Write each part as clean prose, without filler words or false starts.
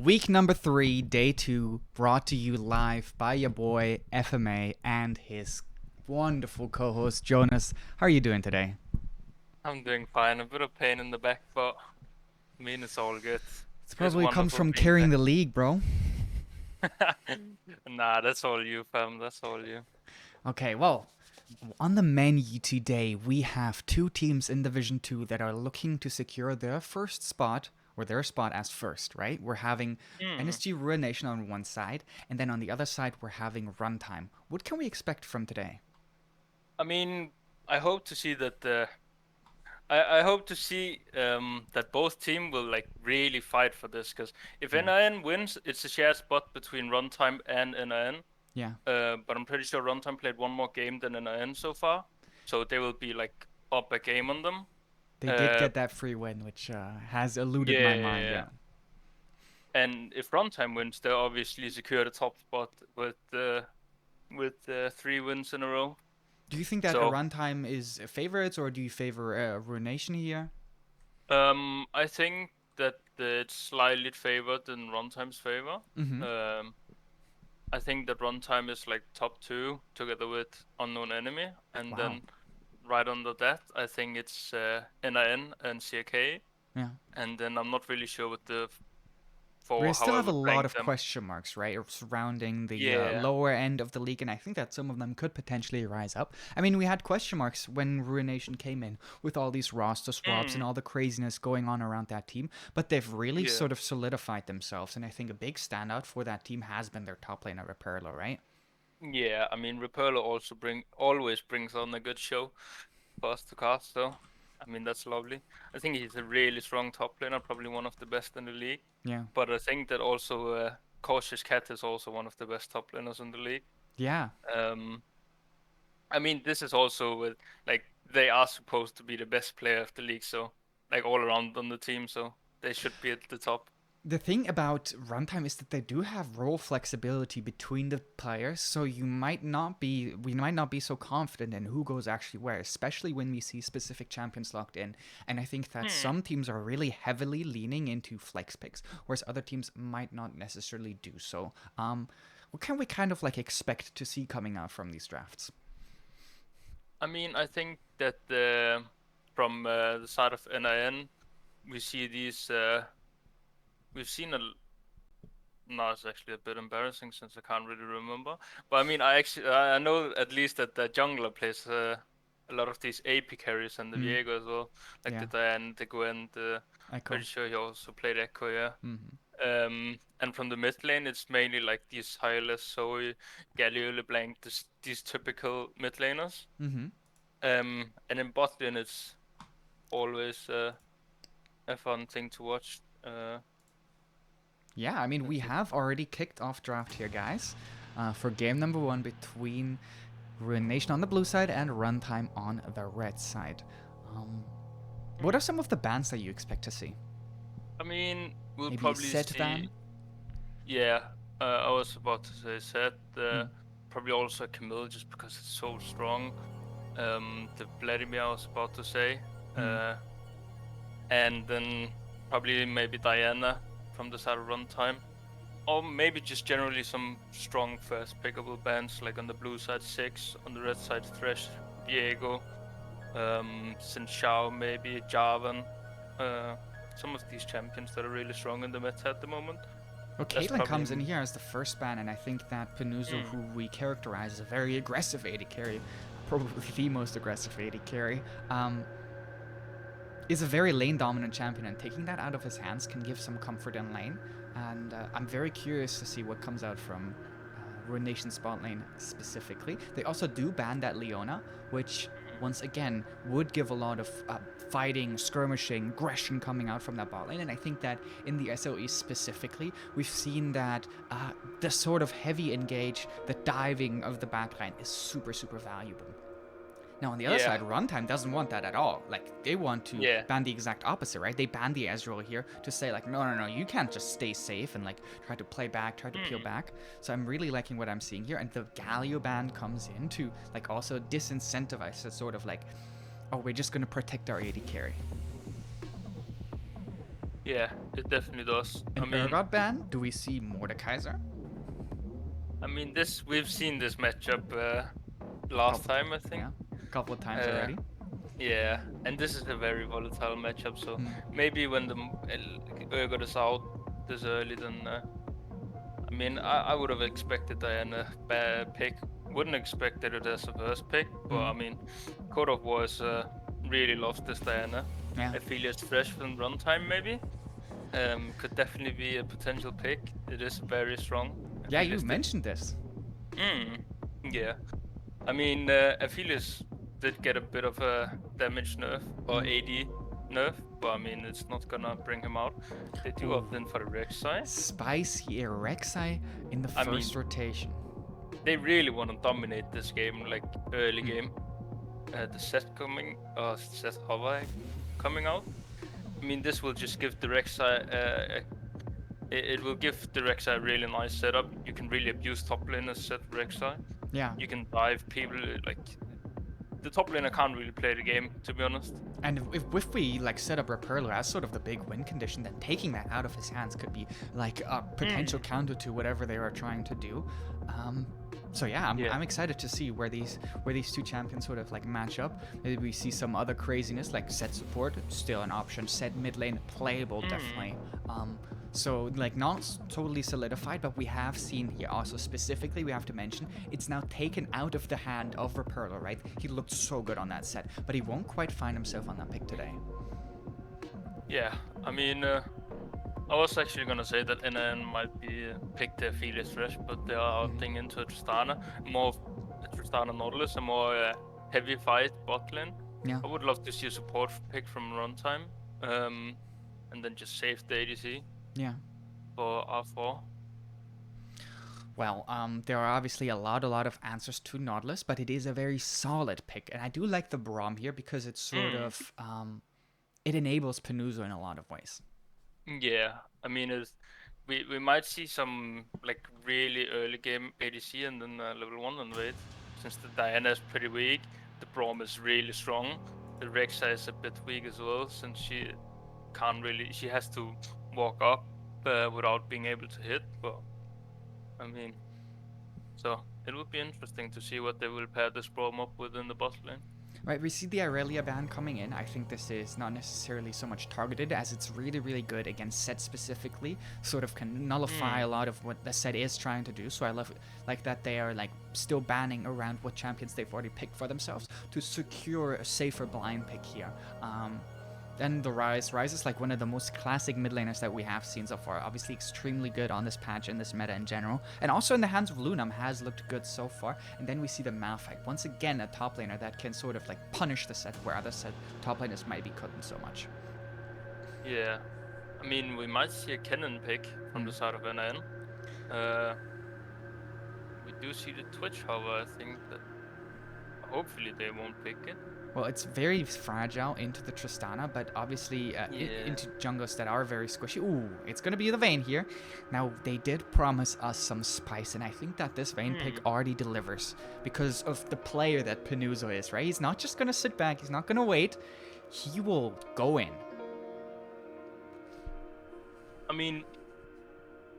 Week number 3, day 2, brought to you live by your boy FMA and his wonderful co-host Jonas. How are you doing today? I'm doing fine. A bit of pain in the back, but I mean, it's all good. It It's probably comes wonderful from being carrying back. the league, bro. Nah, that's all you, fam. That's all you. Okay, well, on the menu today, we have two teams in Division 2 that are looking to secure their first spot, or their spot as first, right? We're having Hmm. NSG Ruination on one side, and then on the other side, we're having Runtime. What can we expect from today? I mean, I hope to see that I hope to see that both team will like really fight for this, because if Yeah. NIN wins, it's a shared spot between Runtime and NIN. Yeah. But I'm pretty sure Runtime played one more game than NIN so far, so they will be like up a game on them. They did Uh, get that free win, which has eluded my mind, yeah. yeah. And if Runtime wins, they obviously secure the top spot with 3 wins in a row. Do you think that a So runtime is favorites, or do you favor Ruination here? I think that it's slightly favored in Runtime's favor. Mm-hmm. Um, I think that Runtime is like top two together with Unknown Enemy, and Wow. then right under that, I think it's NIN and CK, Yeah. and then I'm not really sure what the We for how still I have a would lot rank of them. question marks, right, surrounding the Yeah. lower end of the league, and I think that some of them could potentially rise up. I mean, we had question marks when Ruination came in with all these roster swaps and Mm, all the craziness going on around that team, but they've really yeah. sort of solidified themselves, and I think a big standout for that team has been their top laner, Reperlo, right? Yeah, I mean Rapurlo also always brings on a good show for us to cast, so I mean that's lovely. I think he's a really strong top laner, probably one of the best in the league. Yeah. But I think that also Cautious Cat is also one of the best top laners in the league. Yeah. Um, I mean this is also like they are supposed to be the best player of the league, so like all around on the team, so they should be at the top. The thing about runtime is that they do have role flexibility between the players, so we might not be so confident in who goes actually where, especially when we see specific champions locked in. And I think that Hmm. some teams are really heavily leaning into flex picks, whereas other teams might not necessarily do so. What can we kind of like expect to see coming out from these drafts? I mean I think that from the side of NIN we see these we've seen a no, it's actually a bit embarrassing since I can't really remember. But I mean, I know at least that the jungler plays a lot of these AP carries and the Mm, Viego as well, like the yeah, Diane, the Gwen. Pretty Echo. sure he also played Echo, yeah. Mm-hmm. And from the mid lane, it's mainly like these Hylas, Zoe, Galio, LeBlanc, these typical mid laners. Mm-hmm. And in bot lane, it's always a fun thing to watch. Yeah, I mean, we Let's see. have already kicked off draft here, guys, for game number 1 between Ruination on the blue side and Runtime on the red side. Um, what are some of the bans that you expect to see? I mean, we'll Maybe a probably set see. ban? Yeah, I was about to say Zed. Mm. Probably also Camille, just because it's so strong. The Vladimir I was about to say. Mm. Uh, and then probably maybe Diana from the side of Runtime. Or maybe just generally some strong first pickable bands, like on the blue side 6, on the red side Thresh, Viego, Xin Shao, maybe Jarvan. Uh, some of these champions that are really strong in the meta at the moment. Well, That's Caitlyn probably. comes in here as the first ban, and I think that Penuzo, Mm, who we characterize as a very aggressive AD carry, probably the most aggressive AD carry, is a very lane dominant champion, and taking that out of his hands can give some comfort in lane. And I'm very curious to see what comes out from Ruination spot lane specifically. They also do ban that Leona, which once again would give a lot of fighting, skirmishing, aggression coming out from that bot lane. And I think that in the SLE specifically, we've seen that the sort of heavy engage, the diving of the backline is super, super valuable. Now, on the other yeah, side, Runtime doesn't want that at all. Like, they want to yeah. ban the exact opposite, right? They ban the Ezreal here to say, like, no, no, no, you can't just stay safe and, like, try to play back, try to peel Mm. back. So I'm really liking what I'm seeing here. And the Galio ban comes in to, like, also disincentivize it, sort of like, oh, we're just going to protect our AD carry. Yeah, it definitely does. An Urgot ban? Do we see Mordekaiser? We've seen this matchup last time, I think. Yeah, a couple of times already. Yeah, and this is a very volatile matchup, so maybe when the Urgot is out this early, then I would have expected Diana pick. Wouldn't expected it as a first pick, but Code of Wars really loves this Diana. Yeah. I feel it's fresh from runtime, maybe. Could definitely be a potential pick. It is very strong. Yeah, you mentioned this. Yeah. Aphelios did get a bit of a damage nerf or AD nerf, but it's not gonna bring him out. They do opt in for the Rek'Sai. Spicy Rek'Sai in the first rotation. They really want to dominate this game, like early game. The set hover coming out. This will just give the Rek'Sai it will give the Rek'Sai a really nice setup. You can really abuse top laners set Rek'Sai. Yeah. You can dive people, like the top laner can't really play the game, to be honest. And if we like set up Reperler as sort of the big win condition, then taking that out of his hands could be like a potential counter to whatever they are trying to do. So yeah, I'm excited to see where these two champions sort of like match up. Maybe we see some other craziness like set support, still an option. Set mid lane playable, definitely. So like not totally solidified, but we have seen here also specifically we have to mention it's now taken out of the hand of Reperler, right? He looked so good on that set, but he won't quite find himself on that pick today. Yeah, I was actually gonna say that NN might be picked their Felix Fresh, but they are opting into a Tristana, more a Tristana Nautilus, a more heavy fight bot lane. Yeah. I would love to see a support pick from Runtime, and then just save the ADC. Yeah. For R4. Well, there are obviously a lot of answers to Nautilus, but it is a very solid pick, and I do like the Braum here because it's sort of it enables Penuzo in a lot of ways. Yeah, we might see some like really early game ADC and then level 1 and wait. Since the Diana is pretty weak, the Braum is really strong. The Rek'Sai is a bit weak as well, since she has to walk up without being able to hit. But so it would be interesting to see what they will pair this Braum up with in the bot lane. Right, we see the Irelia ban coming in. I think this is not necessarily so much targeted as it's really, really good against set specifically. Sort of can nullify a lot of what the set is trying to do. So I love like that they are like still banning around what champions they've already picked for themselves to secure a safer blind pick here. Then the Ryze is like one of the most classic mid laners that we have seen so far. Obviously extremely good on this patch and this meta in general. And also in the hands of Lunam has looked good so far. And then we see the Malphite. Once again, a top laner that can sort of like punish the set where other set top laners might be couldn't so much. Yeah. We might see a Kennen pick from the side of NN. We do see the Twitch, however, I think that hopefully they won't pick it. Well, it's very fragile into the Tristana, but obviously into jungles that are very squishy. Ooh, it's going to be the Vayne here. Now, they did promise us some spice, and I think that this Vayne pick already delivers because of the player that Penuzo is, right? He's not just going to sit back. He's not going to wait. He will go in.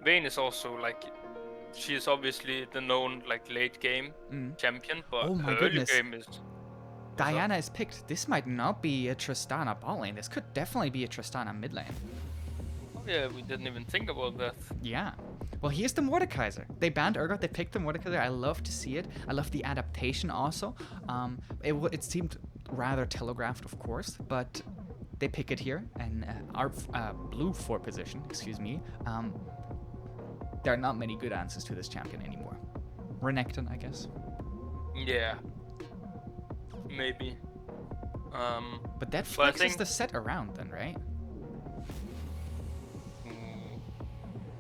Vayne is also like... She is obviously the known like late game champion, but her early game is... Diana is picked. This might not be a Tristana bot lane. This could definitely be a Tristana mid lane. Oh yeah, we didn't even think about that. Yeah. Well, here's the Mordekaiser. They banned Urgot. They picked the Mordekaiser. I love to see it. I love the adaptation also. It seemed rather telegraphed, of course, but they pick it here. And our blue 4 position, excuse me, there are not many good answers to this champion anymore. Renekton, I guess. Yeah. Maybe. But that flexes the set around then, right?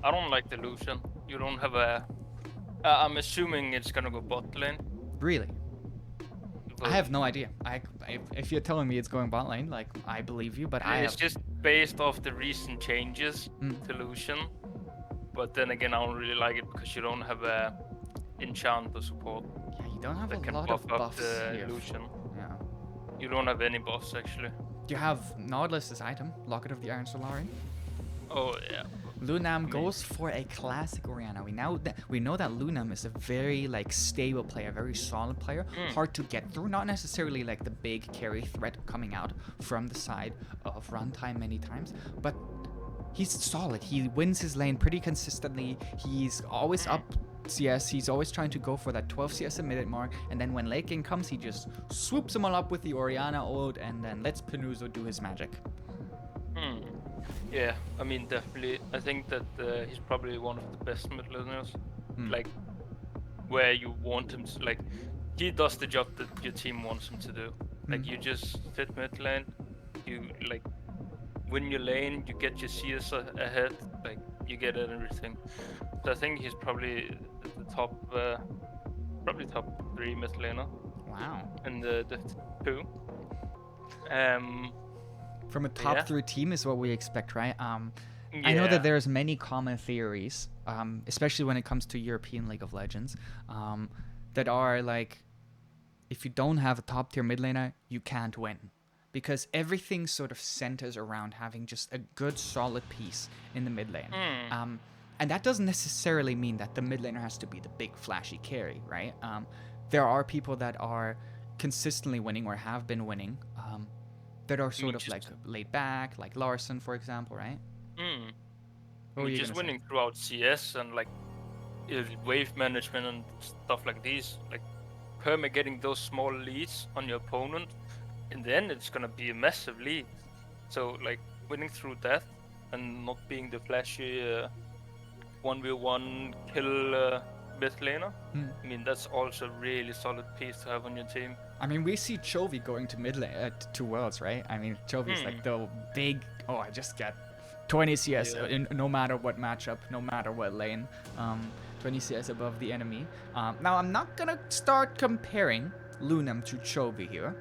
I don't like the Lucian. You don't have a... I'm assuming it's gonna go bot lane. Really? But I have no idea. If you're telling me it's going bot lane, like, I believe you, but It's just based off the recent changes to Lucian. But then again, I don't really like it because you don't have a enchant to support. Yeah, you don't have a lot of buffs here. Lucian. Yeah. You don't have any buffs, actually. Do you have Nautilus' item, Locket of the Iron Solari? Oh yeah. Lunam I mean, goes for a classic Orianna. We know that Lunam is a very like stable player, very solid player, hard to get through. Not necessarily like the big carry threat coming out from the side of Runtime many times, but he's solid. He wins his lane pretty consistently. He's always up CS. He's always trying to go for that 12 CS a minute mark. And then when late game comes, he just swoops them all up with the Orianna ult and then lets Penuzo do his magic. Yeah, I mean, definitely. I think that he's probably one of the best mid laners. Like, where you want him to, like, he does the job that your team wants him to do. Like, you just sit mid lane, you, like, win your lane, you get your CS ahead, like, you get everything. So I think he's probably the top, probably top 3 mid laner. Wow. And the 2. From a top 3 team is what we expect, right? Yeah. I know that there's many common theories, especially when it comes to European League of Legends, that are like, if you don't have a top tier mid laner, you can't win. Because everything sort of centers around having just a good solid piece in the mid lane. And that doesn't necessarily mean that the mid laner has to be the big flashy carry, right? There are people that are consistently winning or have been winning, that are sort of like laid back, like Larson, for example, right? Just winning throughout CS and like wave management and stuff like these, like perma getting those small leads on your opponent, in the end it's gonna be a massive lead. So like winning through death and not being the flashy 1v1 kill mid laner, I mean, that's also a really solid piece to have on your team. I mean, we see Chovy going to mid lane, to Worlds, right? I mean, Chovy's like the big, I just get 20 CS in no matter what matchup, no matter what lane. 20 CS above the enemy. Now, I'm not gonna start comparing Lunam to Chovy here.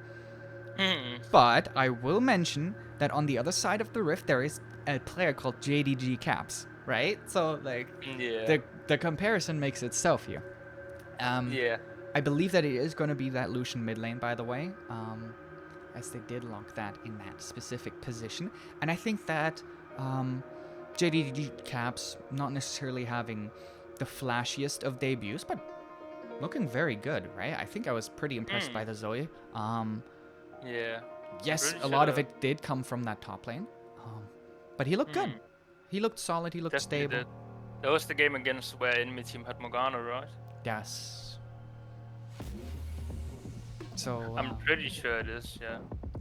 But I will mention that on the other side of the rift, there is a player called JDG Caps, right? So, like, the comparison makes itself here. I believe that it is going to be that Lucian mid lane, by the way, as they did lock that in that specific position. And I think that JDG Caps, not necessarily having the flashiest of debuts, but looking very good, right? I think I was pretty impressed by the Zoe. Yes, a lot of it did come from that top lane, but he looked good. He looked solid, he looked stable. That was the game against where enemy team had Morgana, right? Yes. So I'm pretty sure it is,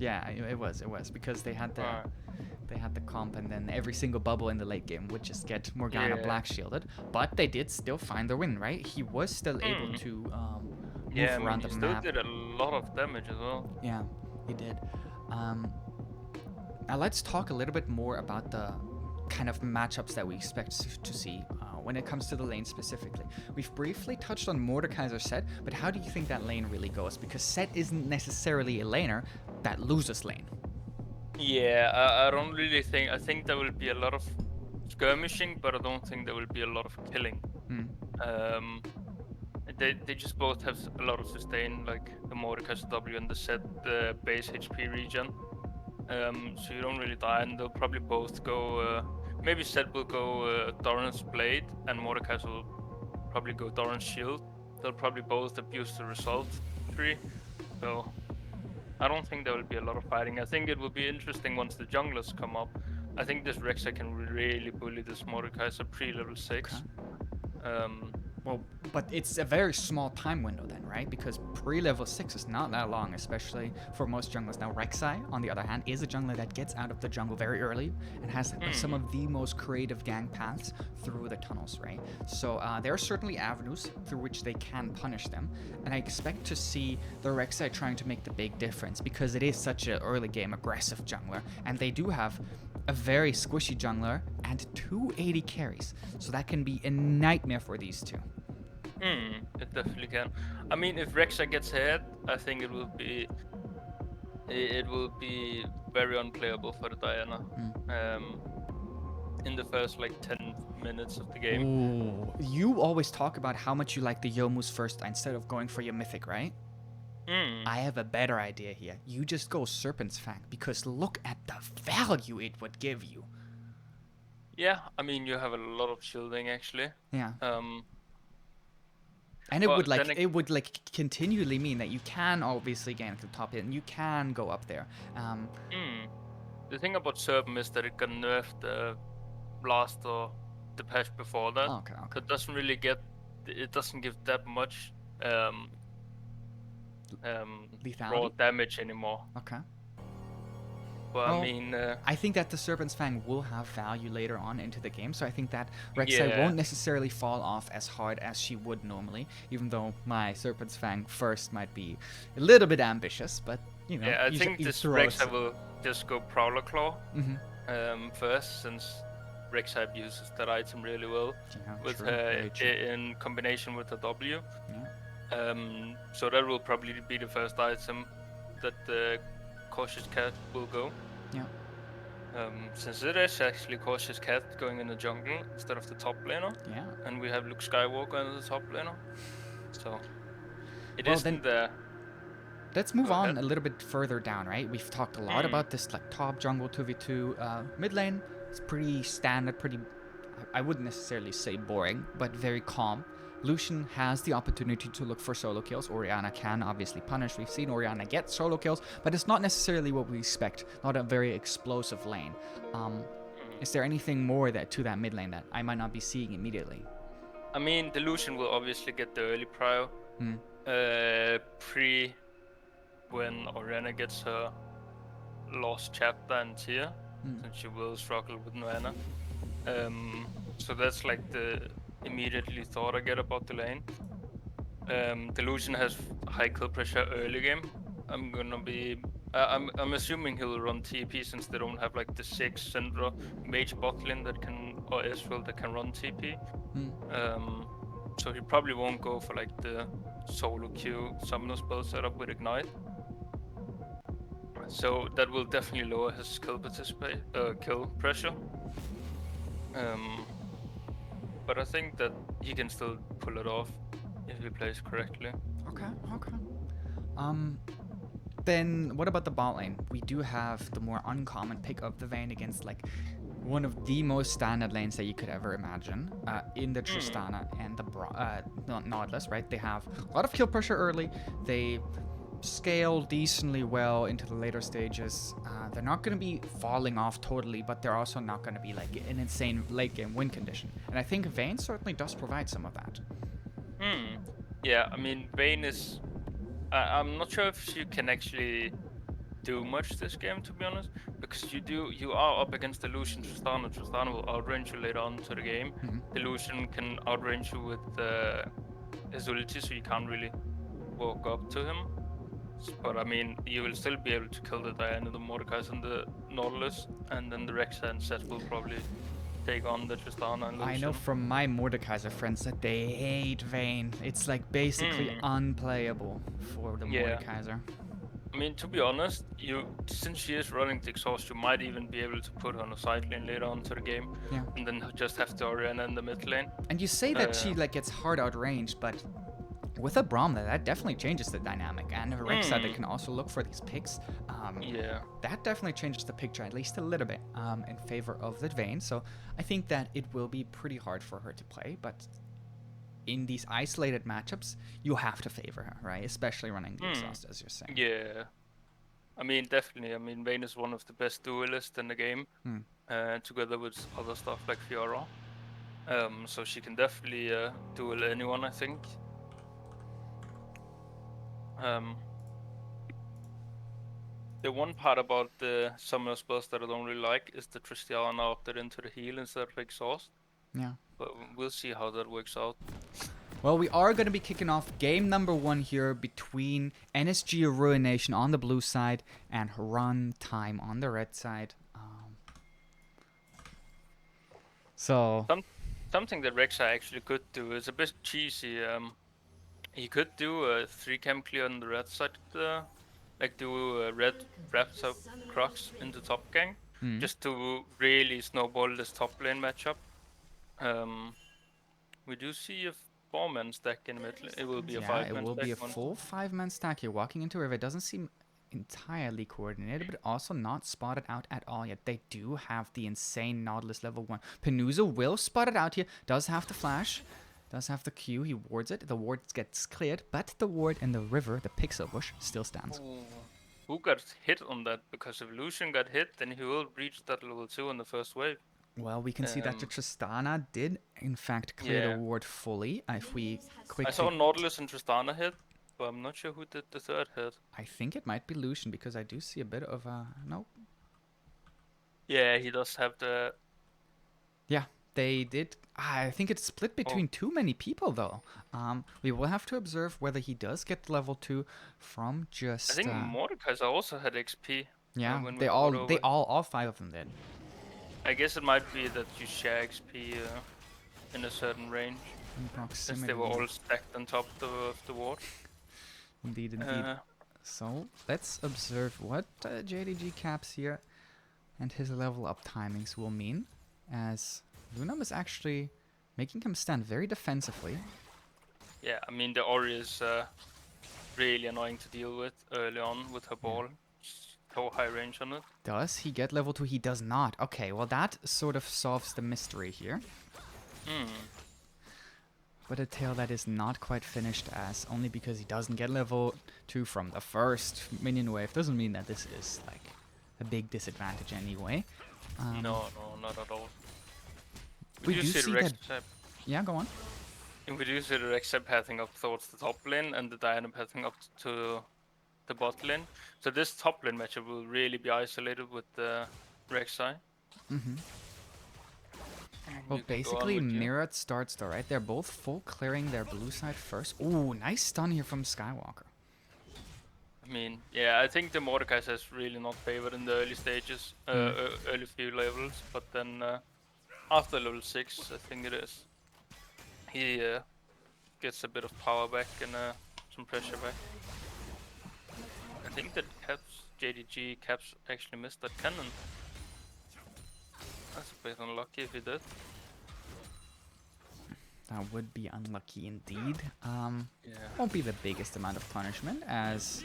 yeah, it was because they had the comp, and then every single bubble in the late game would just get Morgana black shielded, but they did still find the win, right? He was still able to move around the map. He still did a lot of damage as well. Yeah, he did. Now let's talk a little bit more about the kind of matchups that we expect to see when it comes to the lane specifically. We've briefly touched on Mordekaiser Set, but how do you think that lane really goes? Because Set isn't necessarily a laner that loses lane. Yeah, I don't really think... I think there will be a lot of skirmishing, but I don't think there will be a lot of killing. They just both have a lot of sustain, like the Mordekaiser W and the Set base HP regen. So you don't really die, and they'll probably both go... maybe Set will go Doran's Blade, and Mordekaiser will probably go Doran's Shield. They'll probably both abuse the result tree. So I don't think there will be a lot of fighting. I think it will be interesting once the junglers come up. I think this Rexa can really bully this Mordekaiser pre-level 6. Well, but it's a very small time window then, right? Because pre-level 6 is not that long, especially for most junglers. Now, Rek'Sai, on the other hand, is a jungler that gets out of the jungle very early and has some of the most creative gang paths through the tunnels, right? So there are certainly avenues through which they can punish them. And I expect to see the Rek'Sai trying to make the big difference because it is such an early game aggressive jungler. And they do have a very squishy jungler and 280 carries. So that can be a nightmare for these two. It definitely can. I mean, if Rek'Sai gets ahead, I think it will be very unplayable for the Diana. In the first like 10 minutes of the game. Ooh, you always talk about how much you like the Youmuu's first instead of going for your mythic, right? I have a better idea here. You just go Serpent's Fang because look at the value it would give you. Yeah, I mean you have a lot of shielding actually. Yeah. Um, And but then it would like continually mean that you can obviously gank the top hit and you can go up there. the thing about Serpent is that it got nerfed last or the patch before that. Okay, okay. So it doesn't give that much um, raw Lethality? damage anymore. Okay. But I Well, mean, I think that the Serpent's Fang will have value later on into the game, so I think that Rek'Sai yeah, won't necessarily fall off as hard as she would normally, even though my Serpent's Fang first might be a little bit ambitious, but, you know, yeah. I think you this throw us. Rek'Sai will just go Prowler Claw Mm-hmm. first, since Rek'Sai uses that item really well Yeah, with true. her Very true. in combination with the W. Yeah. So that will probably be the first item that the Cautious Cat will go. Yeah. Since it is actually Cautious Cat going in the jungle instead of the top laner, Yeah. and we have Luke Skywalker in the top laner, so it Well, then isn't there. let's move Go ahead. on a little bit further down, right? We've talked a lot about this like top jungle 2v2. Mid lane, it's pretty standard, pretty, I wouldn't necessarily say boring, but very calm. Lucian has the opportunity to look for solo kills. Orianna can obviously punish. We've seen Orianna get solo kills, but it's not necessarily what we expect. Not a very explosive lane. Is there anything more to that mid lane that I might not be seeing immediately? I mean, the Lucian will obviously get the early prio. Pre when Orianna gets her lost chapter and tier, since she will struggle with Noana. So that's like the immediately thought I get about the lane. The Lucian has high kill pressure early game. I'm assuming he'll run TP since they don't have like the 6 Syndra mage bot lane that can, or Ezreal that can run TP. So he probably won't go for like the solo Q summoner spell setup with Ignite. So that will definitely lower his kill pressure. But I think that he can still pull it off if he plays correctly. Okay. Then what about the bot lane? We do have the more uncommon pick of the Vayne against like one of the most standard lanes that you could ever imagine in the Tristana and the Nautilus, right? They have a lot of kill pressure early. They scale decently well into the later stages. They're not going to be falling off totally, but they're also not going to be like an insane late game win condition. And I think Vayne certainly does provide some of that. Yeah, I mean, Vayne is... I'm not sure if she can actually do much this game, to be honest, because you are up against the Lucian Tristana. Tristana will outrange you later on to the game. The Lucian can outrange you with his ulti, so you can't really walk up to him. But I mean, you will still be able to kill the Diana, the Mordekaiser, and the Nautilus, and then the Rek'Sai and Seth will probably take on the Tristana and Lucian. I know from my Mordekaiser friends that they hate Vayne. It's like basically unplayable for the Mordekaiser. I mean, to be honest, since she is running the exhaust, you might even be able to put her on a side lane later on to the game, and then just have the Orianna in the mid lane. And you say that she like gets hard outranged, but with a Braum, that definitely changes the dynamic. And a Rek'Sai that can also look for these picks. That definitely changes the picture at least a little bit in favor of the Vayne. So I think that it will be pretty hard for her to play, but in these isolated matchups, you have to favor her, right? Especially running the exhaust, as you're saying. Yeah. I mean, definitely. I mean, Vayne is one of the best duelists in the game, together with other stuff like Fiora. So she can definitely duel anyone, I think. The one part about the summoner spells that I don't really like is the Tristana opted into the heal instead of exhaust. Yeah. But we'll see how that works out. Well, we are going to be kicking off game number 1 here between NSG Ruination on the blue side and Runtime on the red side. Something that Rek'Sai actually could do is a bit cheesy. He could do a 3-cam clear on the red side, like do a red wraps up Crocs in the top gang, just to really snowball this top lane matchup. We do see a 4-man stack in the mid lane. It will be a 5-man stack. It will be a full 5-man stack here. Walking into River doesn't seem entirely coordinated, but also not spotted out at all yet. They do have the insane Nautilus level 1. Penuzo will spot it out here. Does have the flash. Does have the Q. He wards it. The ward gets cleared, but the ward in the river, the pixel bush, still stands. Ooh. Who got hit on that? Because if Lucian got hit, then he will reach that level 2 in the first wave. Well, we can see that the Tristana did, in fact, clear Yeah. the ward fully. If we quickly... I saw Nautilus and Tristana hit, but I'm not sure who did the third hit. I think it might be Lucian, because I do see a bit of a... No. Yeah, he does have the... Yeah, they did. I think it's split between too many people, though. We will have to observe whether he does get level 2 from just... I think Mordekaiser also had XP. Yeah, when we they got all 5 of them did. I guess it might be that you share XP in a certain range. In proximity. Since they were all stacked on top of the ward. Indeed, indeed. So, let's observe what JDG Caps here and his level up timings will mean, as Lunam is actually making him stand very defensively. Yeah, I mean the Ori is really annoying to deal with early on with her ball. So high range on it. Does he get level 2? He does not. Okay, well that sort of solves the mystery here. But a tale that is not quite finished, as only because he doesn't get level 2 from the first minion wave doesn't mean that this is like a big disadvantage anyway. No, not at all. We do see that... Yeah, go on. We do see the Rek'Sai pathing up towards the top lane and the Diana pathing up to the bot lane. So this top lane matchup will really be isolated with the Rek'Sai. Well, basically, Mirror starts though, right? They're both full clearing their blue side first. Ooh, nice stun here from Skywalker. I mean, yeah, I think the Mordekaiser is really not favored in the early stages, early few levels, but then after level 6, I think it is, he gets a bit of power back and some pressure back. I think that JDG Caps actually missed that cannon. That's a bit unlucky if he did. That would be unlucky indeed. Yeah. Won't be the biggest amount of punishment, as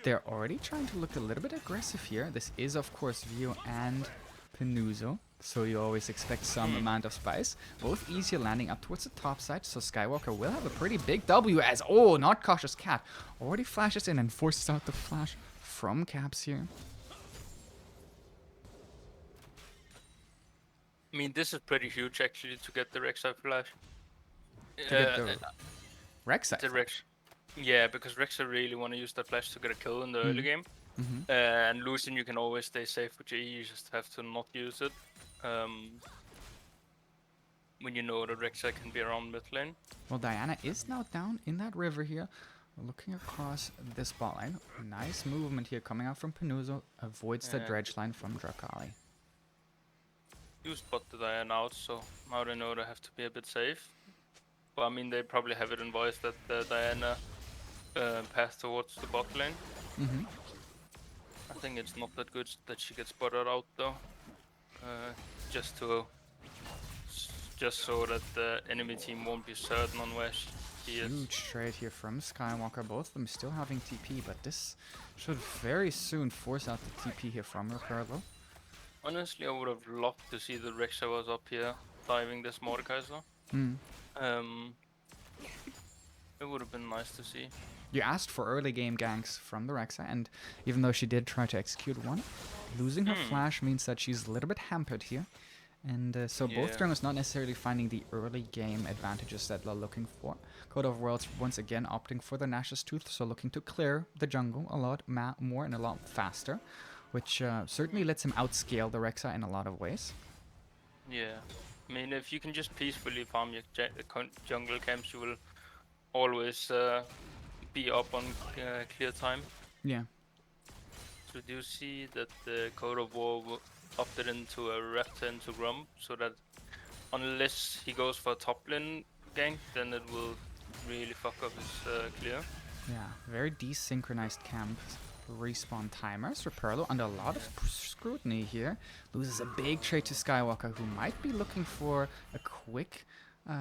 they're already trying to look a little bit aggressive here. This is, of course, Vio and Penuzo, so you always expect some amount of spice. Both easier landing up towards the top side, so Skywalker will have a pretty big W as... Oh, not Cautious Cat. Already flashes in and forces out the flash from Caps here. I mean, this is pretty huge actually to get the Rek'Sai flash. To get the Rek'Sai? The Rex. Yeah, because Rek'Sai really want to use that flash to get a kill in the early game. And Lucian, you can always stay safe with GE, you just have to not use it. When you know that Rek'Sai can be around mid lane. Well, Diana is now down in that river here, looking across this bot line. Nice movement here coming out from Penuzo, avoids the dredge line from Drakali. You spot the Diana out, so now they know they have to be a bit safe. But I mean, they probably have it in voice that the Diana path towards the bot lane. I think it's not that good that she gets spotted out though. Just so that the enemy team won't be certain on where she is. Huge trade here from Skywalker, both of them still having TP, but this should very soon force out the TP here from Ricardo. Honestly, I would have loved to see the Rek'Sai was up here diving this Mordekaiser. It would have been nice to see. You asked for early game ganks from the Rek'Sai, and even though she did try to execute one, losing her flash means that she's a little bit hampered here. And so both junglers not necessarily finding the early game advantages that they're looking for. Code of Worlds once again opting for the Nash's Tooth, so looking to clear the jungle a lot more and a lot faster, which certainly lets him outscale the Rek'Sai in a lot of ways. Yeah, I mean, if you can just peacefully farm your jungle camps, you will always be up on clear time. Yeah. So do you see that the Code of War opted into a Raptor into Grump, so that unless he goes for a top lane gank, then it will really fuck up his clear. Yeah, very desynchronized camp respawn timers. Reperlo under a lot of scrutiny here. Loses a big trade to Skywalker, who might be looking for a quick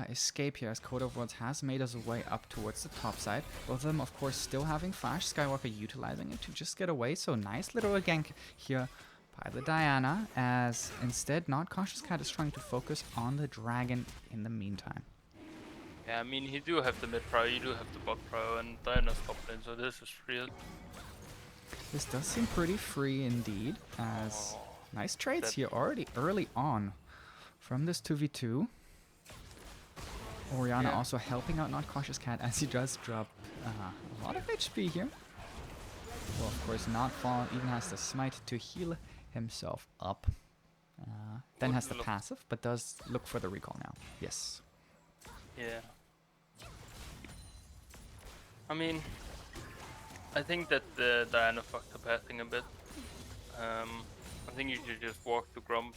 escape here, as Code of Worlds has made his way up towards the top side. Both of them, of course, still having Flash. Skywalker utilizing it to just get away. So nice little gank here by the Diana, as instead Not Cautious Cat is trying to focus on the dragon in the meantime. Yeah, I mean, he do have the mid pro, you do have the bot pro, and Diana's top lane, so this is real. This does seem pretty free indeed, as nice trades that- here already early on from this 2v2. Orianna also helping out Not Cautious Cat as he does drop a lot of HP here. Well, of course, Not Fall even has the smite to heal himself up. Then has the passive, but does look for the recall now. Yes. Yeah. I mean, I think that Diana fucked up pathing a bit. I think you should just walk to Grump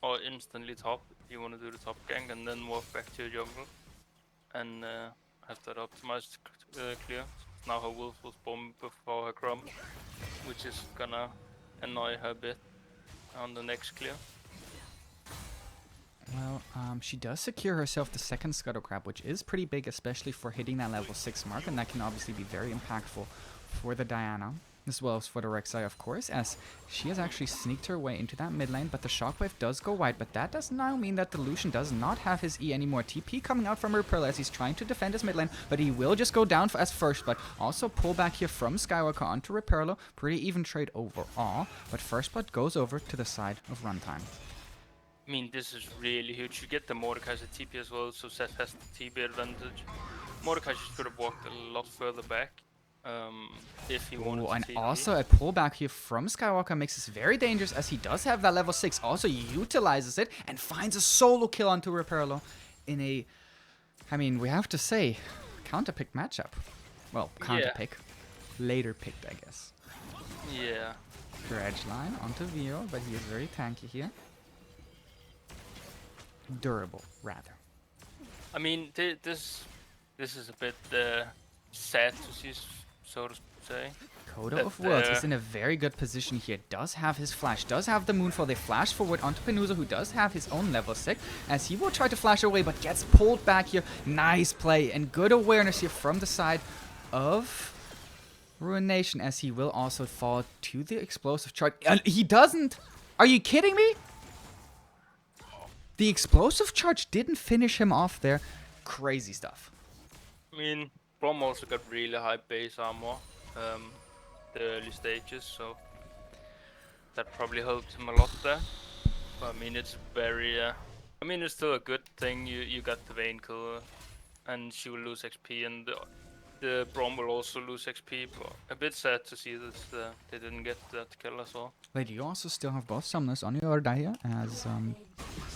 or instantly top if you want to do the top gank, and then walk back to your jungle and have that optimized clear. Now her wolf will spawn before her Grump, which is gonna annoy her a bit on the next clear. Well, she does secure herself the second Scuttle Crab, which is pretty big, especially for hitting that level 6 mark, and that can obviously be very impactful for the Diana, as well as for the Rek'Sai, of course, as she has actually sneaked her way into that mid lane, but the Shockwave does go wide, but that does now mean that the Lucian does not have his E anymore. TP coming out from Reperla as he's trying to defend his mid lane, but he will just go down as first, but also pull back here from Skywalker onto Reperla. Pretty even trade overall, but first blood goes over to the side of Runtime. I mean, this is really huge. You get the Mordekaiser TP as well, so Seth has the TP advantage. Mordekaiser could have walked a lot further back if he wanted to and TP. also a pullback here from Skywalker makes this very dangerous, as he does have that level 6, also utilizes it and finds a solo kill onto Reperlo in a, I mean, we have to say, counter-pick matchup. Well, counter-pick. Later picked, I guess. Yeah. Dredge line onto Vio, but he is very tanky here. Durable, rather. I mean, this is a bit sad to see, so to say. Coda of Worlds is in a very good position here. Does have his flash, does have the Moonfall. They flash forward onto Penusa, who does have his own level 6, as he will try to flash away, but gets pulled back here. Nice play and good awareness here from the side of Ruination, as he will also fall to the explosive charge. He doesn't! Are you kidding me? The explosive charge didn't finish him off there. Crazy stuff. I mean, Brom also got really high base armor the early stages, so that probably helped him a lot there. But I mean, it's very... I mean, it's still a good thing you got the Vayne kill, and she will lose XP, and the Brom will also lose XP. But a bit sad to see that they didn't get that kill as well. But you also still have both summoners on your Ardaya, as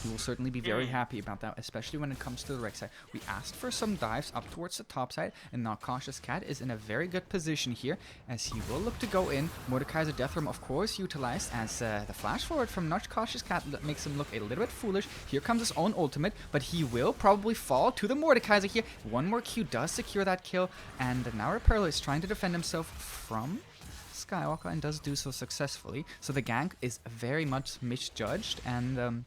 you will certainly be very happy about that, especially when it comes to the Rek'Sai. We asked for some dives up towards the top side, and Not Cautious Cat is in a very good position here, as he will look to go in. Mordekaiser Deathworm, of course, utilized, as the flash forward from Not Cautious Cat makes him look a little bit foolish. Here comes his own ultimate, but he will probably fall to the Mordekaiser here. One more Q does secure that kill, and now Reperlo is trying to defend himself from Skywalker and does do so successfully. So the gank is very much misjudged, and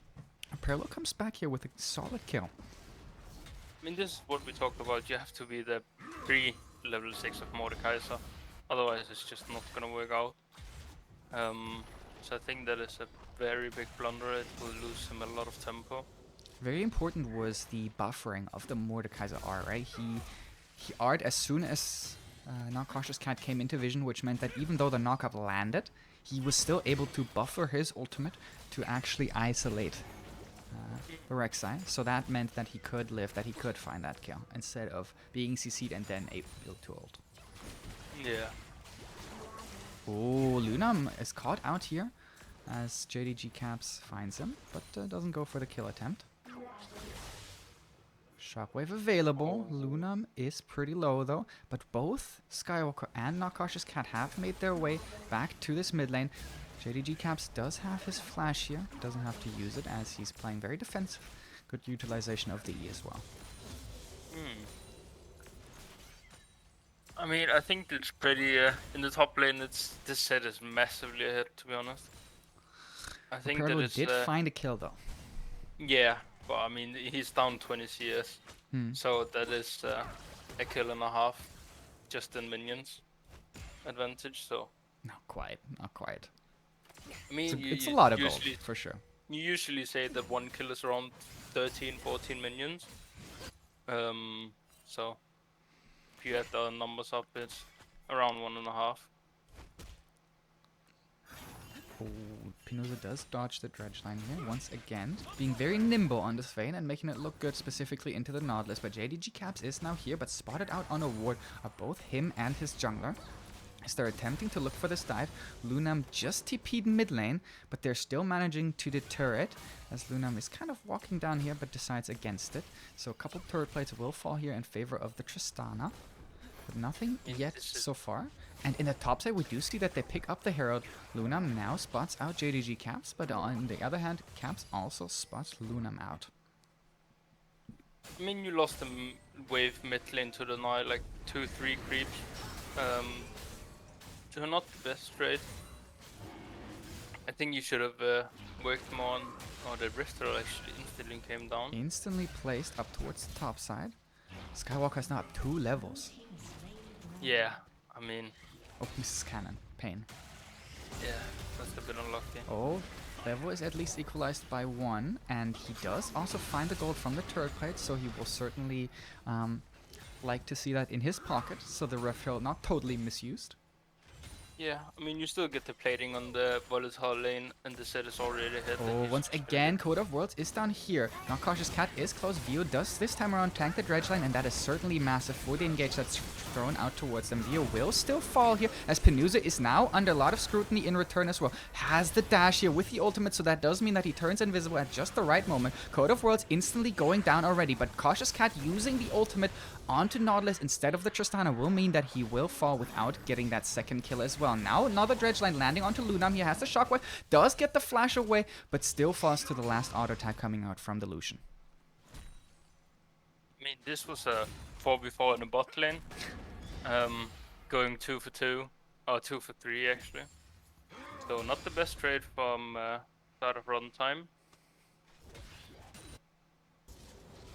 Perlo comes back here with a solid kill. I mean, this is what we talked about. You have to be the pre-level 6 of Mordekaiser, otherwise it's just not gonna work out. So I think that is a very big blunder. It will lose him a lot of tempo. Very important was the buffering of the Mordekaiser R, right? He R'd as soon as Not Cautious Cat came into vision, which meant that even though the knockup landed, he was still able to buffer his ultimate to actually isolate the Rek'Sai. So that meant that he could live, that he could find that kill, instead of being CC'd and then able to ult. Yeah. Oh, Lunam is caught out here, as JDG Caps finds him, but doesn't go for the kill attempt. Shockwave available. Lunam is pretty low though, but both Skywalker and Not Cautious Cat have made their way back to this mid lane. JDG Caps does have his flash here, doesn't have to use it as he's playing very defensive. Good utilization of the E as well. I mean, I think it's pretty, in the top lane, this set is massively ahead, to be honest. I think that Perlo it's... did find a kill though. Yeah, But I mean, he's down 20 CS, Hmm. so that is a kill and a half just in minions advantage. So Not quite. Not quite. I mean, It's a lot of gold usually for sure. you usually say that one kill is around 13, 14 minions. So if you add the numbers up, it's around 1.5. Oh, Pinoza does dodge the dredge line here once again, being very nimble on this Vayne and making it look good specifically into the Nautilus. But JDG Caps is now here, but spotted out on a ward of both him and his jungler. As they're attempting to look for this dive, Lunam just TP'd mid lane, but they're still managing to deter it, as Lunam is kind of walking down here but decides against it. So a couple turret plates will fall here in favor of the Tristana, but nothing yet so far. And in the top side, we do see that they pick up the Herald. Lunam now spots out JDG Caps, but on the other hand, Caps also spots Lunam out. I mean, you lost the wave mid lane to the night, like 2-3 creeps. So not the best trade. I think you should have worked more on. Oh, the Rifter actually instantly came down. Instantly placed up towards the top side. Skywalker's now up 2 levels. Yeah, I mean, Oh, misses cannon. Pain. yeah, that's a bit unlucky. Oh, level is at least equalized by 1, and he does also find the gold from the turret plate, so he will certainly like to see that in his pocket, so the refill not totally misused. Yeah, I mean, you still get the plating on the volatile lane, and the set is already hit. Oh, once again, Code of Worlds is down here. Not Cautious Cat is close. Vio does this time around tank the dredge line, and that is certainly massive for the engage that's thrown out towards them. Vio will still fall here, as Penuza is now under a lot of scrutiny in return as well. Has the dash here with the ultimate, so that does mean that he turns invisible at just the right moment. Code of Worlds instantly going down already, but Cautious Cat using the ultimate onto Nautilus instead of the Tristana will mean that he will fall without getting that second kill as well. Now another dredge line landing onto Lunam. He has the shockwave, does get the flash away, but still falls to the last auto attack coming out from the Lucian. I mean, this was a 4v4 in the bot lane. Going 2 for 2, or 2 for 3 actually. So not the best trade from side of Runtime.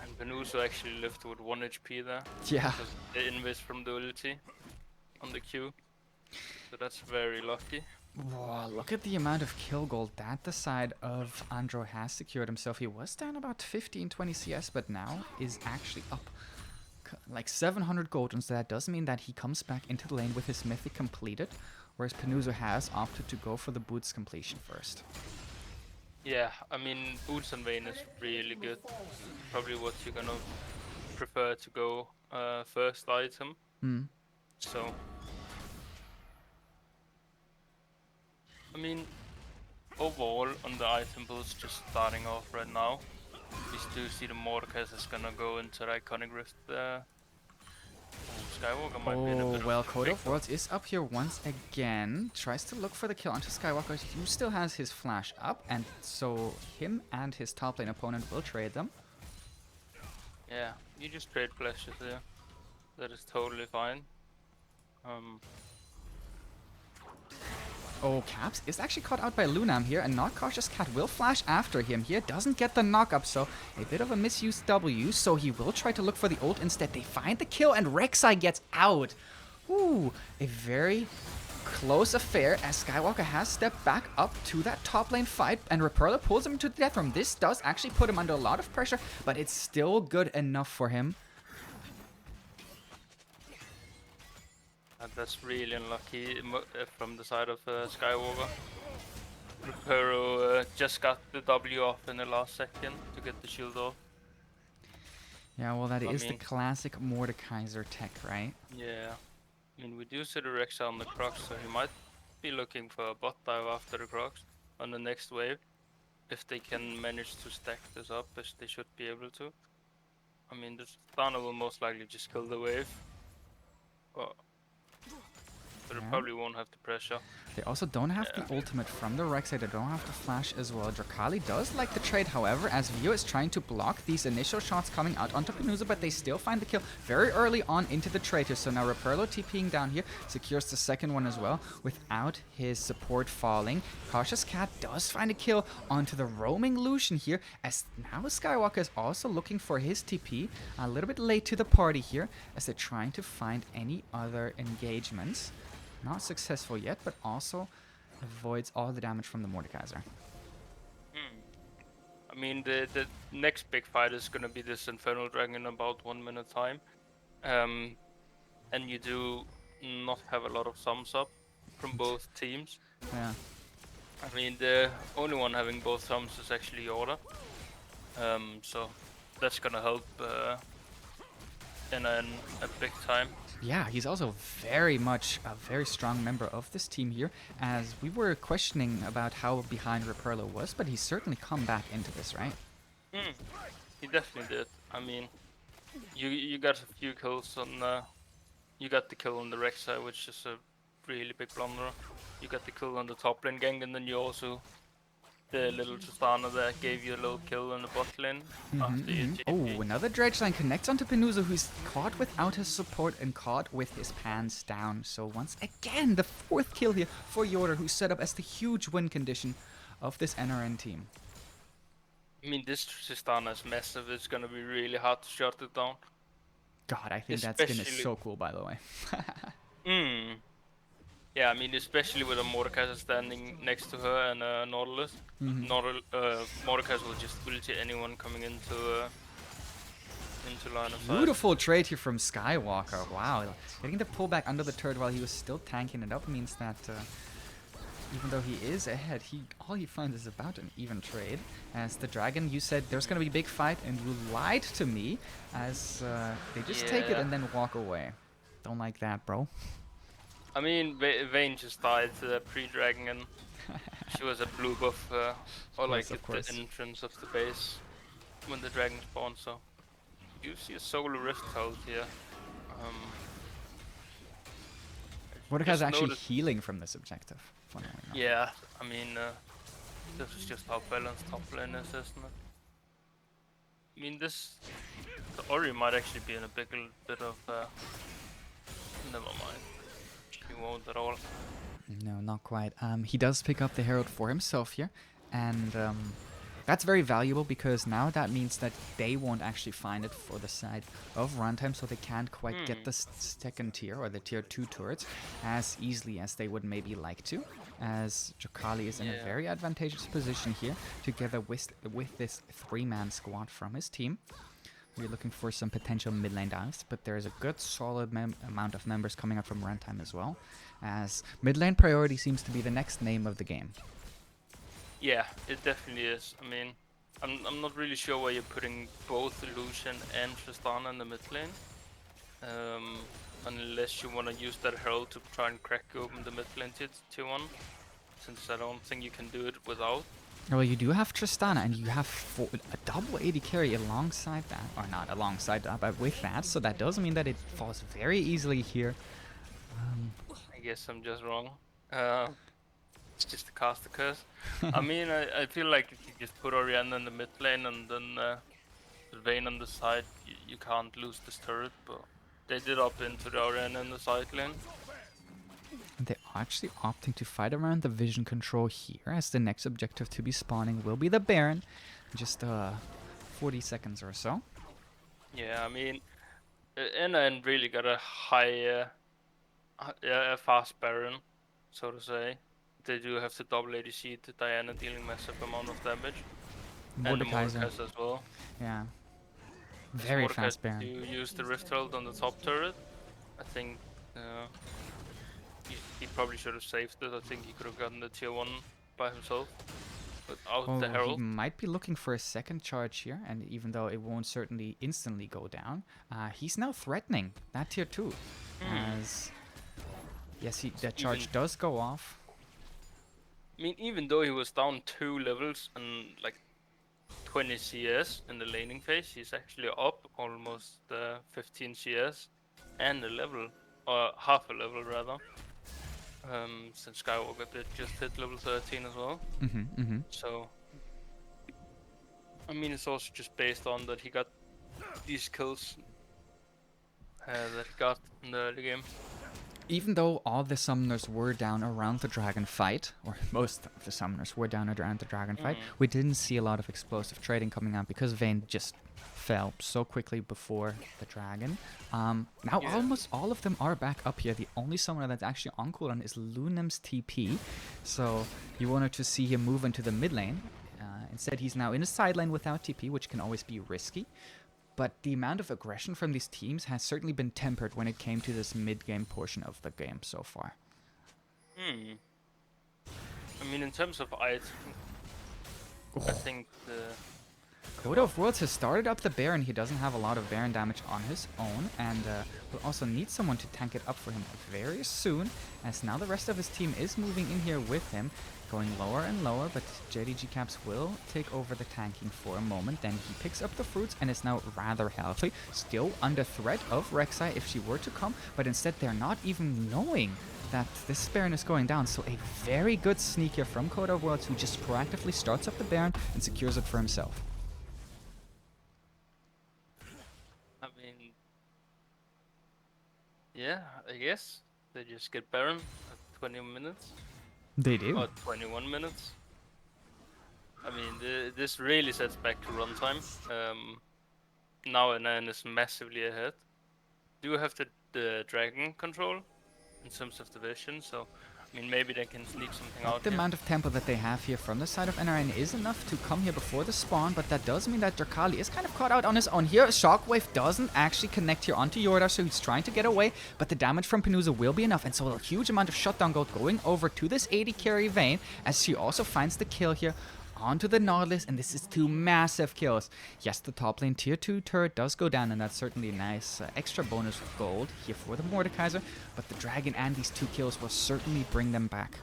And Benuso actually lived with 1 HP there. Yeah. Because the invis from the ulti on the Q. So that's very lucky. Whoa, look at the amount of kill gold that the side of Andro has secured himself. He was down about 15-20 CS, but now is actually up like 700 gold, and so that does mean that he comes back into the lane with his mythic completed, whereas Penuzo has opted to go for the boots completion first. Yeah, I mean, Boots and Vayne is really good. Probably what you're gonna prefer to go first item. So, I mean, overall on the item pools just starting off right now, we do see the Mordekaiser is gonna go into the Iconic Rift there. Skywalker might be in a bit well, of Code of Worlds is up here once again. Tries to look for the kill onto Skywalker, who still has his flash up, and so him and his top lane opponent will trade them. Yeah, you just trade flashes here. That is totally fine. Oh, Caps is actually caught out by Lunam here, and Not Cautious Cat will flash after him here. Doesn't get the knock up, so a bit of a misused W, so he will try to look for the ult instead. They find the kill, and Rek'Sai gets out. Ooh, a very close affair, as Skywalker has stepped back up to that top lane fight, and Reperla pulls him to the death room. This does actually put him under a lot of pressure, but it's still good enough for him. That's really unlucky from the side of Skywalker. Repero just got the W off in the last second to get the shield off. Yeah, well, that is the classic Mordekaiser tech, right? Yeah. I mean, we do see the Rek'Sai on the Crocs, so he might be looking for a bot dive after the Crocs on the next wave. If they can manage to stack this up, which they should be able to. I mean, the Stana will most likely just kill the wave. Oh. The Yeah. probably won't have the pressure. They also don't have the ultimate from the Rek'Sai. They don't have the flash as well. Drakali does like the trade, however, as Vio is trying to block these initial shots coming out onto Penuza, but they still find the kill very early on into the trade here. So now Raperlo TPing down here secures the second one as well without his support falling. Cautious Cat does find a kill onto the roaming Lucian here, as now Skywalker is also looking for his TP. A little bit late to the party here, as they're trying to find any other engagements. Not successful yet, but also avoids all the damage from the Mordekaiser. I mean, the next big fight is gonna be this Infernal Dragon in about 1 minute time. And you do not have a lot of thumbs up from both teams. Yeah. I mean, the only one having both thumbs is actually Yoda. So that's gonna help in a big time. Yeah, he's also very much a very strong member of this team here, as we were questioning about how behind Raperlo was, but he's certainly come back into this, right? He definitely did. I mean, you got a few kills on. You got the kill on the Rek'Sai, which is a really big blunder. You got the kill on the top lane gang, and then you also the little Tristana that gave you a little kill in the bot lane after you Oh, TP. another dredge line connects onto Penuza, who's caught without his support and caught with his pants down. So once again, the fourth kill here for Yoda, who's set up as the huge win condition of this NRN team. I mean, this Tristana is massive. It's gonna be really hard to shut it down. God, I think that skin is Especially- so cool, by the way. Yeah, I mean, especially with a Mordekaiser standing next to her and Nautilus. Mordekaiser will just ulti anyone coming into line of sight. Beautiful trade here from Skywalker. Wow, getting the pullback under the turret while he was still tanking it up means that even though he is ahead, all he finds is about an even trade. As the dragon, you said there's gonna be a big fight, and you lied to me, as they just take it Yeah. and then walk away. Don't like that, bro. I mean, Vayne just died pre-dragon, and she was a blue buff, or like of course. the entrance of the base when the dragon spawned. So you see a solar rift held here. Mordekaiser's just actually noticed- healing from this objective. Funnily enough. Yeah, I mean, this is just how balanced top lane is, isn't it? I mean, the Ori might actually be in a bit of. Never mind. He won't at all. No, not quite. He does pick up the Herald for himself here, and that's very valuable because now that means that they won't actually find it for the side of Runtime, so they can't quite get the second tier or the tier 2 turrets as easily as they would maybe like to, as Drakali is in a very advantageous position here together with this 3-man squad from his team. We're looking for some potential mid lane dives, but there's a good solid amount of members coming up from Runtime as well, as mid lane priority seems to be the next name of the game. Yeah, it definitely is. I mean, I'm not really sure why you're putting both Lucian and Tristana in the mid lane. Unless you want to use that Herald to try and crack open the mid lane tier 1. Since I don't think you can do it without. Well, you do have Tristana, and you have a double AD carry alongside that. Or not alongside that, but with that. So that does mean that it falls very easily here. I guess I'm just wrong. It's just a caster curse. I mean, I feel like if you just put Orianna in the mid lane and then Vayne on the side, you can't lose this turret, but they did opt into the Orianna in the side lane. They are actually opting to fight around the vision control here, as the next objective to be spawning will be the Baron. Just 40 seconds or so. Yeah, I mean, NN really got a high, a fast Baron, so to say. They do have the double ADC to Diana dealing massive amount of damage. And the Mordekaiser. Mordekaiser as well. Yeah. Very Mordekaiser fast Baron. You use the Rift Herald on the top turret. I think he probably should have saved it. I think he could have gotten the tier 1 by himself. Without the He Herald. might be looking for a second charge here, and even though it won't certainly instantly go down, he's now threatening that tier 2. As yes, that charge does go off. I mean, even though he was down 2 levels and like 20 CS in the laning phase, he's actually up almost 15 CS and a level, or half a level rather. Since Skywalker did just hit level 13 as well. So, I mean, it's also just based on that he got these kills that he got in the early game. Even though all the summoners were down around the dragon fight, or most of the summoners were down around the dragon fight, we didn't see a lot of explosive trading coming out because Vayne just fell so quickly before the dragon. Now almost all of them are back up here. The only summoner that's actually on cooldown is Lunam's TP. So you wanted to see him move into the mid lane. Instead, he's now in a side lane without TP, which can always be risky. But the amount of aggression from these teams has certainly been tempered when it came to this mid-game portion of the game so far. I mean, in terms of items, I think the... Coda of Worlds has started up the Baron. He doesn't have a lot of Baron damage on his own, and will also need someone to tank it up for him very soon, as now the rest of his team is moving in here with him, going lower and lower, but JDG Caps will take over the tanking for a moment. Then he picks up the fruits and is now rather healthy, still under threat of Rek'Sai if she were to come, but instead they're not even knowing that this Baron is going down. So a very good sneak here from Coda of Worlds, who just proactively starts up the Baron and secures it for himself. I mean, yeah, I guess they just get Baron at 20 minutes. They do. Or 21 minutes. I mean, this really sets back to runtime. Now NN is massively ahead. Do have the dragon control in terms of the vision, so I mean, maybe they can sneak something out The here. amount of tempo that they have here from the side of NRN is enough to come here before the spawn, but that does mean that Drakali is kind of caught out on his own here. Shockwave doesn't actually connect here onto Yordar, so he's trying to get away, but the damage from Penuza will be enough, and so a huge amount of shutdown gold going over to this 80 carry Vayne, as she also finds the kill here onto the Nautilus, and this is 2 massive kills. Yes, the top lane tier 2 turret does go down, and that's certainly a nice extra bonus gold here for the Mordekaiser, but the dragon and these 2 kills will certainly bring them back.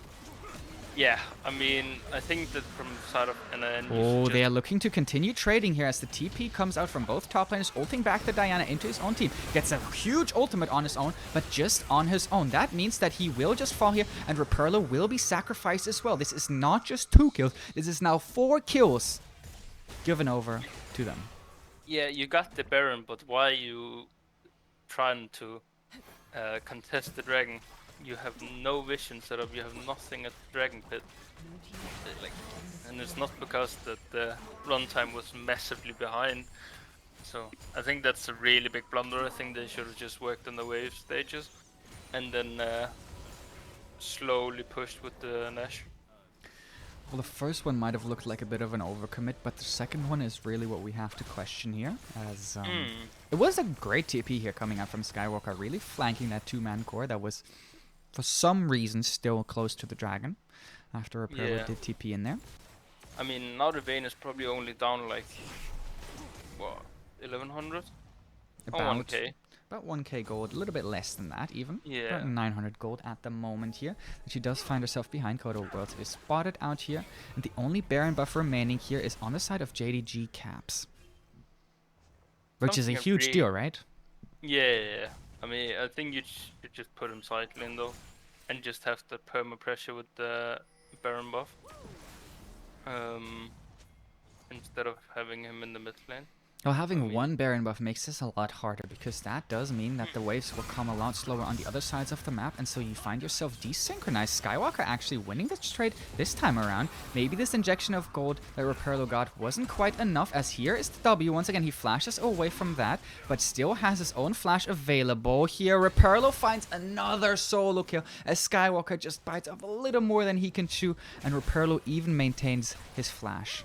Yeah, I mean, I think that from the side of NN... Oh, they are looking to continue trading here as the TP comes out from both top laners, ulting back the Diana into his own team. Gets a huge ultimate on his own, but just on his own. That means that he will just fall here, and Reperlo will be sacrificed as well. This is not just 2 kills, this is now 4 kills given over to them. Yeah, you got the Baron, but why are you trying to contest the dragon? You have no vision set up, you have nothing at the dragon pit. And it's not because that the runtime was massively behind. So I think that's a really big blunder. I think they should have just worked on the wave stages and then slowly pushed with the Nash. Well, the first one might have looked like a bit of an overcommit, but the second one is really what we have to question here, as it was a great TP here coming out from Skywalker, really flanking that 2-man core that was, for some reason, still close to the dragon, after Reperlo did TP in there. I mean, now the Vayne is probably only down like, what, 1100? About 1k. About 1k gold, a little bit less than that even. Yeah. About 900 gold at the moment here. And she does find herself behind Coda of Worlds. Is spotted out here. And the only Baron buff remaining here is on the side of JDG Caps. Which is a huge deal, right? Yeah. I mean, I think you should just put him side lane though. And just have the perma pressure with the Baron buff. Instead of having him in the mid lane. Well, having one Baron buff makes this a lot harder, because that does mean that the waves will come a lot slower on the other sides of the map, and so you find yourself desynchronized. Skywalker actually winning this trade this time around. Maybe this injection of gold that Reperlo got wasn't quite enough, as here is the W. Once again, he flashes away from that, but still has his own flash available. Here, Reperlo finds another solo kill, as Skywalker just bites off a little more than he can chew, and Reperlo even maintains his flash.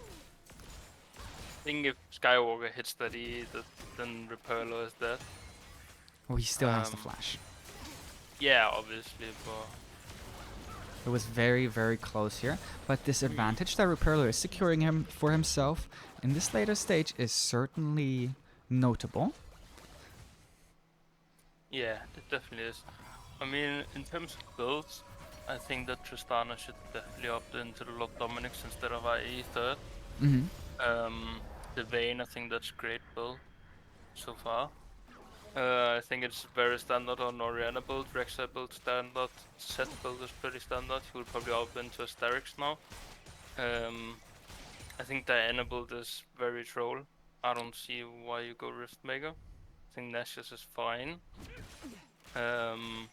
I think if Skywalker hits that E, then Reperlo is dead. Well, he still has the flash. Yeah, obviously, but... It was very, very close here. But this advantage that Reperlo is securing him for himself in this later stage is certainly notable. Yeah, it definitely is. I mean, in terms of builds, I think that Tristana should definitely opt into the Lord Dominic's instead of IE third. The Vayne, I think that's great build so far. I think it's very standard on Oriana build, Rek'Sai build standard, Set build is pretty standard. He will probably up into Asterix now. I think Diana build is very troll. I don't see why you go Riftmaker. I think Nashus is fine. And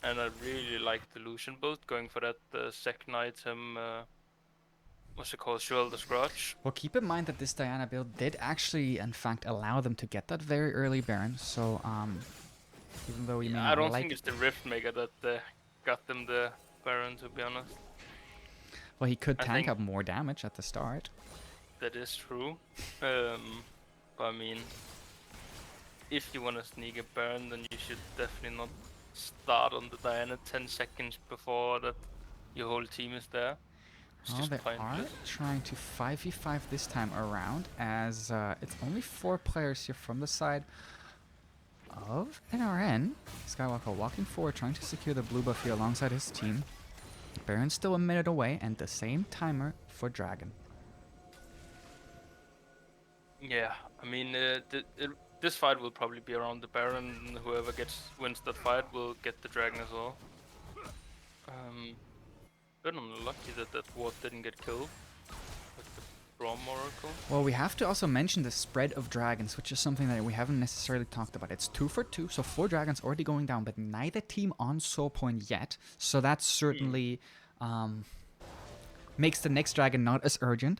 I really like the Lucian build, going for that second item, what's it called, Show the Scratch. Well, keep in mind that this Diana build did actually, in fact, allow them to get that very early Baron. So, even though we may I not don't like think it's the Riftmaker that got them the Baron, to be honest. well, he could I tank think- up more damage at the start. That is true. But I mean, if you want to sneak a Baron, then you should definitely not start on the Diana 10 seconds before that your whole team is there. It's Well, just they are pointless. trying to 5v5 this time around, as it's only 4 players here from the side of NRN. Skywalker walking forward, trying to secure the blue buff here alongside his team. Baron's still a minute away, and the same timer for Dragon. Yeah, I mean, this fight will probably be around the Baron, and whoever wins that fight will get the Dragon as well. Bit unlucky that ward didn't get killed with the Braum Oracle. Well, we have to also mention the spread of dragons, which is something that we haven't necessarily talked about. It's 2 for 2, so 4 dragons already going down, but neither team on soul point yet. So that certainly makes the next dragon not as urgent,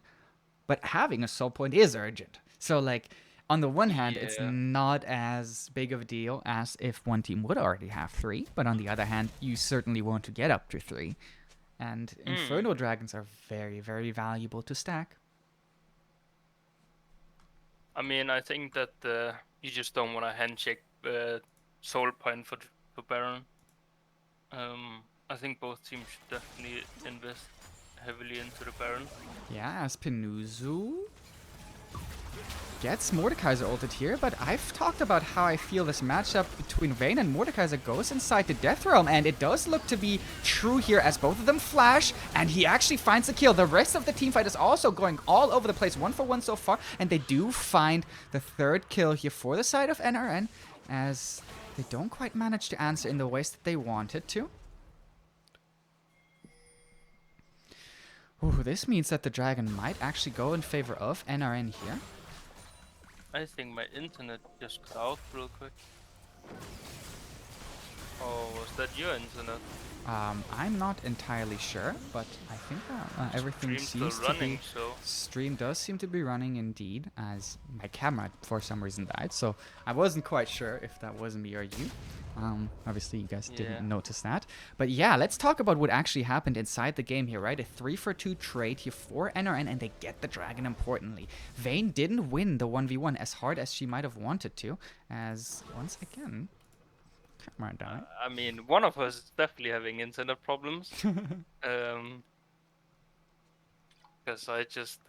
but having a soul point is urgent. So, like, on the one hand, it's Yeah. not as big of a deal as if one team would already have 3, but on the other hand, you certainly want to get up to 3. And Inferno dragons are very, very valuable to stack. I mean, I think that you just don't want to handshake soul point for Baron. I think both teams should definitely invest heavily into the Baron. Yeah, as Pinuzu gets Mordekaiser ulted here, but I've talked about how I feel this matchup between Vayne and Mordekaiser goes inside the Death Realm, and it does look to be true here as both of them flash, and he actually finds the kill. The rest of the team fight is also going all over the place, 1 for 1 so far, and they do find the 3rd kill here for the side of NRN, as they don't quite manage to answer in the ways that they wanted to. Ooh, this means that the dragon might actually go in favor of NRN here. I think my internet just cut out real quick. Oh, was that your internet? I'm not entirely sure, but I think everything Stream's seems still to running, be... so Stream does seem to be running indeed, as my camera for some reason died, so I wasn't quite sure if that was me or you. Obviously you guys Yeah. didn't notice that. But yeah, let's talk about what actually happened inside the game here, right? A 3 for 2 trade here for NRN, and they get the dragon importantly. Vayne didn't win the 1v1 as hard as she might have wanted to, as once again, camera died. I mean, one of us is definitely having internet problems. Because I just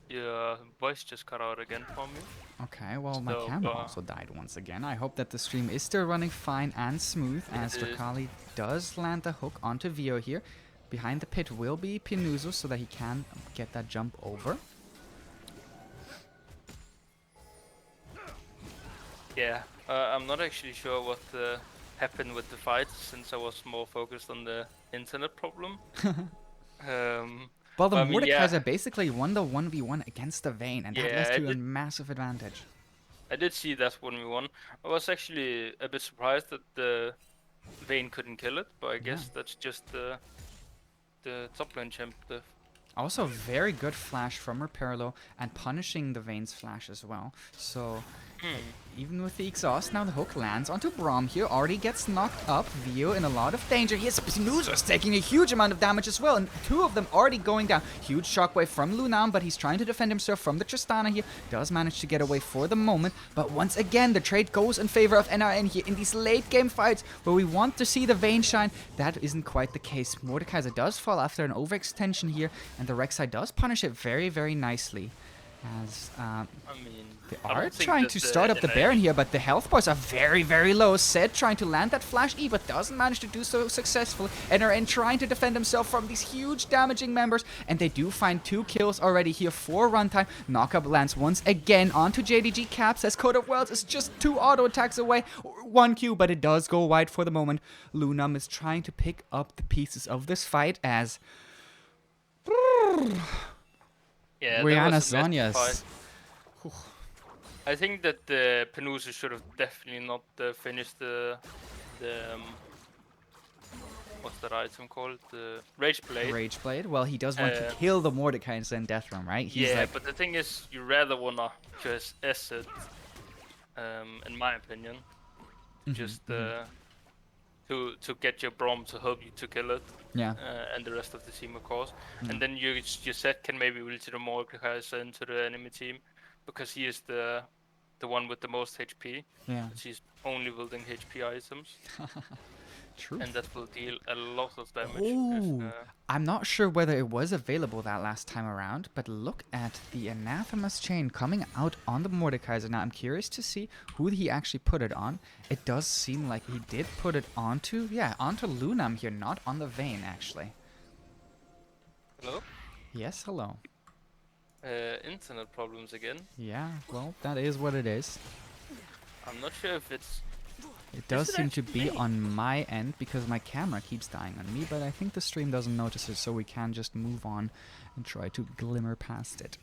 your voice just cut out again for me. Okay, well, my So, camera also died once again. I hope that the stream is still running fine and smooth, as It is. Drakali does land the hook onto Vio here. Behind the pit will be Pinuzu, so that he can get that jump over. Yeah, I'm not actually sure what happened with the fight, since I was more focused on the internet problem. Well, the I mean, Mordekaiser yeah. basically won the 1v1 against the Vayne, and that Yeah, led I to a did- massive advantage. I did see that when we won. I was actually a bit surprised that the Vayne couldn't kill it, but I guess that's just the top lane champ diff. Also, very good flash from Repairlo, and punishing the Vayne's flash as well. So, even with the exhaust, now the hook lands onto Braum here. Already gets knocked up. Vio in a lot of danger. Yes, Pinuzu's taking a huge amount of damage as well, and 2 of them already going down. Huge shockwave from Lunam, but he's trying to defend himself from the Tristana here. Does manage to get away for the moment, but once again, the trade goes in favor of NRN here in these late game fights where we want to see the Vayne shine. That isn't quite the case. Mordekaiser does fall after an overextension here, and the Rek'Sai does punish it very, very nicely. As I mean, they I are don't think trying that to the start up the Baron NA here, but the health bars are very, very low. Zed trying to land that Flash E, but doesn't manage to do so successfully. NRN trying to defend himself from these huge damaging members, and they do find 2 kills already here for Runtime. Knockup lands once again onto JDG Caps, as Code of Worlds is just 2 auto attacks away, 1 Q, but it does go wide for the moment. Lunam is trying to pick up the pieces of this fight as Yeah, that Rihanna was a messy fight. Zonia's. I think that the Penusa should have definitely not finished the what's that item called? The Rage Blade. Rage Blade. Well, he does want to Uh, kill the Mordekaiser in Death Realm, right? He's yeah, like, but the thing is, you rather wanna just S it, in my opinion, just to get your Brom to help you to kill it, yeah, and the rest of the team, of course. And then your set can maybe will to the Mordekaiser into the enemy team, because he is the one with the most HP. yeah. But he's only wielding HP items, True. and that will deal a lot of damage. Oh, I'm not sure whether it was available that last time around, but look at the Anathema's chain coming out on the Mordekaiser. Now, I'm curious to see who he actually put it on. It does seem like he did put it onto, onto Lunam here, not on the Vayne, actually. Hello? Yes, hello. Internet problems again. Yeah, well, that is what it is. I'm not sure if it's... It does it seem to actually be me? on my end because my camera keeps dying on me, but I think the stream doesn't notice it, so we can just move on and try to glimmer past it.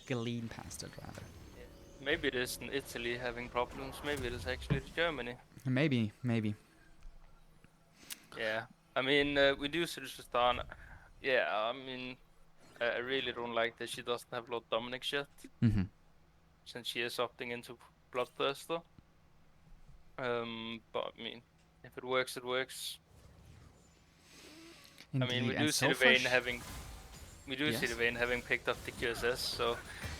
Gleam past it, rather. Maybe it isn't Italy having problems, maybe it is actually Germany. Maybe, maybe. Yeah, I mean, we do Stan. Yeah, I mean, I really don't like that she doesn't have Lord Dominic yet, Mm-hmm. since she is opting into Bloodthirster. But I mean, if it works, it works. Indeed. I mean, we and do see so the far Vayne having... We do see Yes. the Vayne having picked up the QSS, so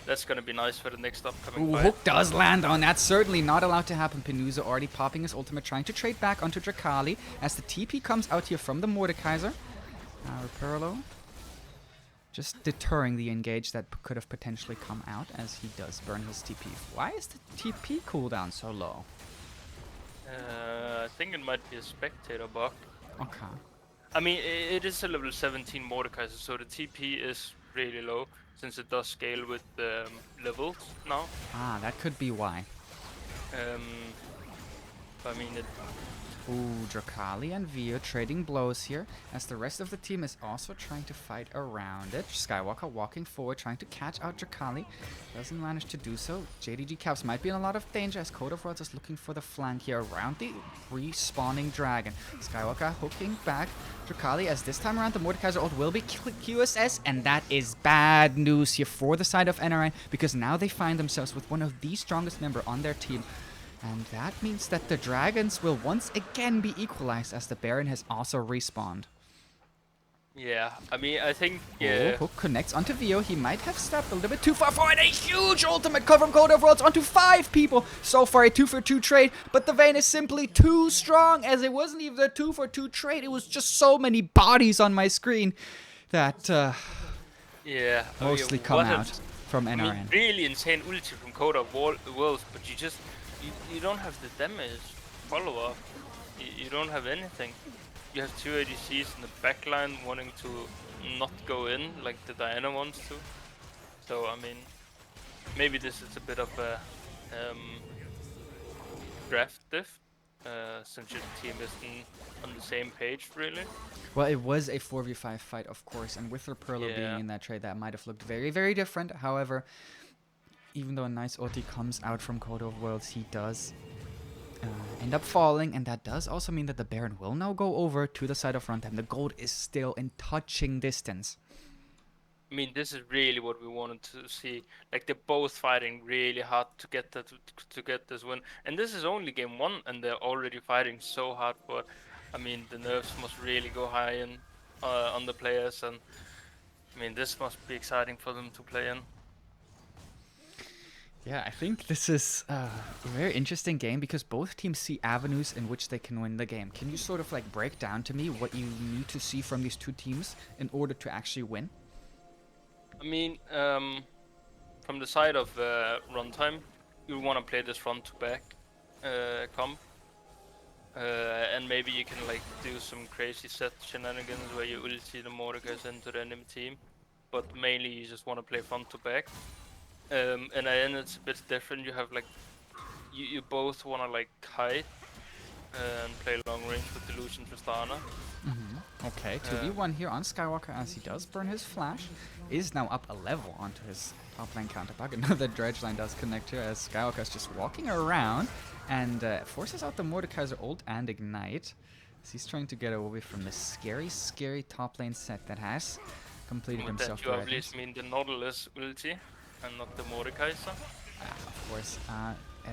that's gonna be nice for the next upcoming Ooh, fight. hook does land on. That's certainly not allowed to happen. Penusa already popping his ultimate, trying to trade back onto Drakali as the TP comes out here from the Mordekaiser. Reperlo just deterring the engage that could have potentially come out as he does burn his TP. Why is the TP cooldown so low? I think it might be a spectator bug. Okay. I mean, it is a level 17 Mordekaiser, so the TP is really low, since it does scale with levels now. Ah, that could be why. I mean, it... Ooh, Drakali and Vio trading blows here, as the rest of the team is also trying to fight around it. Skywalker walking forward, trying to catch out Drakali. Doesn't manage to do so. JDG Caps might be in a lot of danger, as Code of Worlds is looking for the flank here around the respawning dragon. Skywalker hooking back Drakali, as this time around the Mordekaiser ult will be QSS, and that is bad news here for the side of NRN, because now they find themselves with one of the strongest member on their team. And that means that the dragons will once again be equalized, as the Baron has also respawned. Yeah, I mean, I think... Oh, hook connects onto Vio. He might have stepped a little bit too far forward. A huge ultimate cut from Code of Worlds onto 5 people. So far, a 2-for-2 trade, but the Vayne is simply too strong, as it wasn't even a 2-for-2 trade. It was just so many bodies on my screen that yeah, mostly come out from NRN. I mean, really insane ulti from Code of Worlds, but you just... You don't have the damage follow-up. You don't have anything. You have 2 ADCs in the backline wanting to not go in like the Diana wants to. So, I mean, maybe this is a bit of a draft diff, since your team isn't on the same page, really. Well, it was a 4v5 fight, of course, and with Reperlo being in that trade, that might have looked very, very different. However, even though a nice ulti comes out from Code of Worlds, he does end up falling, and that does also mean that the Baron will now go over to the side of Runtime. The gold is still in touching distance. I mean, this is really what we wanted to see. Like, they're both fighting really hard to get that to get this win, and this is only game 1, and they're already fighting so hard for it. I mean, the nerves must really go high in on the players, and I mean, this must be exciting for them to play in. Yeah, I think this is a very interesting game because both teams see avenues in which they can win the game. Can you sort of like break down to me what you need to see from these two teams in order to actually win? I mean, from the side of Runtime, you want to play this front to back comp. And maybe you can like do some crazy set shenanigans where you ulti the Mordekaiser into the enemy team, but mainly you just want to play front to back. And then it's a bit different. You have like you both want to like hide and play long range with Delusion Tristana. Okay, 2v1 here on Skywalker as he does burn his flash. Is now up a level onto his top lane counterpart. Another dredge line does connect here as Skywalker is just walking around and forces out the Mordekaiser ult and ignite. As he's trying to get away from the scary, scary top lane set that has completed With himself. that you obviously mean the Nautilus ulti and not the Mordekaiser. Of course,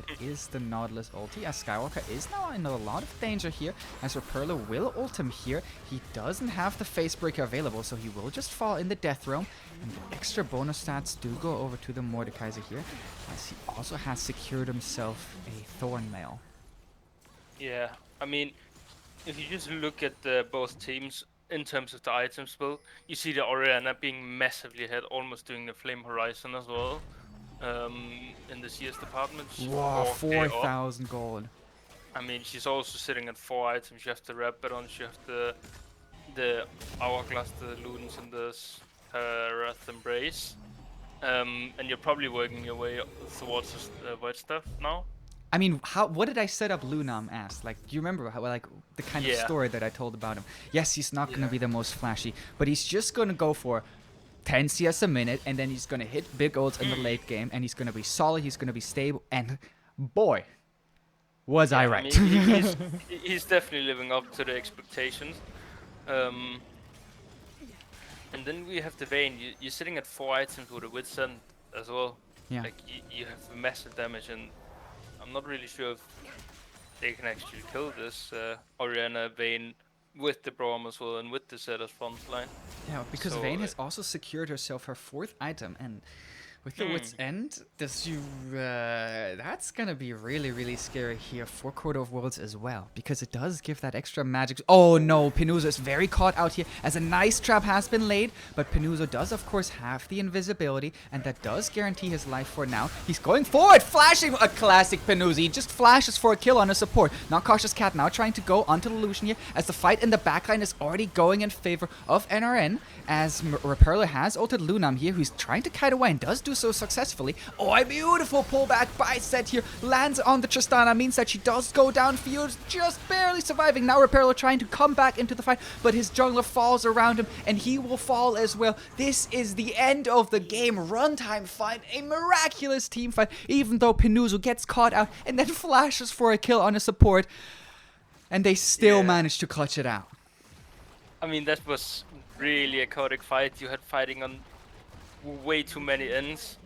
it is the Nautilus ulti as Skywalker is now in a lot of danger here as Reperla will ult him here. He doesn't have the face breaker available, so he will just fall in the death realm. And the extra bonus stats do go over to the Mordekaiser here as he also has secured himself a Thorn Mail. Yeah, I mean, if you just look at both teams in terms of the item spill, you see the Orianna being massively ahead, almost doing the Flame Horizon as well. In the CS department. Wow, 4,000 gold. I mean, she's also sitting at 4 items. You have the Rapid on, you have the Hourglass, the Ludens, and the Wrath Embrace. And you're probably working your way towards the white stuff now. I mean, what did I set up Lunam as? Like, do you remember how, like, the kind of story that I told about him? Yes, he's not going to be the most flashy, but he's just going to go for 10 CS a minute, and then he's going to hit big ults in the late game, and he's going to be solid, he's going to be stable, and boy, was I right. I mean, he's definitely living up to the expectations. And then we have the Vayne. You're sitting at 4 items with a Witsend as well. Yeah. Like, you have massive damage, and I'm not really sure if they can actually kill this Orianna Vayne with the Braum as well and with the set as front line. Yeah, because so, Vayne has also secured herself her 4th item, and with the Wit's End, that's gonna be really, really scary here for Quarter of Worlds as well, because it does give that extra magic. Oh no, Penuzo is very caught out here as a nice trap has been laid, but Penuzo does of course have the invisibility, and that does guarantee his life for now. He's going forward, flashing, a classic Penuzo. He just flashes for a kill on a support. Not Cautious Cat now trying to go onto the Lucian here, as the fight in the backline is already going in favor of NRN, as Reperla has ulted Lunam here, who's trying to kite away and does do so successfully. Oh, a beautiful pullback by Set here. Lands on the Tristana, means that she does go downfield, just barely surviving. Now Reperla trying to come back into the fight, but his jungler falls around him, and he will fall as well. This is the end of the game. Runtime fight, a miraculous team fight, even though Penuzo gets caught out and then flashes for a kill on a support, and they still manage to clutch it out. I mean, that was really a chaotic fight. You had fighting on way too many ends.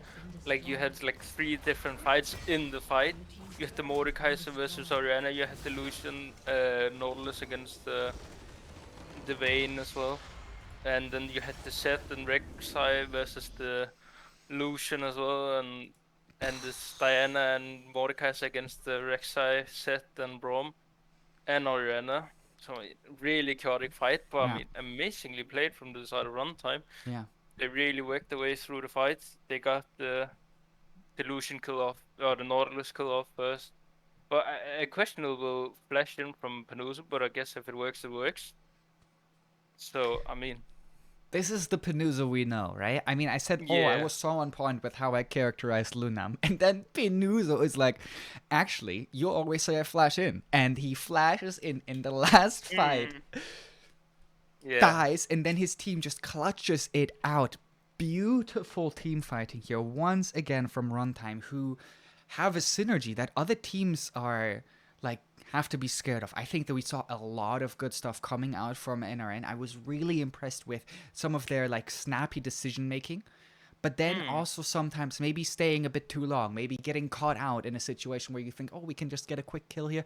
Like, you had like 3 different fights in the fight. You had the Mordekaiser versus Orianna, you had the Lucian Nautilus against the Vayne as well. And then you had the Set and Rek'Sai versus the Lucian as well, and this Diana and Mordekaiser against the Rek'Sai, Set and Braum and Orianna. So really chaotic fight, but I mean, amazingly played from the side of Runtime. Yeah. They really worked their way through the fight. They got the Lucian kill off, or the Nautilus kill off first. But a questionable flash in from Penuzo, but I guess if it works, it works. So, I mean... This is the Penuzo we know, right? I mean, I said, I was so on point with how I characterized Lunam. And then Penuzo is like, actually, you always say I flash in. And he flashes in the last fight. Dies, and then his team just clutches it out. Beautiful team fighting here once again from Runtime, who have a synergy that other teams are like have to be scared of. I think that we saw a lot of good stuff coming out from NRN. I was really impressed with some of their like snappy decision making, but then also sometimes maybe staying a bit too long, maybe getting caught out in a situation where you think, oh, we can just get a quick kill here,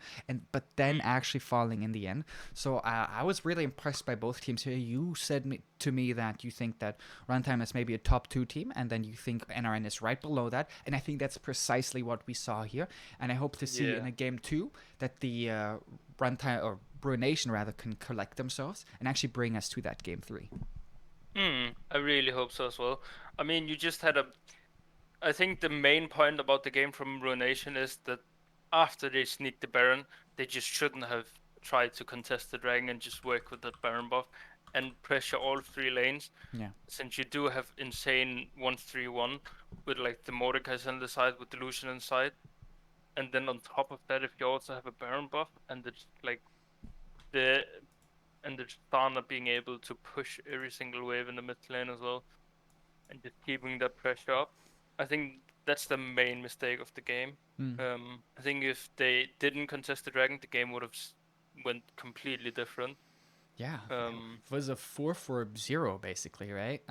but then actually falling in the end. So I was really impressed by both teams here. You said to me that you think that Runtime is maybe a top 2 team, and then you think NRN is right below that, and I think that's precisely what we saw here, and I hope to see in a game 2 that the Runtime, or Ruination rather, can collect themselves and actually bring us to that game 3. I really hope so as well. I mean, you just had I think the main point about the game from Ruination is that after they sneak the Baron, they just shouldn't have tried to contest the Dragon and just work with that Baron buff and pressure all three lanes. Yeah. Since you do have insane 1-3-1 with like the Mordekaiser on the side with the Lucian inside, and then on top of that, if you also have a Baron buff and it's like the and the Tristana being able to push every single wave in the mid lane as well, and just keeping that pressure up. I think that's the main mistake of the game. Mm. I think if they didn't contest the dragon, the game would have went completely different. Yeah. Um, It was a 4-4-0 basically, right?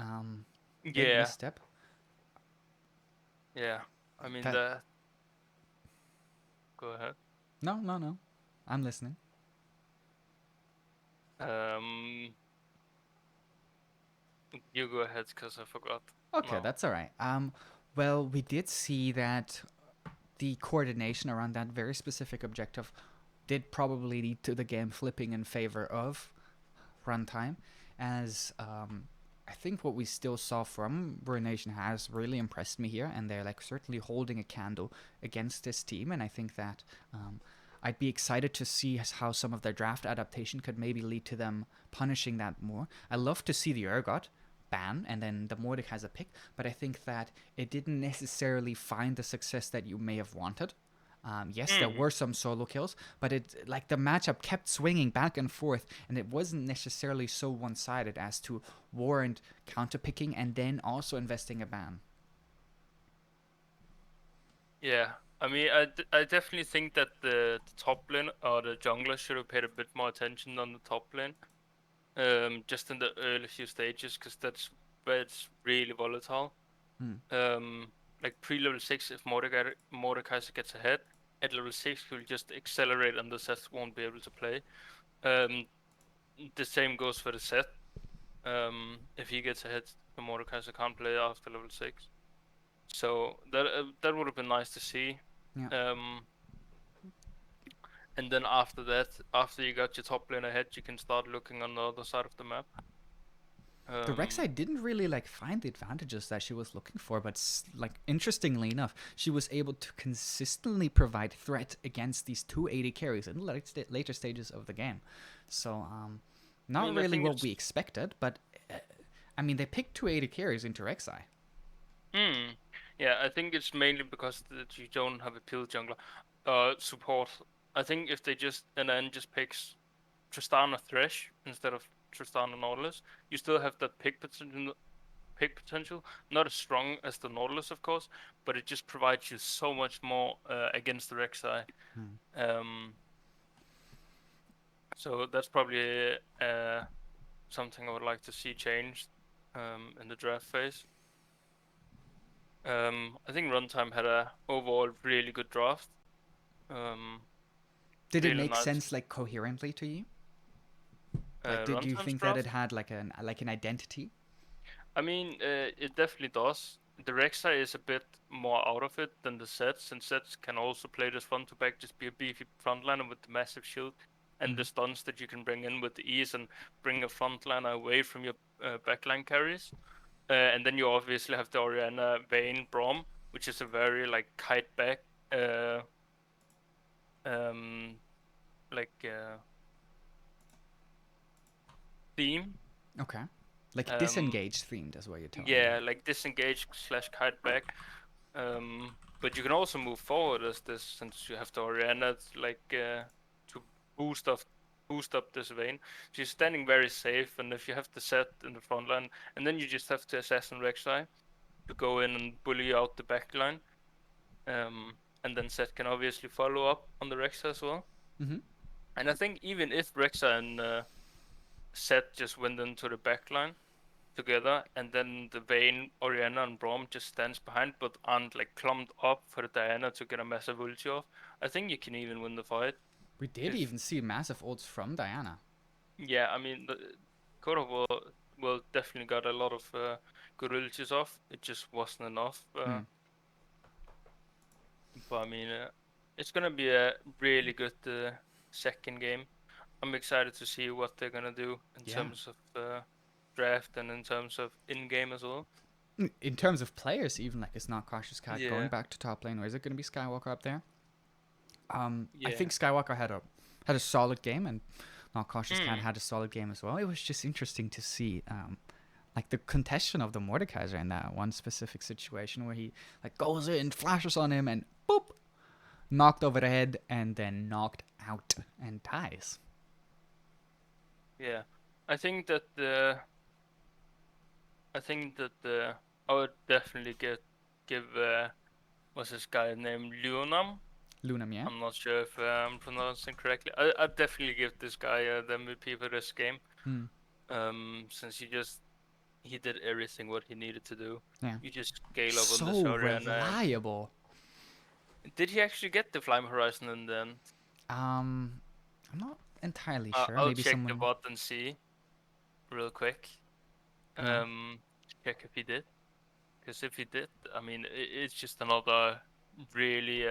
Big yeah, misstep. yeah. I mean That that. Go ahead. no, no, no. I'm listening. Um, you go ahead because I forgot. Okay, No. that's all right. Well, we did see that the coordination around that very specific objective did probably lead to the game flipping in favor of runtime, as I think what we still saw from Ruination has really impressed me here, and they're like certainly holding a candle against this team, and I think that I'd be excited to see how some of their draft adaptation could maybe lead to them punishing that more. I love to see the Urgot ban and then the Mordek has a pick, but I think that it didn't necessarily find the success that you may have wanted. Yes, there Mm. were some solo kills, but it like the matchup kept swinging back and forth, and it wasn't necessarily so one-sided as to warrant counterpicking and then also investing a ban. Yeah. I mean, I definitely think that the top lane or the jungler should have paid a bit more attention on the top lane. Just in the early few stages, because that's where it's really volatile. Hmm. Like pre-level 6, if Mordekaiser gets ahead, at level 6 he'll just accelerate and the Seth won't be able to play. Um, the same goes for the Seth. If he gets ahead, the Mordekaiser can't play after level 6. So that would have been nice to see. Yeah. Um, and then after that, after you got your top lane ahead, you can start looking on the other side of the map. The Um, Rek'Sai didn't really like find the advantages that she was looking for, but like interestingly enough, she was able to consistently provide threat against these two AD carries in the later stages of the game. So I not mean, I really think what we it's expected, but uh, I mean they picked two AD carries into Rek'Sai. Hmm. Yeah, I think it's mainly because that you don't have a pill jungler support. I think if they just and then just picks Tristana Thresh instead of Tristana Nautilus, you still have that pick potential. Not as strong as the Nautilus, of course, but it just provides you so much more against the Rek'Sai. Hmm. Um, so that's probably something I would like to see changed in the draft phase. I think Runtime had a overall really good draft. Um, Did it really make nice. sense like coherently to you? Like, did you Runtime's think that it draft. had like an identity? I mean, it definitely does. The Rek'Sai is a bit more out of it than the sets, and sets can also play this front to back, just be a beefy frontliner with the massive shield and Mm-hmm. the stuns that you can bring in with ease and bring a frontliner away from your backline carries. And then you obviously have the Orianna, Vayne, Braum, which is a very like kite back, uh, um, like theme. Okay, like Um, disengaged themed is what you're telling me. yeah, like disengage slash kite back. But you can also move forward as this since you have the Orianna to boost up boost up this vein. She's standing very safe, and if you have the set in the front line, and then you just have to assassin Rek'Sai to go in and bully out the back line. And then Set can obviously follow up on the Rek'Sai as well. Mm-hmm. And I think even if Rek'Sai and Set just went into the back line together, and then the Vayne, Orianna, and Braum just stands behind, but aren't like clumped up for the Diana to get a massive ulti off. I think you can even win the fight. We did If even see massive ults from Diana. yeah, I mean the God of War definitely got a lot of good ultis off. It just wasn't enough. Hmm. But I mean, it's gonna be a really good second game. I'm excited to see what they're gonna do in Yeah. terms of draft and in terms of in game as well. In terms of players, even like it's not Cautious Cat going Yeah. back to top lane, or is it going to be Skywalker up there? I Yeah. think Skywalker had a solid game, and not Cautious Cat Hmm. had a solid game as well. It was just interesting to see like the contestation of the Mordekaiser in that one specific situation where he like goes in, flashes on him, and boop, knocked over the head, and then knocked out and dies. Yeah. I think that the I think that the I would definitely give what's this guy named Leonam? Lunam, yeah. I'm not sure if I'm pronouncing correctly. I'd definitely give this guy the MVP for this game. Hmm. Since he did everything what he needed to do. Yeah. You just scale up on this So area and reliable. did he actually get the Flame Horizon in the end? I'm not entirely sure. I'll Maybe check the someone. bot and see real quick. Yeah. Um, check if he did. Because if he did, I mean, it's just another really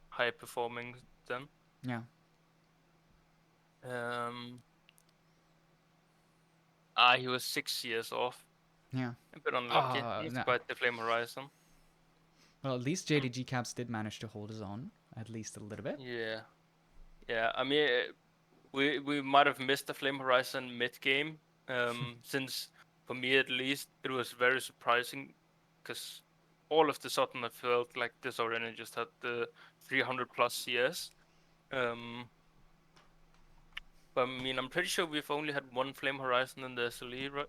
high performing then. Yeah. Um, he was 6 years off. Yeah. A bit unlucky. Needs No. quite the Flame Horizon. Well, at least Hmm. JDG Caps did manage to hold his own, at least a little bit. Yeah, yeah. I mean, we might have missed the Flame Horizon mid game. Since for me at least, it was very surprising, because all of the sudden I felt like this arena just had the 300 plus CS. But I mean, I'm pretty sure we've only had one Flame Horizon in the SLE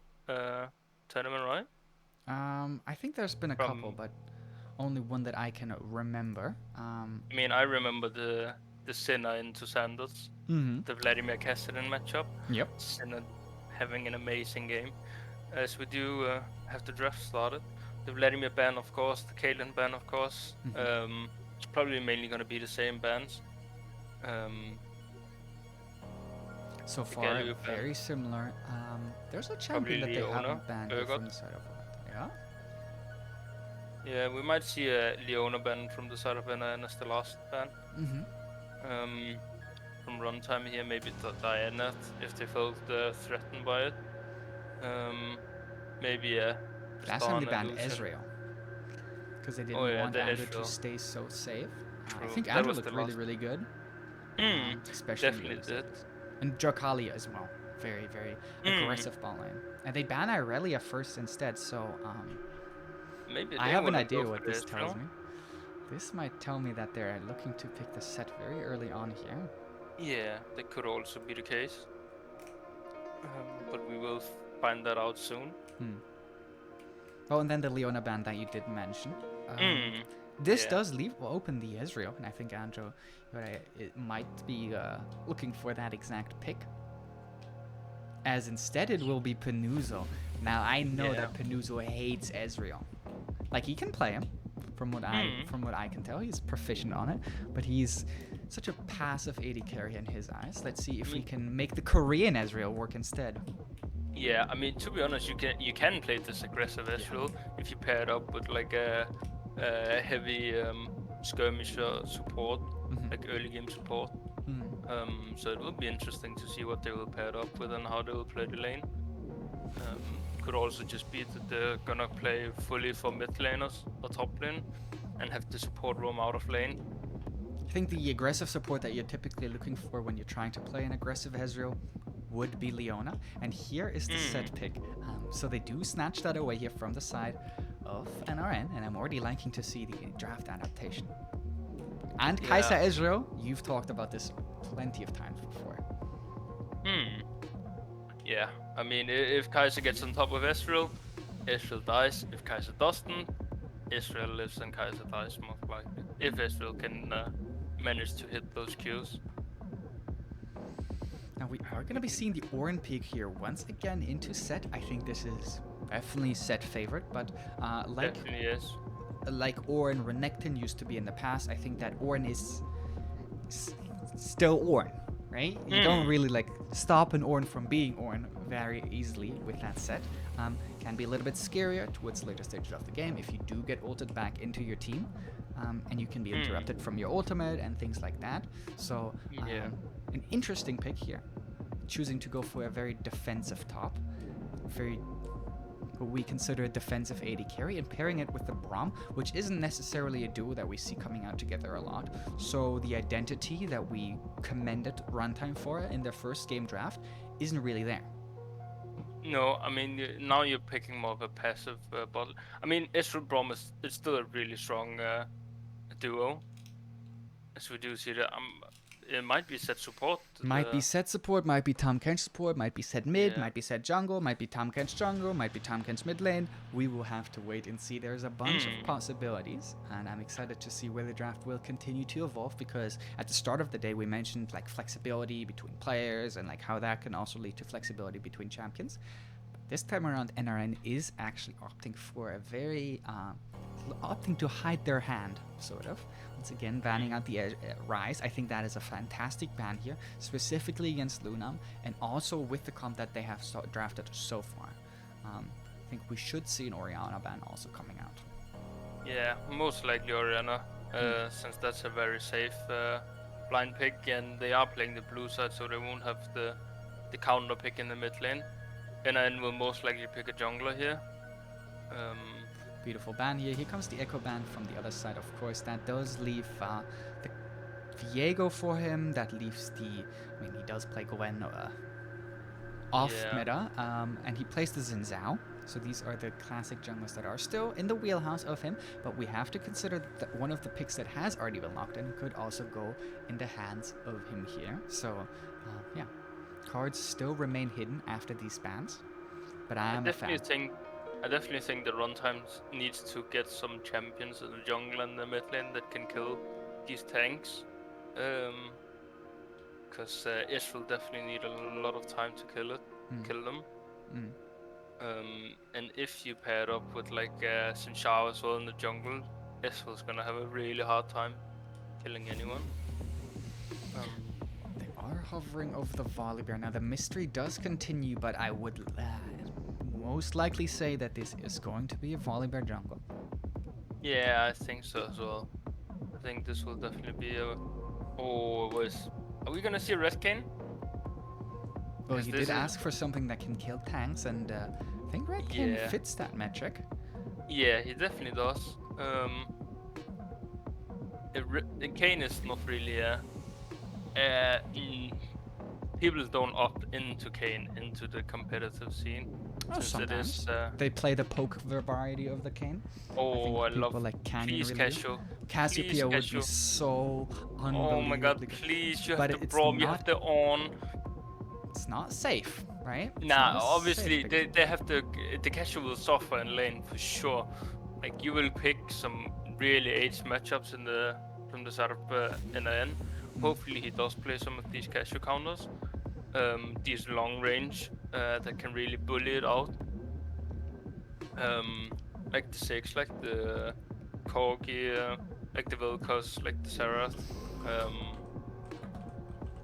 tournament, right? I think there's been a couple, From but only one that I can remember. I mean, I remember the Senna into Sanders, the Vladimir Kassadin matchup. Yep. Senna having an amazing game. As we do have the draft started. The Vladimir ban, of course, the Caitlyn ban, of course. It's probably mainly going to be the same bans. So far, Galio ban. very similar. There's a champion that they Leona, haven't banned yet Urgot. from the side of it. Yeah. Yeah, we might see a Leona ban from the side of NN as the last ban. From Runtime here, maybe Diana if they felt threatened by it. Maybe Last time they Tristana, banned Lucian. Ezreal because they didn't Oh, yeah, want the Andrew to Ezreal. stay so safe. I True, think that Andrew was looked the really, last- really good. Especially in definitely Lucian. did. And Drakalia as well. Very, very aggressive ball lane. And they ban Irelia first instead, so Maybe I they have an wanna idea go what for this the tells Ezreal. me. This might tell me that they're looking to pick the set very early on here. Yeah, that could also be the case. But we will find that out soon. Oh, and then the Leona ban that you did mention. This Yeah. does leave open the Ezreal, and I think Andrew it might be looking for that exact pick. As instead it will be Penuzo. Now I know Yeah. that Penuzo hates Ezreal. Like he can play him, from what I can tell. He's proficient on it, but he's such a passive AD carry in his eyes. Let's see if we can make the Korean Ezreal work instead. Yeah, I mean, to be honest, you can play this aggressive Ezreal if you pair it up with like a heavy skirmisher support, like early game support. So it will be interesting to see what they will pair it up with and how they will play the lane. Could also just be that they're gonna play fully for mid laners or top lane and have the support roam out of lane. I think the aggressive support that you're typically looking for when you're trying to play an aggressive Ezreal would be Leona, and here is the set pick. So they do snatch that away here from the side of NRN, and I'm already liking to see the draft adaptation. And Yeah. Kai'Sa Ezreal, you've talked about this plenty of times before. Yeah, I mean, if Kai'Sa gets on top of Ezreal, Ezreal dies. If Kai'Sa doesn't, Ezreal lives and Kai'Sa dies most likely. If Ezreal can manage to hit those Qs. Now we are going to be seeing the Orin pick here once again into set. I think this is definitely set favorite, but Definitely is. like Orin Renekton used to be in the past, I think that Orin is still Orin, right? You don't really like stop an Orin from being Orin very easily with that set. Can be a little bit scarier towards later stages of the game if you do get ulted back into your team, and you can be interrupted from your ultimate and things like that. So an interesting pick here, choosing to go for a very defensive top, very who we consider a defensive AD carry, and pairing it with the Braum, which isn't necessarily a duo that we see coming out together a lot. So the identity that we commended Runtime for in their first game draft isn't really there. No, I mean now you're picking more of a passive bottle. I mean, Israel Brom is still a really strong duo, as we do see that. It might be set support. Might be set support, might be Tahm Kench support, might be set mid, Yeah. might be set jungle, might be Tahm Kench jungle, might be Tahm Kench mid lane. We will have to wait and see. There's a bunch of possibilities, and I'm excited to see where the draft will continue to evolve, because at the start of the day we mentioned like flexibility between players and like how that can also lead to flexibility between champions. But this time around, NRN is actually opting for a very opting to hide their hand, sort of. Once again, banning out the Rise. I think that is a fantastic ban here, specifically against Lunam, and also with the comp that they have drafted so far. I think we should see an Orianna ban also coming out. Yeah, most likely Orianna, since that's a very safe blind pick, and they are playing the blue side, so they won't have the counter pick in the mid lane. And then we'll most likely pick a jungler here. Beautiful ban here. Here comes the Echo ban from the other side, of course. That does leave the Viego for him. That leaves the... I mean, he does play Gwen off meta. And he plays the Xin Zhao. So these are the classic junglers that are still in the wheelhouse of him. But we have to consider that one of the picks that has already been locked in could also go in the hands of him here. So, yeah. Cards still remain hidden after these bans. But I am a fan. I definitely think the Runtime needs to get some champions in the jungle and the mid lane that can kill these tanks. Because Israel definitely need a lot of time to kill them. And if you pair it up with like Xin Zhao as well in the jungle, Israel's gonna have a really hard time killing anyone. They are hovering over the Volibear. Now the mystery does continue, but I would most likely say that this is going to be a Volibear jungle. Yeah, I think so as well. I think this will definitely be a... Are we gonna see a Red Cane? Well, he did ask for something that can kill tanks, and I think Red Cane fits that metric. Yeah, he definitely does. Cane is not really people don't opt into Cane into the competitive scene. Oh, sometimes. They play the poke variety of the Cane. Oh, I love like Canyon. Please, Casio. Cassiopeia would be so unbelievable. Oh my god, please, you have the Braum, you have the On. It's not safe, right? Nah, obviously they have the Casio will suffer in lane for sure. Like you will pick some really ace matchups from the side of NRN. Hopefully he does play some of these Casio counters. These long range that can really bully it out. Like the 6, like the Corgi, like the Vilcos, like the Serath.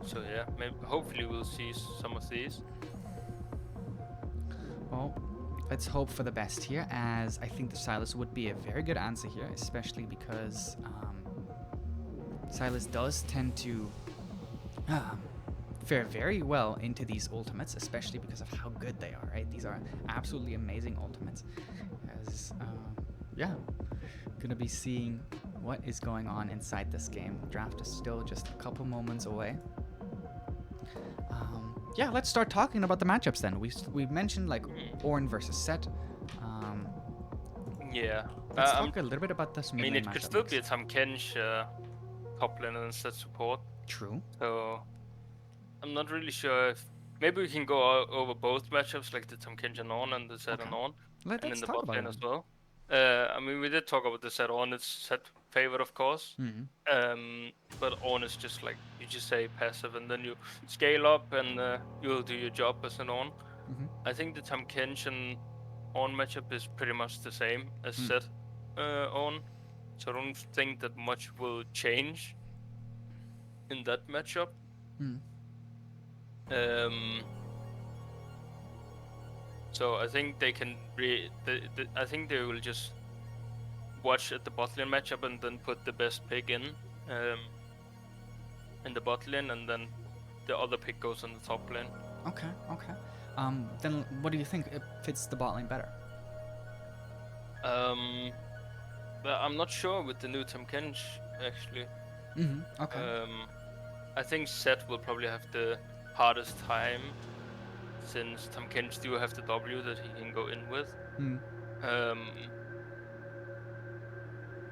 So yeah, maybe hopefully we'll see some of these. Well, let's hope for the best here, as I think the Sylas would be a very good answer here, especially because Sylas does tend to fare very well into these ultimates, especially because of how good they are, right? These are absolutely amazing ultimates. As, yeah, gonna be seeing what is going on inside this game. Draft is still just a couple moments away. Yeah, let's start talking about the matchups then. We mentioned like Ornn versus Set. Yeah. Let's talk a little bit about this. I mean, it could still be a Tahm Kench top lane and Set support. True. So I'm not really sure if maybe we can go over both matchups, like the Tahm Kench and On and the Set and On, and in the bot lane as well. I mean, we did talk about the Set On. It's Set favorite, of course. But On is just like you just say passive, and then you scale up, and you'll do your job as an On. I think the Tahm Kench and On matchup is pretty much the same as Set On, so I don't think that much will change in that matchup. So I think they can I think they will just watch at the bot lane matchup and then put the best pick in the bot lane, and then the other pick goes in the top lane. Okay. Then what do you think it fits the bot lane better? But I'm not sure with the new Tam Kench actually. Okay. I think Seth will probably have the hardest time since Tam Kench do have the W that he can go in with. Mm.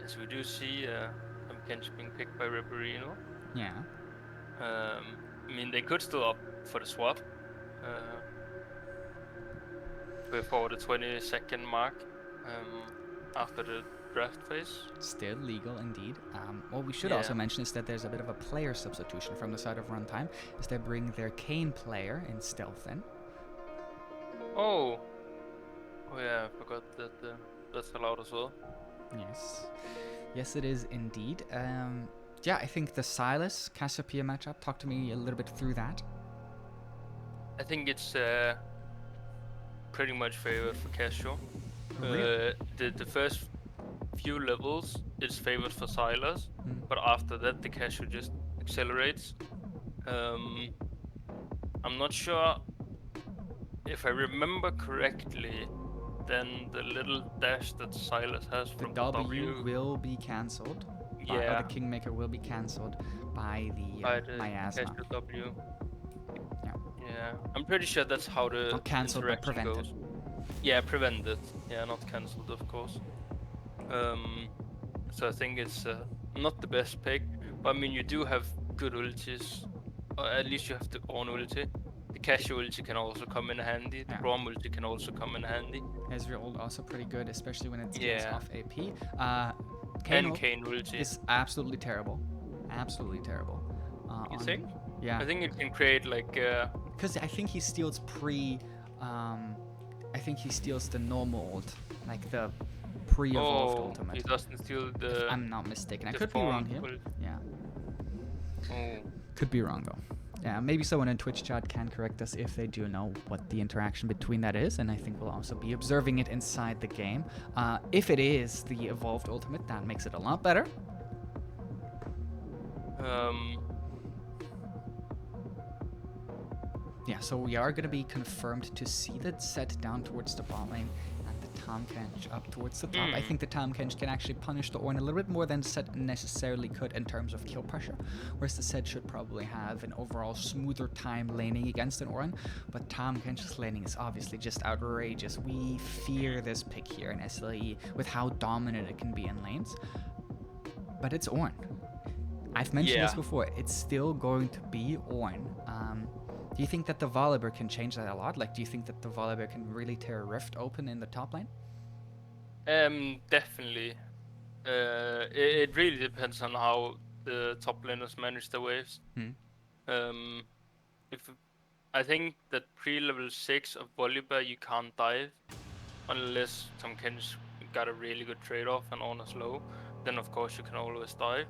As we do see Tam Kench being picked by Reparino. Yeah. I mean, they could still opt for the swap before the 20-second mark after the draft phase. Still legal indeed. What we should Yeah. also mention is that there's a bit of a player substitution from the side of Runtime, as they bring their Kane player in stealth in. Oh yeah, I forgot that that's allowed as well. Yes, it is indeed. Yeah, I think the Silas Cassiopeia matchup. Talk to me a little bit through that. I think it's pretty much favored for Casio. Really? The first few levels it's favored for Silas, but after that the Casio just accelerates. I'm not sure if I remember correctly. Then the little dash that Silas has from the W will be cancelled. Yeah. Or the Kingmaker will be cancelled by the miasma. Casio W. Yeah. Yeah, I'm pretty sure that's how the Not cancelled, but interaction prevented. goes. Yeah, prevented. Yeah, not cancelled, of course. So I think it's not the best pick, but I mean you do have good ultis, or at least you have the Ornn ulti. The Casio ulti can also come in handy. The Braum ulti can also come in handy. Ezreal ult also pretty good, especially when it scales Yeah. off AP. Kane ulti is absolutely terrible. Absolutely terrible. You think? Yeah. I think it can create like. Because I think he steals I think he steals the normal ult, like the pre-evolved ultimate. He doesn't steal the. If I'm not mistaken. I could be wrong here. Yeah. Oh. Could be wrong though. Yeah, maybe someone in Twitch chat can correct us if they do know what the interaction between that is, and I think we'll also be observing it inside the game. If it is the evolved ultimate, that makes it a lot better. Yeah, so we are going to be confirmed to see the set down towards the bot lane and the Tahm Kench up towards the top. I think the Tahm Kench can actually punish the Ornn a little bit more than set necessarily could in terms of kill pressure, whereas the set should probably have an overall smoother time laning against an Ornn, but Tahm Kench's laning is obviously just outrageous. We fear this pick here in SLE with how dominant it can be in lanes, but it's Ornn. I've mentioned this before, it's still going to be Ornn. Do you think that the Volibear can change that a lot? Like, do you think that the Volibear can really tear a rift open in the top lane? Definitely. It really depends on how the top laners manage the waves. If I think that pre-level 6 of Volibear you can't dive unless Tahm Kench got a really good trade-off and Ornn is low, then of course you can always dive.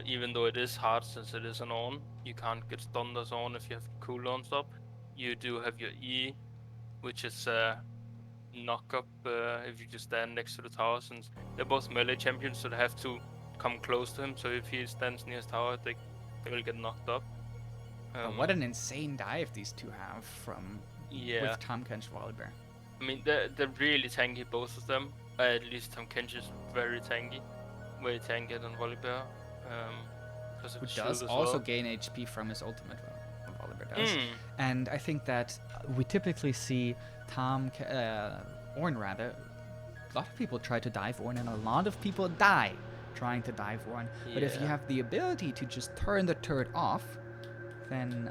Even though it is hard since it is an Ornn, you can't get stunned as Ornn if you have cooldowns up. You do have your E, which is knock up if you just stand next to the tower, since they're both melee champions, so they have to come close to him. So if he stands near his tower, they will get knocked up. What an insane dive these two have from with Tahm Kench Volibear. I mean, they're really tanky, both of them. At least Tahm Kench is very tanky, way tankier than Volibear. Who does also gain HP from his ultimate, Volibear does. And I think that we typically see Ornn rather, a lot of people try to dive Ornn and a lot of people die trying to dive Ornn. But if you have the ability to just turn the turret off, then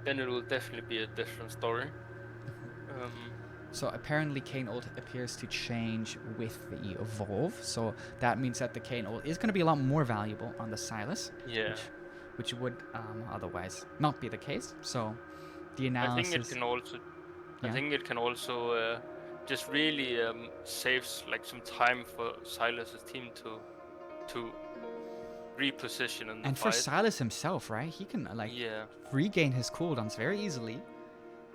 it will definitely be a different story. So apparently Kane ult appears to change with the evolve, so that means that the Kane ult is going to be a lot more valuable on the Silas, which would otherwise not be the case. So the analysis. I think it can also just really saves like some time for Silas's team to reposition in the and fight. For Silas himself, right? He can regain his cooldowns very easily,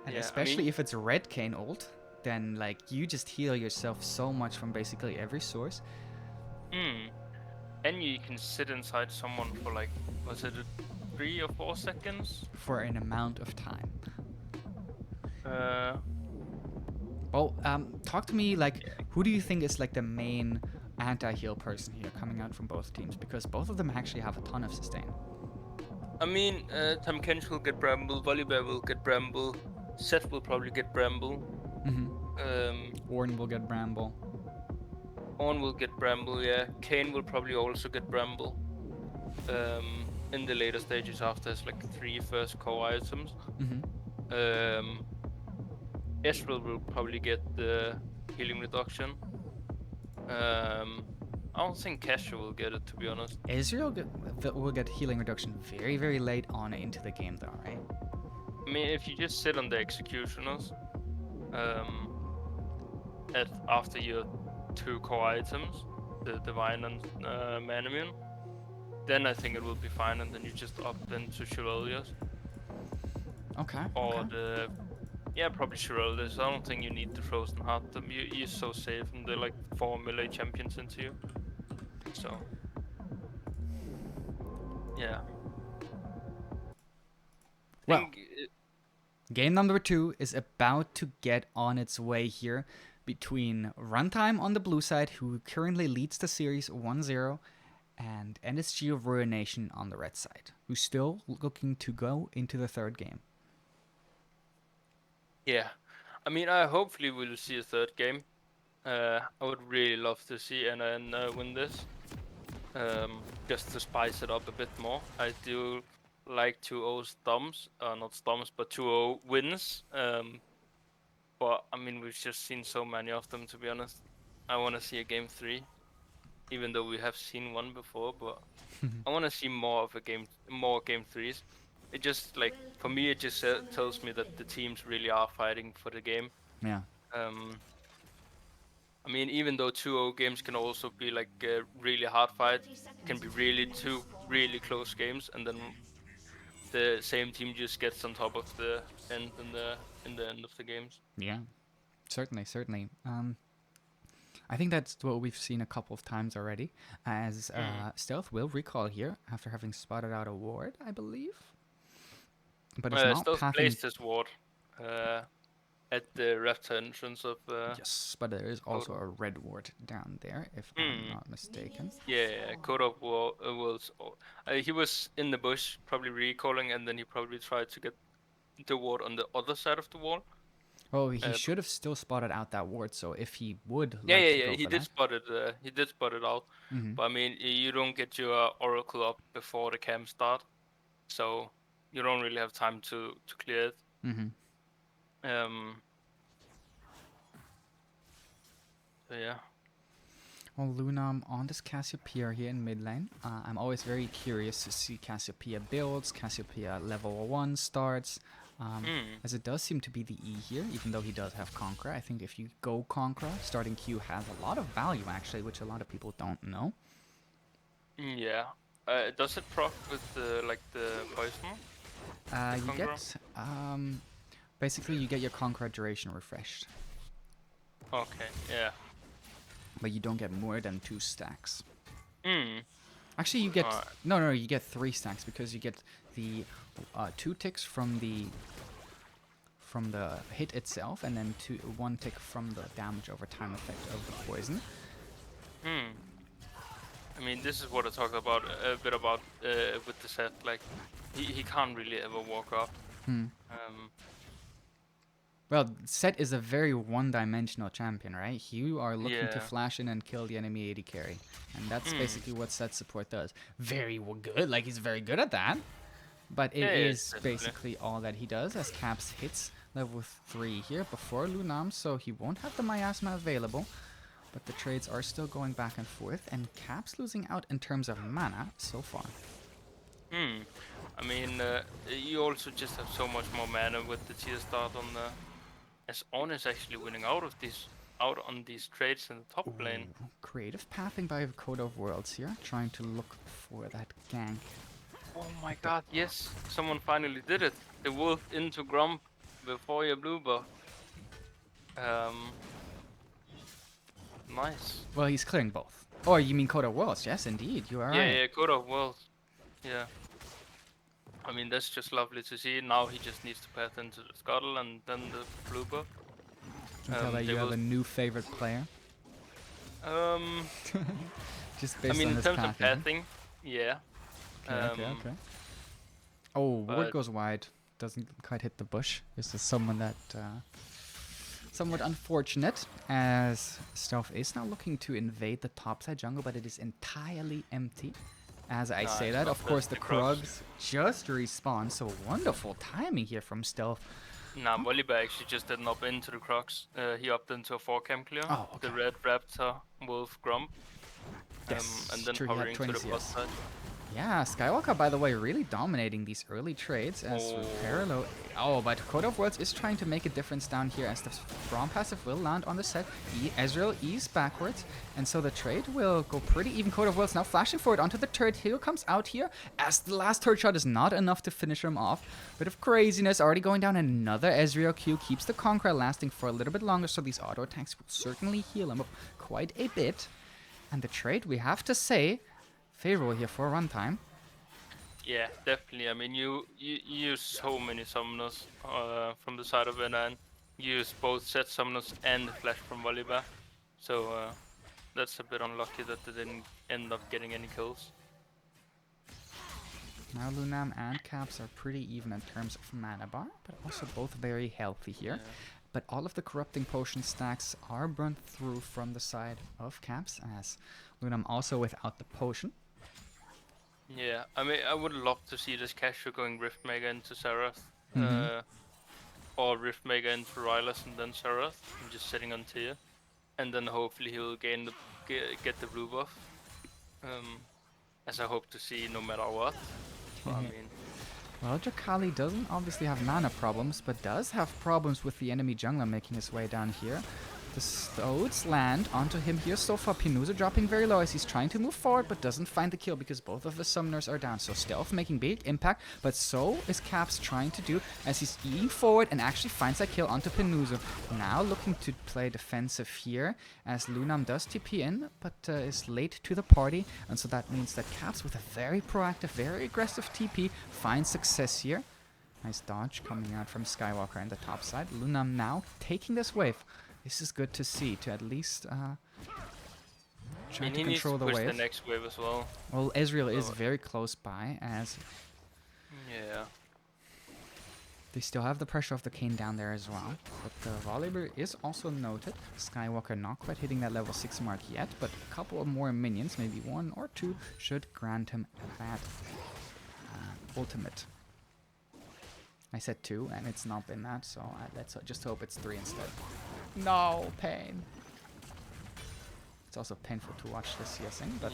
and especially if it's a red Kane ult. Then like you just heal yourself so much from basically every source. And you can sit inside someone for like, was it 3 or 4 seconds? For an amount of time. Well, talk to me, like, who do you think is like the main anti-heal person here coming out from both teams? Because both of them actually have a ton of sustain. I mean, Tom Kench will get Bramble, Volibear will get Bramble, Seth will probably get Bramble, Mm-hmm. um, Ornn will get Bramble. On will get Bramble, yeah. Kane will probably also get Bramble. In the later stages after his like 3 first core items. Mm-hmm. Ezreal will probably get the healing reduction. I don't think Cassia will get it, to be honest. Will get healing reduction very, very late on into the game, though, right? I mean, if you just sit on the executioners, after your 2 core items, the Divine and Manamune, then I think it will be fine, and then you just opt into Chevaliers. Okay. Or Okay. probably Chevaliers. I don't think you need the Frozen Heart. You're so safe, and they're like 4 melee champions into you. So, yeah. Well, game number 2 is about to get on its way here between Runtime on the blue side, who currently leads the series 1-0, and NSG of Ruination on the red side, who's still looking to go into the third game. Yeah. I mean, I hopefully will see a third game. I would really love to see NN win this. Just to spice it up a bit more. I do like 2-0 stomps, not stomps, but 2-0 wins. But I mean, we've just seen so many of them, to be honest. I want to see a game 3, even though we have seen one before. But I want to see more game 3s. It just like for me, it just tells me that the teams really are fighting for the game. Yeah. I mean, even though 2-0 games can also be like a really hard fight, it can be really 2 really close games, and then the same team just gets on top of the end in the end of the games. Yeah. Certainly. I think that's what we've seen a couple of times already, as Stealth will recall here after having spotted out a ward, I believe. But it's not Stealth pathing. placed his ward at the left entrance of. Yes, but there is also a red ward down there, if I'm not mistaken. Yeah, Code of Worlds. He was in the bush, probably recalling, and then he probably tried to get the ward on the other side of the wall. Oh, he should have still spotted out that ward. So if he would Yeah, like to yeah, go yeah. He for did that, spot it. He did spot it out. But I mean, you don't get your Oracle up before the camp start, so you don't really have time to clear it. So yeah. well, Lunam on this Cassiopeia here in mid lane. I'm always very curious to see Cassiopeia builds, Cassiopeia level 1 starts, as it does seem to be the E here, even though he does have Conqueror. I think if you go Conqueror, starting Q has a lot of value actually, which a lot of people don't know. Yeah. Does it proc with the poison? You get basically you get your Conqueror duration refreshed. Okay. Yeah. But you don't get more than 2 stacks. Hmm. Actually, you get no, you get 3 stacks because you get the 2 ticks from the hit itself, and then 1 tick from the damage over time effect of the poison. I mean, this is what I talked about a bit about with the set. Like, he can't really ever walk up. Well, Set is a very one-dimensional champion, right? You are looking to flash in and kill the enemy AD carry, and that's basically what Set support does. Very good, like he's very good at that. But it is basically all that he does, as Caps hits level 3 here before Lunam, so he won't have the Miasma available. But the trades are still going back and forth, and Caps losing out in terms of mana so far. I mean, you also just have so much more mana with the tier start on the... As On is actually winning out on these trades in the top lane. Creative pathing by Code of Worlds here, trying to look for that gank. Oh my god, yes! Someone finally did it! The wolf into Grump before your blue buff. Nice. Well, he's clearing both. Oh, you mean Code of Worlds? Yes, indeed, you are right. Yeah, Code of Worlds. Yeah. I mean, that's just lovely to see. Now he just needs to path into the Scuttle and then the blue buff. can tell that They you have will. a new favorite player. Um, Just I based mean, on in his terms of pathing. pathing, yeah. Okay. Oh, ward But goes wide. Doesn't quite hit the bush. This is someone that somewhat unfortunate, as Stealth is now looking to invade the topside jungle, but it is entirely empty. As I say it's that, not of course, the Krugs. Krugs just respawn, so wonderful timing here from Stealth. Nah, Volibear actually just didn't up into the Crocs. He upped into a 4 cam clear. Oh, okay. The red Raptor, Wolf, Grump. Yes, And then true, he had hovering 20 to the bot CS. side. Yeah, Skywalker, by the way, really dominating these early trades as Parallel. Oh, but Code of Worlds is trying to make a difference down here as the Braum passive will land on the set. Ezreal ease backwards, and so the trade will go pretty even. Code of Worlds now flashing forward onto the turret. Heal comes out here as the last turret shot is not enough to finish him off. Bit of craziness already going down. Another Ezreal Q keeps the Conqueror lasting for a little bit longer, so these auto attacks will certainly heal him up quite a bit. And the trade, we have to say, favorable here for Runtime. Yeah, definitely. I mean, you use so many summoners from the side of NN. You use both set summoners and the flash from Volibear. So that's a bit unlucky that they didn't end up getting any kills. Now Lunam and Caps are pretty even in terms of mana bar, but also both very healthy here. Yeah. But all of the corrupting potion stacks are burnt through from the side of Caps, as Lunam also without the potion. Yeah, I mean, I would love to see this Cashew going Riftmaker into Serath. Or Riftmaker into Rylus and then Serath, and just sitting on tier. And then hopefully he'll get the blue buff. As I hope to see no matter what. But, I mean, Well, Drakali doesn't obviously have mana problems, but does have problems with the enemy jungler making his way down here. The stones land onto him here so far. Pinuza dropping very low as he's trying to move forward, but doesn't find the kill because both of the summoners are down. So Stealth making big impact, but so is Caps trying to do as he's eating forward and actually finds that kill onto Pinuza. Now looking to play defensive here as Lunam does TP in, but is late to the party. And so that means that Caps with a very proactive, very aggressive TP finds success here. Nice dodge coming out from Skywalker in the top side. Lunam now taking this wave. This is good to see, to at least try to control the push wave. the next wave as well. Well, Ezreal is very close by, as Yeah. they still have the pressure of the Kayn down there as well. But the Volibear is also noted. Skywalker not quite hitting that level 6 mark yet, but a couple of more minions, maybe 1 or 2, should grant him that ultimate. I said 2, and it's not been that, so let's just hope it's 3 instead. No, pain. It's also painful to watch this CSing, but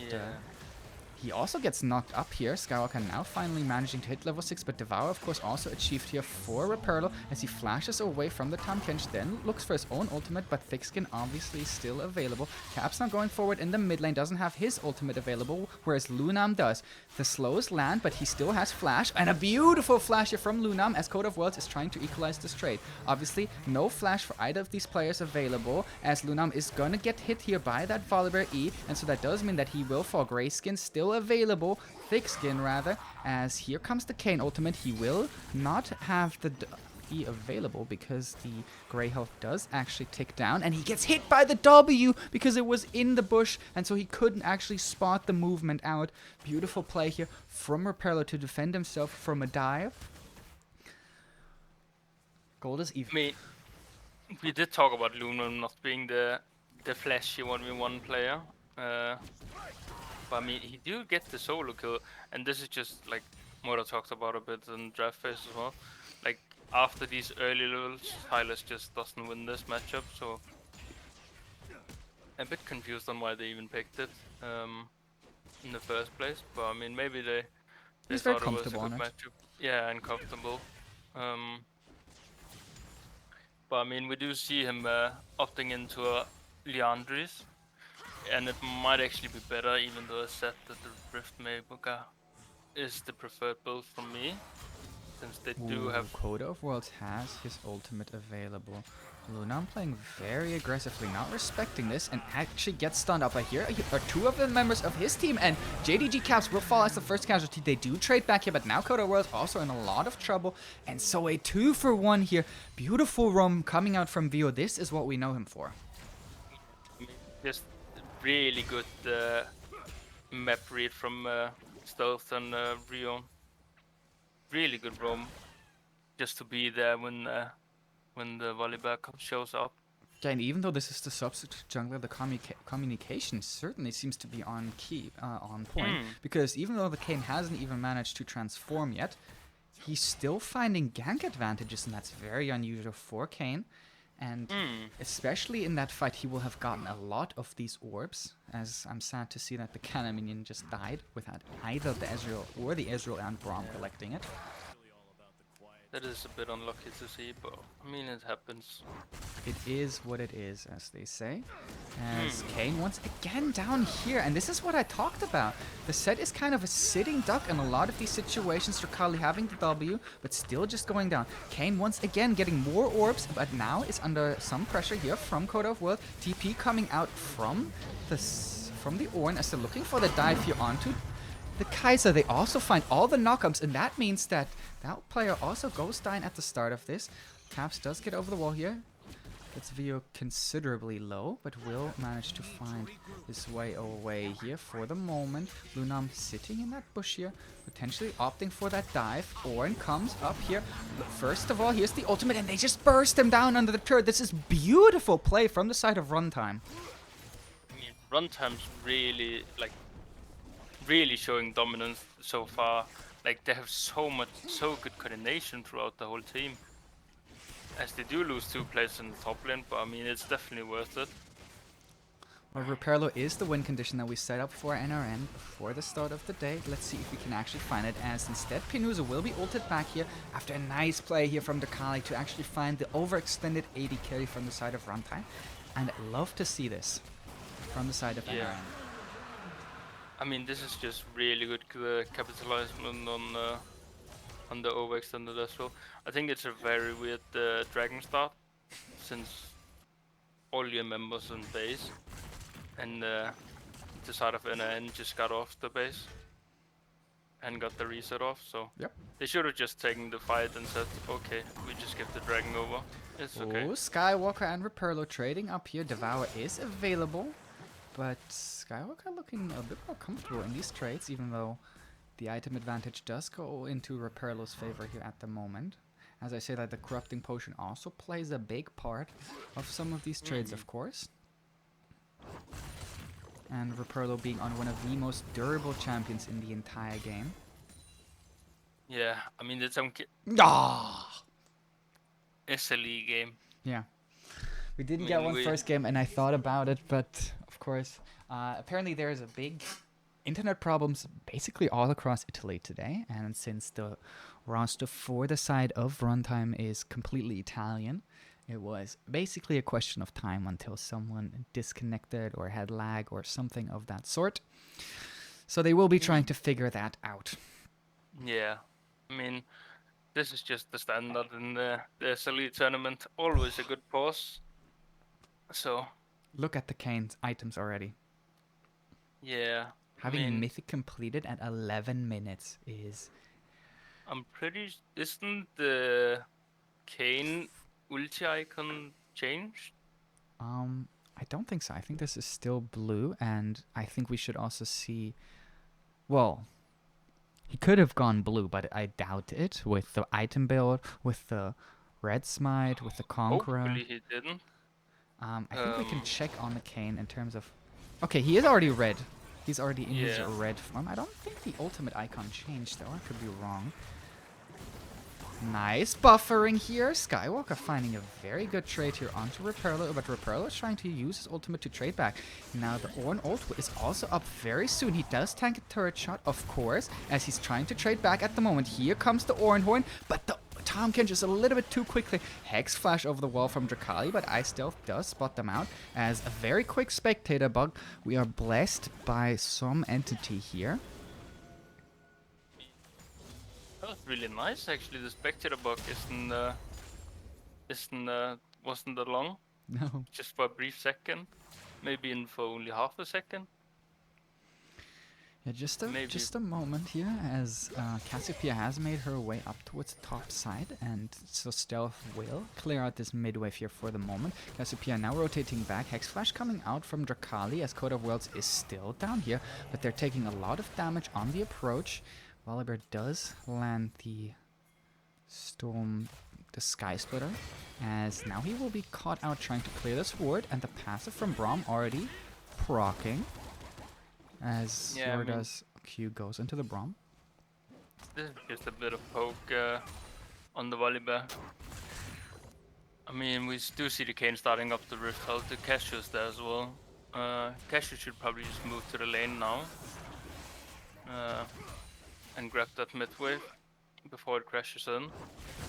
he also gets knocked up here. Skywalker now finally managing to hit level 6, but Devour, of course, also achieved here for Reperlo as he flashes away from the Tahm Kench, then looks for his own ultimate, but Thickskin obviously still available. Caps now going forward in the mid lane, doesn't have his ultimate available, whereas Lunam does. The slowest land, but he still has flash, and a beautiful flash here from Lunam as Code of Worlds is trying to equalize this trade. Obviously, no flash for either of these players available, as Lunam is gonna get hit here by that Volibear E, and so that does mean that he will fall. Grayskin still available, Thickskin rather, as here comes the Kayn ultimate. He will not have the E available because the Grey health does actually tick down, and he gets hit by the W because it was in the bush, and so he couldn't actually spot the movement out. Beautiful play here from Reperlo to defend himself from a dive. Gold is even. I mean, we did talk about Lunam not being the flashy 1v1 player. But I mean, he do get the solo kill, and this is just like what I talked about a bit in draft phase as well. Like, after these early levels, Hylas just doesn't win this matchup, so I'm a bit confused on why they even picked it in the first place. But I mean, maybe they He's very thought it was a comfortable good on it. matchup. Yeah, and comfortable. But I mean, we do see him opting into a Liandry's, and it might actually be better, even though I said that the Riftmaker is the preferred build for me. since they do have. Coda of Worlds has his ultimate available. Lunam playing very aggressively, not respecting this, and actually gets stunned up. I hear are two of the members of his team, and JDG Caps will fall as the first casualty. They do trade back here, but now Coda of Worlds also in a lot of trouble, and so a 2-for-1 here. Beautiful roam coming out from Vio. This is what we know him for. Just really good map read from Stealth and Rio. Really good roam, just to be there when the volleyball shows up. Yeah, and even though this is the substitute jungler, the communication certainly seems to be on point. Because even though the Kayn hasn't even managed to transform yet, he's still finding gank advantages, and that's very unusual for Kayn. And especially in that fight, he will have gotten a lot of these orbs, as I'm sad to see that the Cannon minion just died without either the Ezreal or the Ezreal and Braum collecting it. That is a bit unlucky to see, but I mean, it happens. It is what it is, as they say. As Kayn once again down here, and this is what I talked about. The set is kind of a sitting duck in a lot of these situations. Dracali having the W, but still just going down. Kayn once again getting more orbs, but now is under some pressure here from Coda of World. TP coming out from the Ornn as they're looking for the dive here onto the Kaiser. They also find all the knockups, and that means that that player also goes down at the start of this. Caps does get over the wall here. Gets Vio considerably low, but will manage to find his way away here for the moment. Lunam sitting in that bush here, potentially opting for that dive. Ornn comes up here. But first of all, here's the ultimate, and they just burst him down under the turret. This is beautiful play from the side of Runtime. I mean, Runtime's really showing dominance so far. Like, they have so good coordination throughout the whole team. As they do lose 2 players in the top lane, but I mean, it's definitely worth it. Well, Repairlo is the win condition that we set up for NRN before the start of the day. Let's see if we can actually find it, as instead Pinuza will be ulted back here after a nice play here from Dracali to actually find the overextended AD carry from the side of Runtime. And I'd love to see this from the side of NRN. I mean, this is just really good capitalization on the overextended as well. I think it's a very weird dragon start, since all your members on base and the side of NN just got off the base and got the reset off, so they should have just taken the fight and said, okay, we just give the dragon over. It's okay. Skywalker and Repairlo trading up here. Devour is available, but Skywalker looking a bit more comfortable in these trades, even though the item advantage does go into Repairlo's favor here at the moment. As I say that the Corrupting Potion also plays a big part of some of these trades, of course. And Repairlo being on one of the most durable champions in the entire game. Yeah, I mean, it's some SLE game. Yeah. We didn't get one first game, and I thought about it, but of course, apparently there is a big internet problems basically all across Italy today, and since the roster for the side of Runtime is completely Italian, it was basically a question of time until someone disconnected or had lag or something of that sort. So they will be trying to figure that out. Yeah, I mean, this is just the standard in the SLE tournament. Always a good pause. So look at the Kayn's items already. Yeah. Having Mythic completed at 11 minutes is... I'm pretty... Isn't the Kayn ulti icon changed? I don't think so. I think this is still blue, and I think we should also see... Well, he could have gone blue, but I doubt it. With the item build, with the red smite, with the Conqueror. Hopefully he didn't. I think we can check on the Kayn in terms of... Okay, he is already red. He's already in his red form. I don't think the ultimate icon changed, though. I could be wrong. Nice buffering here. Skywalker finding a very good trade here onto Repairlo, but Repairlo is trying to use his ultimate to trade back. Now the Ornn ult is also up very soon. He does tank a turret shot, of course, as he's trying to trade back at the moment. Here comes the Ornn horn, but the Tomkin just a little bit too quickly. Hex flash over the wall from Dracali, but Ice Stealth does spot them out as a very quick spectator bug. We are blessed by some entity here. was really nice actually. The spectator bug wasn't that long, No. just for a brief second, maybe in for only half a second, Yeah, maybe. just a moment here, as Cassiopeia has made her way up towards the top side, and so Stealth will clear out this mid-wave here for the moment. Cassiopeia now rotating back, Hex Flash coming out from Drakali, as Code of Worlds is still down here, but they're taking a lot of damage on the approach. Volibear does land the Storm, the Sky Splitter, as now he will be caught out trying to clear this ward, and the passive from Braum already proccing. As Yeah, I mean, Yorda's Q goes into the Braum. this is just a bit of poke on the Volibear. I mean, we do see the Kane starting up the Rift Hall. The Cashew's there as well. Cashew should probably just move to the lane now and grab that mid wave before it crashes in.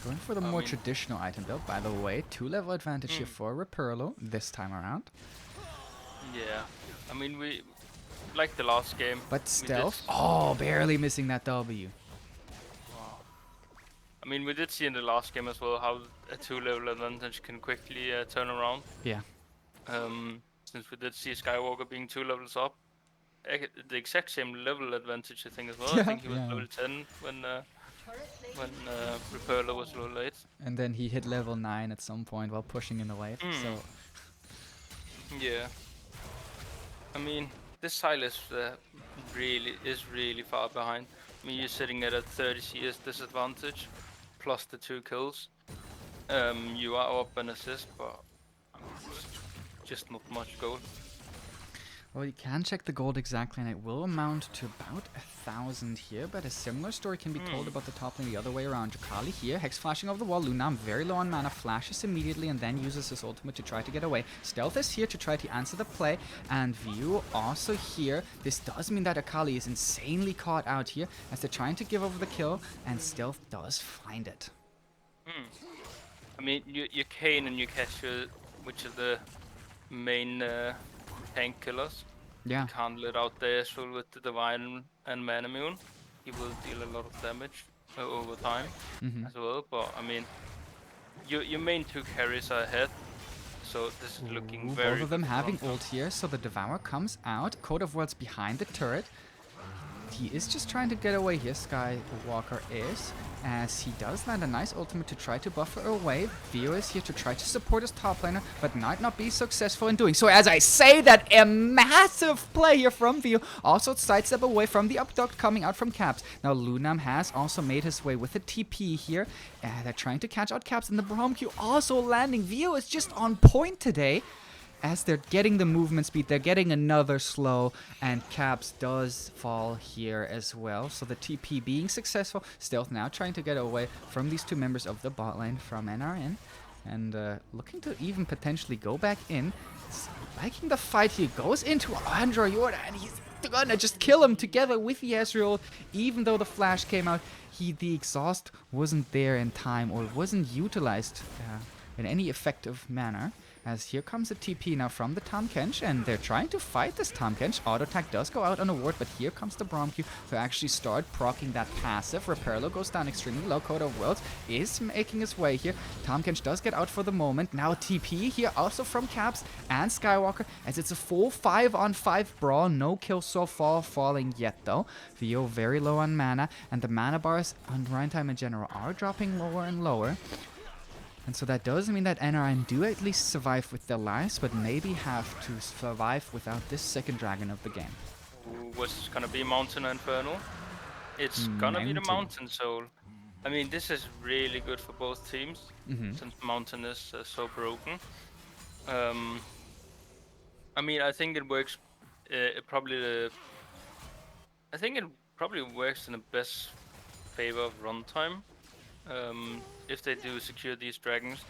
Going for the I more mean- traditional item build, by the way. 2-level advantage here for Reperlo this time around. Yeah, I mean, we like the last game. But we did- Stealth, oh, barely missing that W. I mean, we did see in the last game as well how a 2-level advantage can quickly turn around. Yeah. Since we did see Skywalker being 2 levels up, the exact same level advantage I think as well. I think he was Yeah. level 10 when Reperlo was a little late. And then he hit level 9 at some point while pushing in the wave. So Yeah. I mean, this Silas is really far behind. I mean, you're sitting at a 30 CS disadvantage, plus the 2 kills. You are up an assist, but just not much gold. well, you can check the gold exactly, and it will amount to about 1,000 here, but a similar story can be told about the top lane the other way around. Drakali here, Hex flashing over the wall, Lunam very low on mana, flashes immediately and then uses his ultimate to try to get away. Stealth is here to try to answer the play, and View also here. This does mean that Akali is insanely caught out here, as they're trying to give over the kill, and Stealth does find it. I mean, your Kane and your Cashew, which are the main tank killers. Yeah. You can't let out the Ezreal with the Divine and Manamune. He will deal a lot of damage over time as well. But I mean, your main 2 carries are ahead, so this is looking Ooh, very both of them good for having Runtime. ult here, so the Devourer comes out. Code of Worlds behind the turret. He is just trying to get away here, Skywalker is, as he does land a nice ultimate to try to buffer away. Vio is here to try to support his top laner, but might not be successful in doing so. As I say that, a massive play here from Vio. Also sidestep away from the upduct coming out from Caps. Now Lunam has also made his way with a TP here. They're trying to catch out Caps, and the Braum Q also landing. Vio is just on point today. As they're getting the movement speed, they're getting another slow, and Caps does fall here as well. So the TP being successful, Stealth now trying to get away from these 2 members of the bot lane from NRN, and looking to even potentially go back in. Liking the fight here, goes into Andrew Yorda, and he's gonna just kill him together with the Ezreal. Even though the flash came out, the exhaust wasn't there in time, or wasn't utilized in any effective manner. As here comes a TP now from the Tahm Kench, and they're trying to fight this Tahm Kench. Auto attack does go out on a ward, but here comes the Braum Q to actually start proccing that passive. Reperlo goes down extremely low. Code of Worlds is making his way here. Tahm Kench does get out for the moment. Now TP here also from Caps and Skywalker, as it's a full 5-on-5 brawl. No kill so far falling yet though. Vio very low on mana, and the mana bars on Runtime in general are dropping lower and lower. And so that does mean that NRN do at least survive with their lives, but maybe have to survive without this second dragon of the game. What's gonna be Mountain Inferno? It's gonna be the Mountain Soul. I mean, this is really good for both teams, since Mountain is so broken. I mean, I think it works. I think it probably works in the best favor of Runtime. If they do secure these dragons,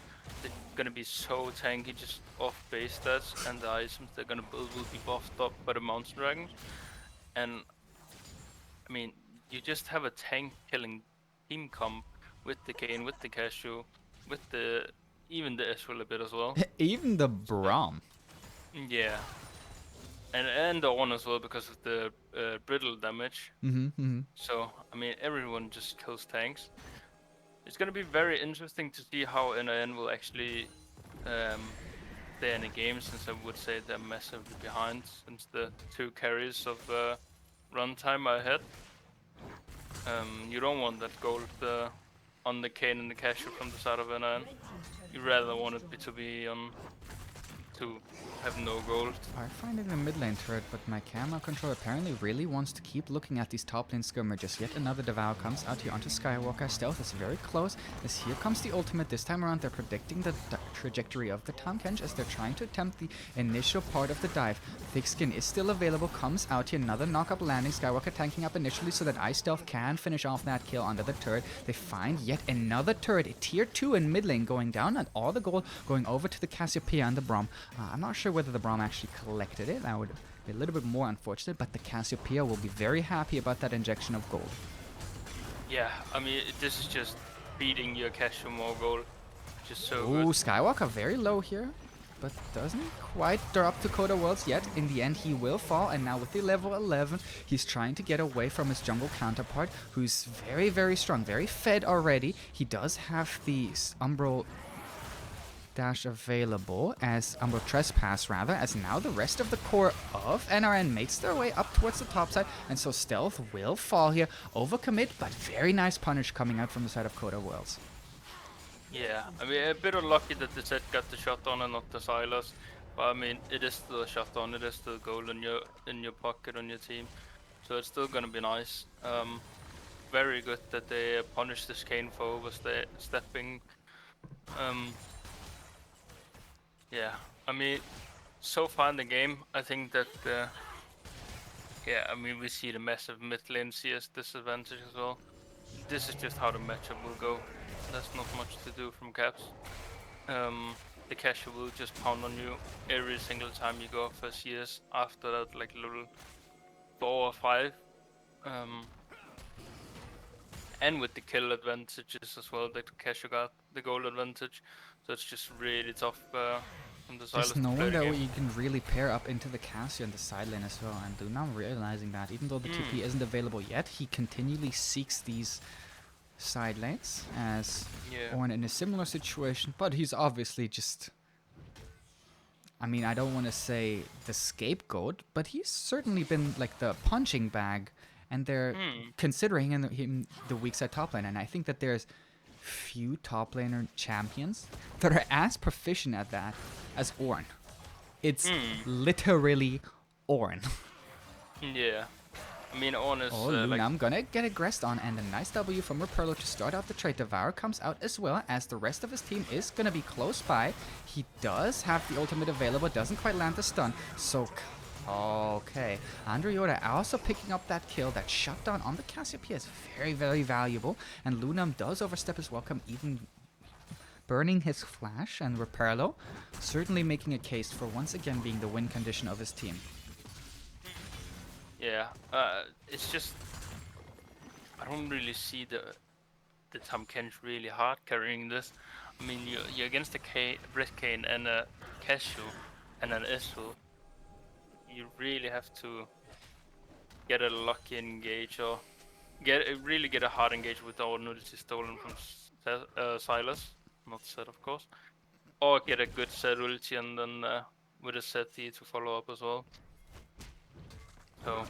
they're gonna be so tanky just off base stats, and the items they're gonna build will be buffed up by the mountain dragons. And I mean, you just have a tank killing team comp with the Kane, with the Cashew, with even the Ezreal a bit as well. Even the Braum. Yeah. and the on as well because of the brittle damage. Mm-hmm. So I mean, everyone just kills tanks. It's gonna be very interesting to see how NIN will actually stay in the game, since I would say they're massively behind since the two carries of runtime are ahead. You don't want that gold on the Kane and the Cashew from the side of NIN. You rather want it to be on to have no gold. I find it in the mid lane turret, but my camera control apparently really wants to keep looking at these top lane skirmishes. Yet another Devour comes out here onto Skywalker. Stealth is very close, as here comes the ultimate. This time around, they're predicting the trajectory of the Tahm Kench as they're trying to attempt the initial part of the dive. Thick Skin is still available, comes out here. Another knock-up landing. Skywalker tanking up initially so that Ice Stealth can finish off that kill under the turret. They find yet another turret, a tier 2 in mid lane, going down, and all the gold going over to the Cassiopeia and the Braum. I'm not sure whether the Braum actually collected it. That would be a little bit more unfortunate, but the Cassiopeia will be very happy about that injection of gold. Yeah, I mean, this is just beating your Cashew more gold. Just so Ooh, good. Skywalker very low here, but doesn't quite drop to Coda Worlds yet. In the end, he will fall, and now with the level 11, he's trying to get away from his jungle counterpart, who's very, very strong, very fed already. He does have the Umbral dash available, as Umbral Trespass rather, as now the rest of the core of NRN makes their way up towards the top side, and so Stealth will fall here. Overcommit, but very nice punish coming out from the side of Coda Worlds. Yeah, I mean, a bit unlucky that the set got the shot on and not the Silas. But I mean, it is still a shot on, it is still gold in your pocket on your team. So it's still gonna be nice. Very good that they punished this Kane for overstepping. Yeah, I mean, so far in the game, I think that yeah, I mean, we see the massive mid lane CS disadvantage as well. This is just how the matchup will go. There's not much to do from Caps. The Cashew will just pound on you every single time you go for CS after that, like level 4 or 5. And with the kill advantages as well, that Cashew got the gold advantage. So it's just really tough from the Silas There's no to play one the that game. you can really pair up into the Cassio on the side lane as well, and Luna realizing that even though the TP isn't available yet, he continually seeks these side lanes as Yeah. Ornn in a similar situation, but he's obviously just, I mean, I don't want to say the scapegoat, but he's certainly been like the punching bag, and they're considering him the weak side top lane, and I think that there's few top laner champions that are as proficient at that as Ornn. It's literally Ornn. Yeah. I mean, Ornn is Oh, Luna, I'm gonna get aggressed on, and a nice W from Repurlo to start out the trade. Devour comes out as well, as the rest of his team is gonna be close by. He does have the ultimate available, doesn't quite land the stun, so okay. Andre Yoda also picking up that kill. That shutdown on the Cassiopeia is very, very valuable, and Lunam does overstep his welcome, even burning his flash, and Repurlo certainly making a case for once again being the win condition of his team. Yeah, it's just I don't really see the Tahm Kench really hard carrying this. I mean, you're against a Red Kane and a Cashew and an Eswell. You really have to get a lucky engage or really get a hard engage with all nudity stolen from Silas, not Set of course, or get a good Set ulti and then with a Set E to follow up as well. So,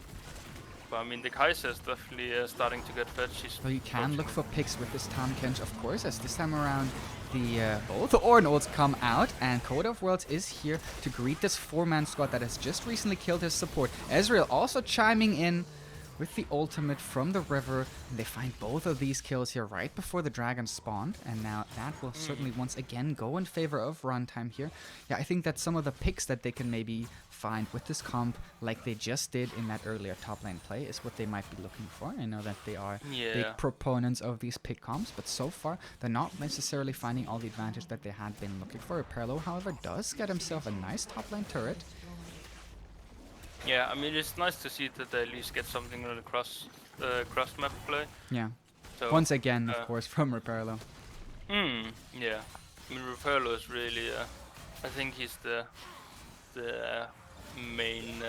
but I mean, the Kaiser is definitely starting to get fed. Well, you can look for picks with this Tahm Kench, of course, as this time around the both the Ornn ults come out, and Code of Worlds is here to greet this 4-man squad that has just recently killed his support. Ezreal also chiming in with the ultimate from the river, and they find both of these kills here right before the dragon spawned, and now that will certainly once again go in favor of Runtime here. Yeah, I think that some of the picks that they can maybe find with this comp, like they just did in that earlier top lane play, is what they might be looking for. I know that they are big proponents of these pick comps, but so far they're not necessarily finding all the advantage that they had been looking for. Perlo, however, does get himself a nice top lane turret. Yeah, I mean, it's nice to see that they at least get something on the cross map play. Yeah. So, once again, of course, from Repurlo. Yeah. I mean, Repurlo is really, I think he's the main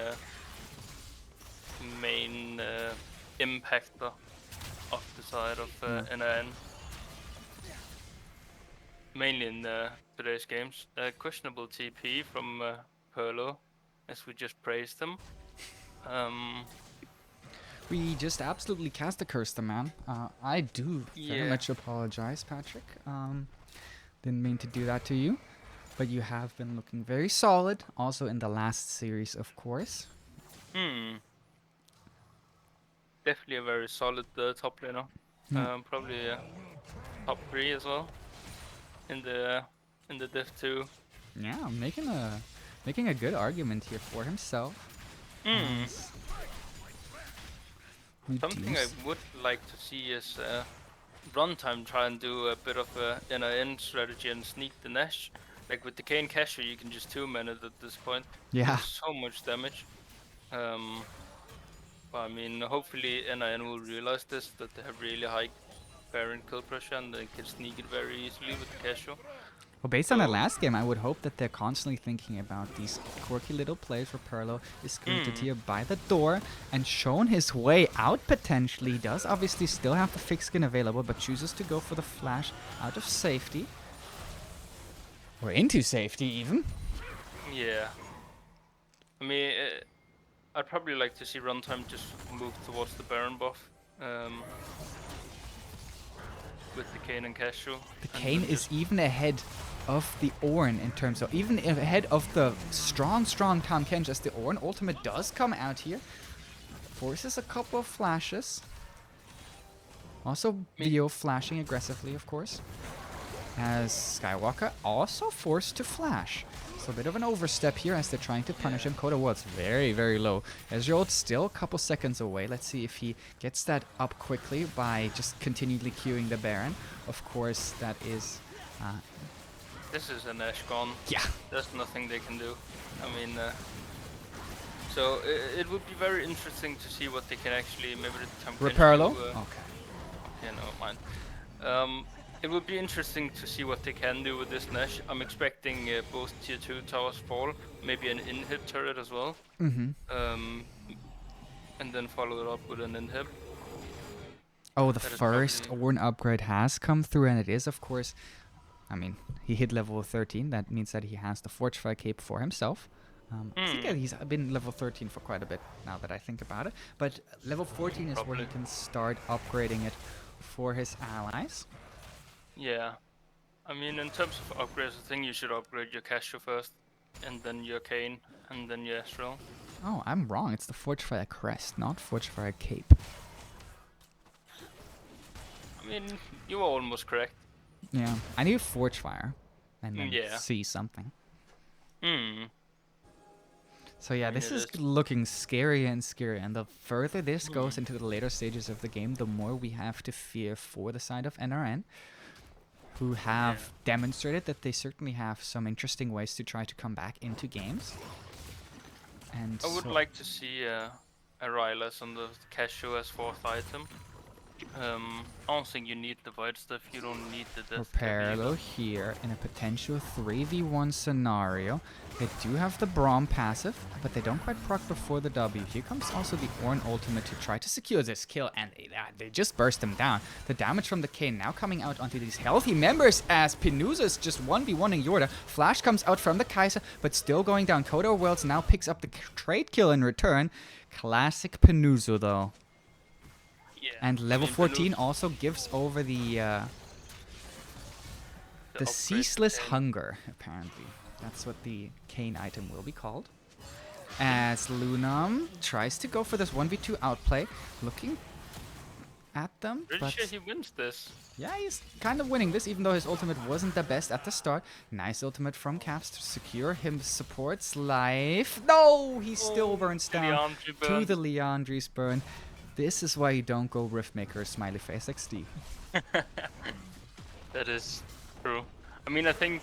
impactor of the side of NRN. Mainly in today's games. Questionable TP from Perlo, as we just praised him. We just absolutely cast a curse the man. I do very much apologize, Patrick. Didn't mean to do that to you. But you have been looking very solid, also in the last series, of course. Definitely a very solid top laner. Probably top 3 as well in the Div 2. Yeah, making a good argument here for himself. Something I would like to see is Runtime try and do a bit of a NRN strategy and sneak the Nash. Like with the Kane Casher, you can just 2-man it at this point. Yeah. Does so much damage. But I mean, hopefully NRN will realize this, that they have really high Baron kill pressure and they can sneak it very easily with the Casher. Well, based on that last game, I would hope that they're constantly thinking about these quirky little plays where Perlo is greeted here by the door and shown his way out potentially. He does obviously still have the fixed skin available, but chooses to go for the flash out of safety. Or into safety, even. Yeah. I mean, I'd probably like to see Runtime just move towards the Baron buff. With the Kane and Cashew. The Kane is even ahead of the Ornn in terms of, even ahead of the strong Tahm Kench, as the Ornn ultimate does come out here. Forces a couple of flashes. Also Vio flashing aggressively, of course. As Skywalker also forced to flash. So a bit of an overstep here as they're trying to punish him. Coda World's very, very low. Ezreal's still a couple seconds away. Let's see if he gets that up quickly by just continually queuing the Baron. Of course, that is... this is an Ashe gone. Yeah. There's nothing they can do. I mean... so it would be very interesting to see what they can actually... Maybe the time Reperlo? Okay. Okay, never mind. It would be interesting to see what they can do with this Nash. I'm expecting both tier 2 towers fall, maybe an inhib turret as well. And then follow it up with an inhib. Oh, the first Ornn upgrade has come through, and it is, of course... I mean, he hit level 13. That means that he has the Fortify Cape for himself. I think he's been level 13 for quite a bit, now that I think about it. But level 14 is where he can start upgrading it for his allies. Yeah, I mean, in terms of upgrades, I think you should upgrade your Cashew first, and then your Kane, and then your Ezreal. Oh, I'm wrong. It's the Fortifier Crest, not Fortifier Cape. I mean, you were almost correct. Yeah, I need Fortifier, and then see something. So yeah, this is looking scarier and scarier, and the further this goes into the later stages of the game, the more we have to fear for the side of NRN. Who have demonstrated that they certainly have some interesting ways to try to come back into games. And I would like to see a Rylas on the Cashew as 4th item. I don't think you need the Void stuff, you don't need the Death. Perlo here in a potential 3v1 scenario. They do have the Braum passive, but they don't quite proc before the W. Here comes also the Ornn ultimate to try to secure this kill, and they just burst him down. The damage from the Kane now coming out onto these healthy members as Penuza's just 1v1ing Yorda. Flash comes out from the Kai'Sa, but still going down. Coda Worlds now picks up the trade kill in return. Classic Penuza though. And level 14 also gives over the ceaseless hunger, apparently. That's what the Kane item will be called. As Lunam tries to go for this 1v2 outplay, looking at them. Pretty sure he wins this. Yeah, he's kind of winning this, even though his ultimate wasn't the best at the start. Nice ultimate from Caps to secure him support's life. No, he still burns down to the Liandry's burn. This is why you don't go Riftmaker smiley face XD. That is true. I mean, I think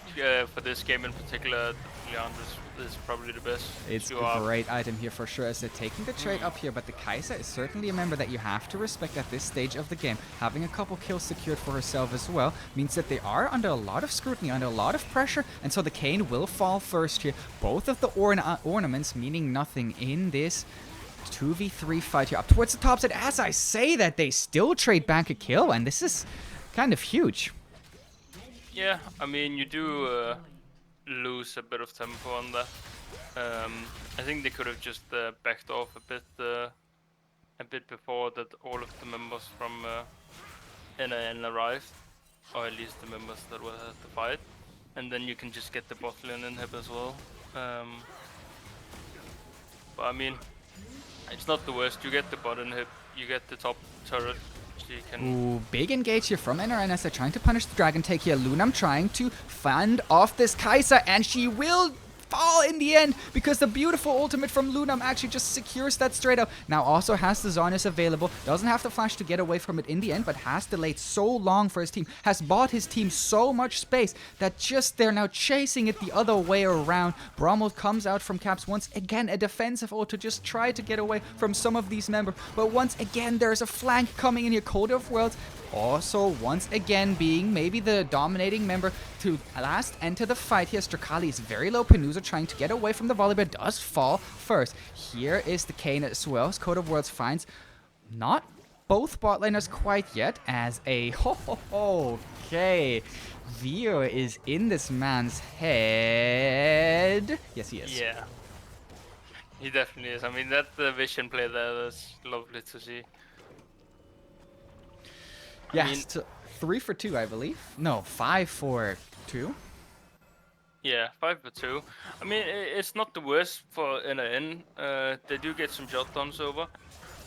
for this game in particular, the Leandris is probably the best It's to a great item here for sure as they're taking the trade Mm. up here, but the Kai'Sa is certainly a member that you have to respect at this stage of the game. Having a couple kills secured for herself as well means that they are under a lot of scrutiny, under a lot of pressure, and so the Kayn will fall first here. Both of the ornaments meaning nothing in this 2v3 fight here up towards the top side. As I say that, they still trade back a kill, and this is kind of huge. Yeah, I mean, you do lose a bit of tempo on that. I think they could have just backed off a bit before that all of the members from NAN arrived, or at least the members that were at the fight, and then you can just get the bot lane inhib as well. But I mean, it's not the worst. You get the bot inhib, you get the top turret, so you can. Ooh, big engage here from NRN as they're trying to punish the Dragon Take here. Lunam trying to fend off this Kai'Sa, and she will fall in the end because the beautiful ultimate from Lunam actually just secures that straight up. Now also has the Zarnus available, doesn't have the flash to get away from it in the end, but has delayed so long for his team, has bought his team so much space that just they're now chasing it the other way around. Brommel comes out from Caps once again, a defensive ult to just try to get away from some of these members, but once again there's a flank coming in here. Code of Worlds also once again being maybe the dominating member to last enter the fight here. Strakali is very low. Penuza trying to get away from the volley, but does fall first. Here is the Kayn as well. As Code of Worlds finds not both bot laners quite yet as a okay. Vio is in this man's head. Yes, he is. Yeah, he definitely is. I mean, that vision play there is lovely to see. Yes, 3 for 2, I believe. No, 5 for 2. Yeah, 5 for 2. I mean, it's not the worst for NAN. They do get some shutdowns over,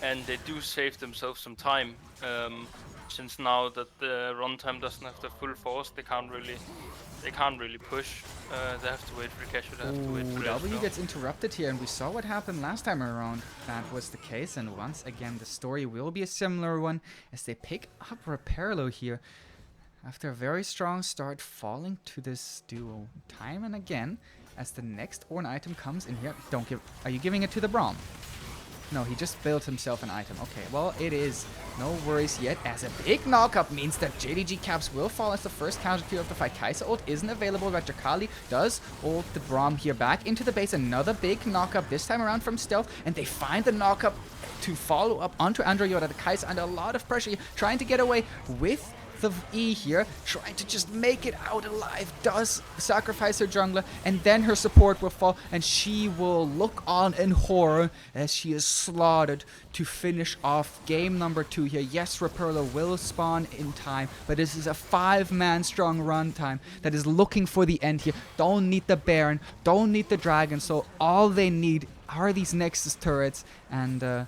and they do save themselves some time. Since now that the runtime doesn't have the full force, they can't really push. They have to wait for the casual. They have to wait for the W gets interrupted here, and we saw what happened last time around. That was the case, and once again, the story will be a similar one as they pick up Repairlo here. After a very strong start, falling to this duo time and again, as the next Ornn item comes in here. Don't give. Are you giving it to the Braum? No, he just built himself an item. Okay, well, it is no worries yet, as a big knockup means that JDG Caps will fall as the first casualty of the fight. Kai'Sa ult isn't available, but Jakali does ult the Braum here back into the base. Another big knockup, this time around from Stealth, and they find the knockup to follow up onto Andro Yoda. The Kai'Sa under a lot of pressure here, trying to get away with the E here, trying to just make it out alive, does sacrifice her jungler, and then her support will fall, and she will look on in horror as she is slaughtered to finish off game number 2 here. Yes, Reperla will spawn in time, but this is a 5-man strong runtime that is looking for the end here. Don't need the Baron, don't need the Dragon, so all they need are these Nexus turrets, and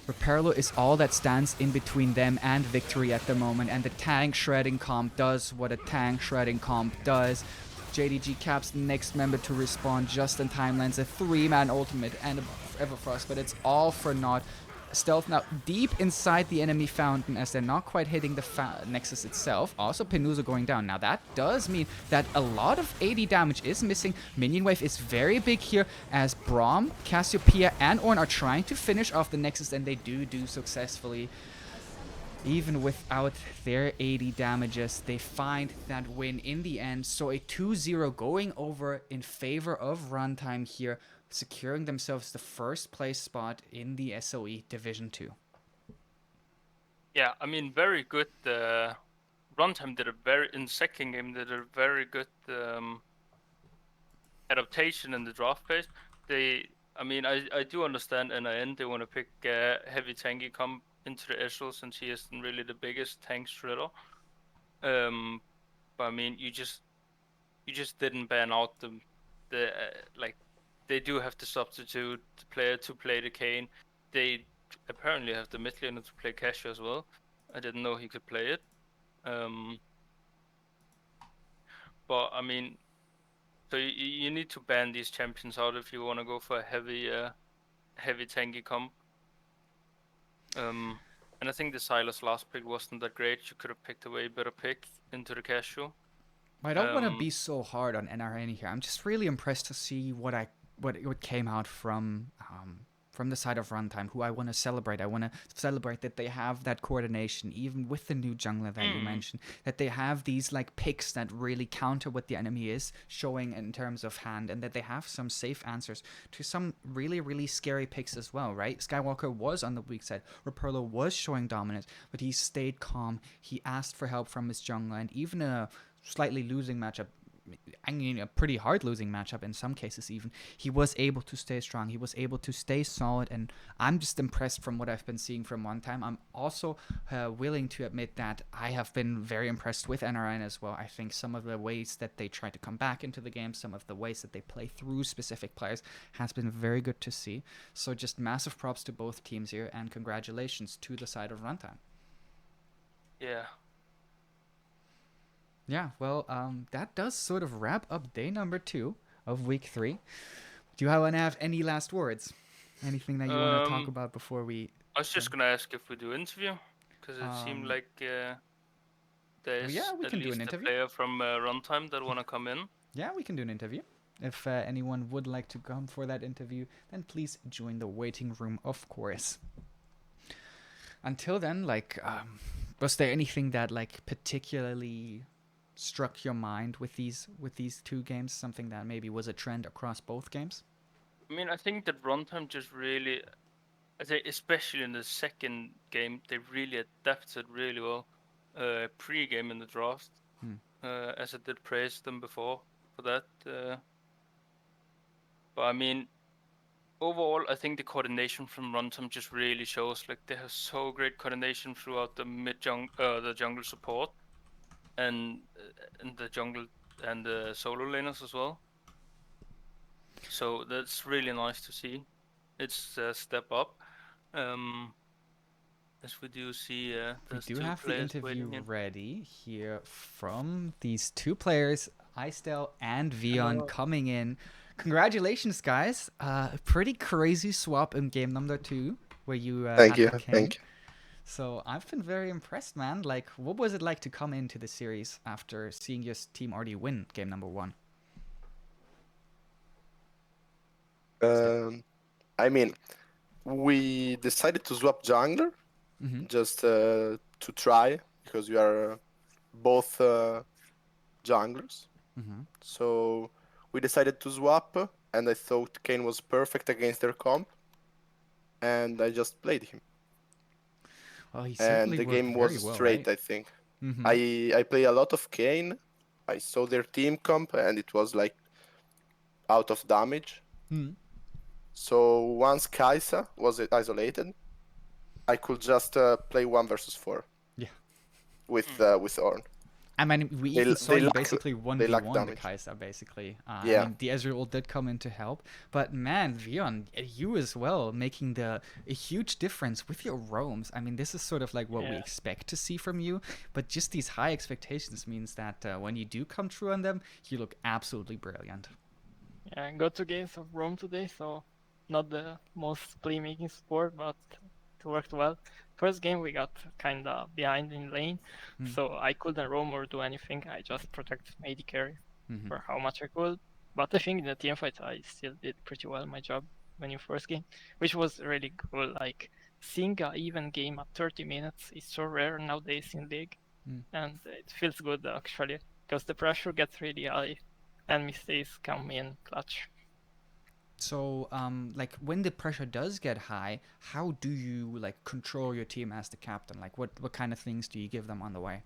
Repairlo is all that stands in between them and victory at the moment, and the tank shredding comp does what a tank shredding comp does. JDG Caps next member to respawn just in time, lands a 3-man ultimate and a Everfrost, but it's all for naught. Stealth now deep inside the enemy fountain as they're not quite hitting the Nexus itself. Also Penuza going down. Now that does mean that a lot of AD damage is missing. Minion wave is very big here as Braum, Cassiopeia and Ornn are trying to finish off the Nexus, and they do successfully. Even without their 80 damages, they find that win in the end. So a 2-0 going over in favor of Runtime here, securing themselves the first place spot in the SLE Division 2. Yeah, I mean, very good. Runtime did in second game did a very good adaptation in the draft phase. I do understand NIN, they want to pick heavy tanky comp into the Ezreal since he isn't really the biggest tank shredder. But I mean, you just didn't ban out the like they do have the substitute player to play the Kayn. They apparently have the mid laner to play Cashew as well. I didn't know he could play it. But I mean, so you need to ban these champions out if you want to go for a heavy tanky comp. And I think the Silas last pick wasn't that great. You could have picked a way better pick into the Cashew. I don't want to Um, be so hard on NRN here. I'm just really impressed to see what came out from the side of Runtime, who I want to celebrate. I want to celebrate that they have that coordination, even with the new jungler that you mm, mentioned, that they have these like picks that really counter what the enemy is showing in terms of hand, and that they have some safe answers to some really, really scary picks as well, right? Skywalker was on the weak side. Rapurlo was showing dominance, but he stayed calm. He asked for help from his jungler, and even a slightly losing matchup, I mean, a pretty hard losing matchup in some cases, even, he was able to stay strong. He was able to stay solid. And I'm just impressed from what I've been seeing from One Time. I'm also willing to admit that I have been very impressed with NRN as well. I think some of the ways that they try to come back into the game, some of the ways that they play through specific players has been very good to see. So just massive props to both teams here, and congratulations to the side of Runtime. yeah. Yeah, well, that does sort of wrap up day number 2 of week 3. Do you want to have any last words? Anything that you want to talk Um, about before we I was go? just gonna ask if we do interview, because it seemed Um, like well, yeah, there's we at can do an least a interview. player from Runtime that wanna come in. Yeah, we can do an interview. If anyone would like to come for that interview, then please join the waiting room, of course. Until then, like, was there anything that like particularly struck your mind with these two games? Something that maybe was a trend across both games? I mean, I think that Runtime just really, I say, especially in the second game, they really adapted really well. Pre-game in the draft, Hmm. as I did praise them before for that. But I mean, overall, I think the coordination from Runtime just really shows. Like they have so great coordination throughout the jungle support, and the jungle and the solo laners as well. So that's really nice to see. It's a step up. Um, as we do see, We there's do two have the players interview waiting in. ready here from these two players, Istel and Vion, Hello. coming in. Congratulations, guys! A pretty crazy swap in game number 2, where you Thank had you. the Kane. Thank So I've been very impressed, man. Like, what was it like to come into the series after seeing your team already win game number 1? you. I mean, we decided to swap jungler Mm-hmm. just to try because we are both junglers. Mm-hmm. So we decided to swap, and I thought Kane was perfect against their comp, and I just played him. Well, he And certainly the worked game very was well, straight, right? I think. Mm-hmm. I play a lot of Kane. I saw their team comp, and it was like out of damage. Mm-hmm. So once Kaisa was isolated, I could just play 1 versus 4 Yeah. with Mm. Ornn. I mean, we They even saw they you lack basically they lack 1v1 the damage. Kai'Sa, basically. I Yeah, mean, the Ezreal did come in to help. But man, Vion, you as well, making a huge difference with your roams. I mean, this is sort of like what we Yeah. expect to see from you. But just these high expectations means that when you do come true on them, you look absolutely brilliant. Yeah, I got 2 games of Rome today, so not the most playmaking sport, but it worked well. First game we got kinda behind in lane, Mm. so I couldn't roam or do anything. I just protected my AD carry Mm-hmm. for how much I could. But I think in the team fight I still did pretty well my job winning first game, which was really cool. Like seeing a even game at 30 minutes is so rare nowadays in league, Mm. and it feels good actually because the pressure gets really high and mistakes come in clutch. So, like when the pressure does get high, how do you like control your team as the captain? Like, what kind of things do you give them on the way?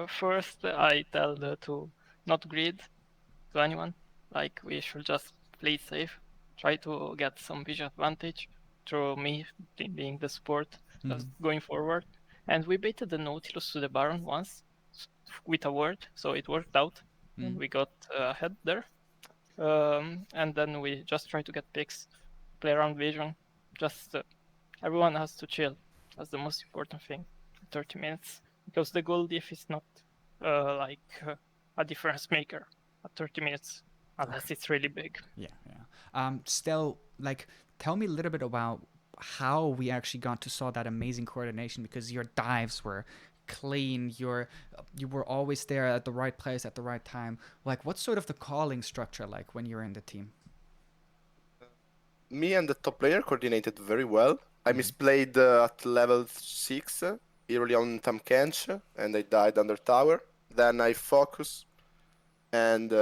First, I tell to not greed to anyone. Like we should just play safe, try to get some vision advantage through me being the support, Mm-hmm. just going forward. And we baited the Nautilus to the Baron once with a ward, so it worked out, Mm. and we got ahead there. And then we just try to get picks, play around vision. Just everyone has to chill. That's the most important thing. 30 minutes, because the goal diff is not a difference maker at 30 minutes unless it's really big. Yeah, yeah. Still, like, tell me a little bit about how we actually got to saw that amazing coordination, because your dives were clean. You were always there at the right place at the right time. Like, what's sort of the calling structure like when you're in the team? Me and the top player coordinated very well. I misplayed at level 6 early on Tam Kench, and I died under tower. Then I focused, and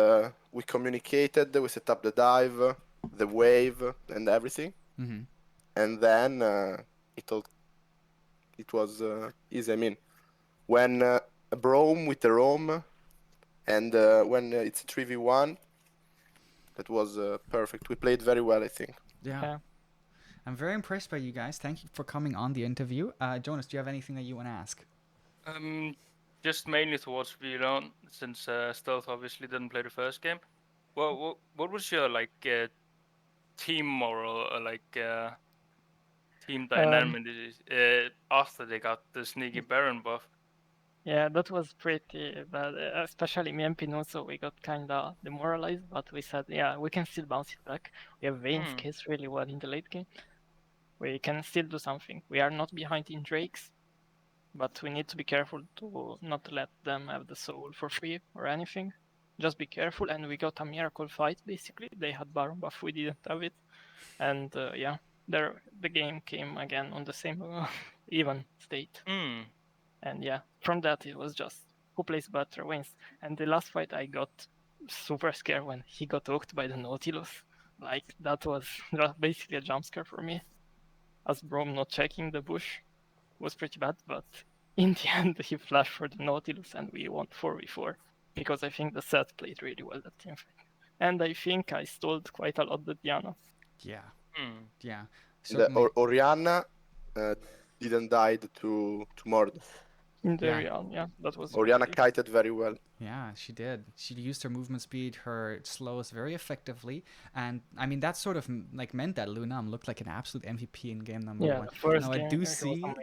we communicated. We set up the dive, the wave, and everything. Mm-hmm. And then it was easy. I mean, when a Braum with a roam, and when it's a 3v1, that was perfect. We played very well, I think. Yeah. I'm very impressed by you guys. Thank you for coming on the interview. Jonas, do you have anything that you want to ask? Just mainly towards Viron, since Stealth obviously didn't play the first game. Well, what was your like team moral or like team dynamic after they got the sneaky Baron buff? Yeah, that was pretty bad. Especially me and Pinoso, we got kinda demoralized, but we said, yeah, we can still bounce it back. We have Vayne's case really well in the late game. We can still do something. We are not behind in Drakes, but we need to be careful to not let them have the soul for free or anything. Just be careful, and we got a miracle fight basically. They had Baron buff, we didn't have it, and yeah, the game came again on the same even state. And yeah, from that it was just who plays better wins. And the last fight I got super scared when he got hooked by the Nautilus. Like that was basically a jump scare for me. As Brom not checking the bush was pretty bad, but in the end he flashed for the Nautilus and we won 4v4 because I think the set played really well that team fight. And I think I stole quite a lot the Diana. Yeah. Yeah. The Orianna didn't die to Mord. In the realm, yeah, that was Orianna really... kited very well. Yeah, she did. She used her movement speed, her slows very effectively, and I mean that sort of like meant that Lunam looked like an absolute MVP in game number 1. The first now game,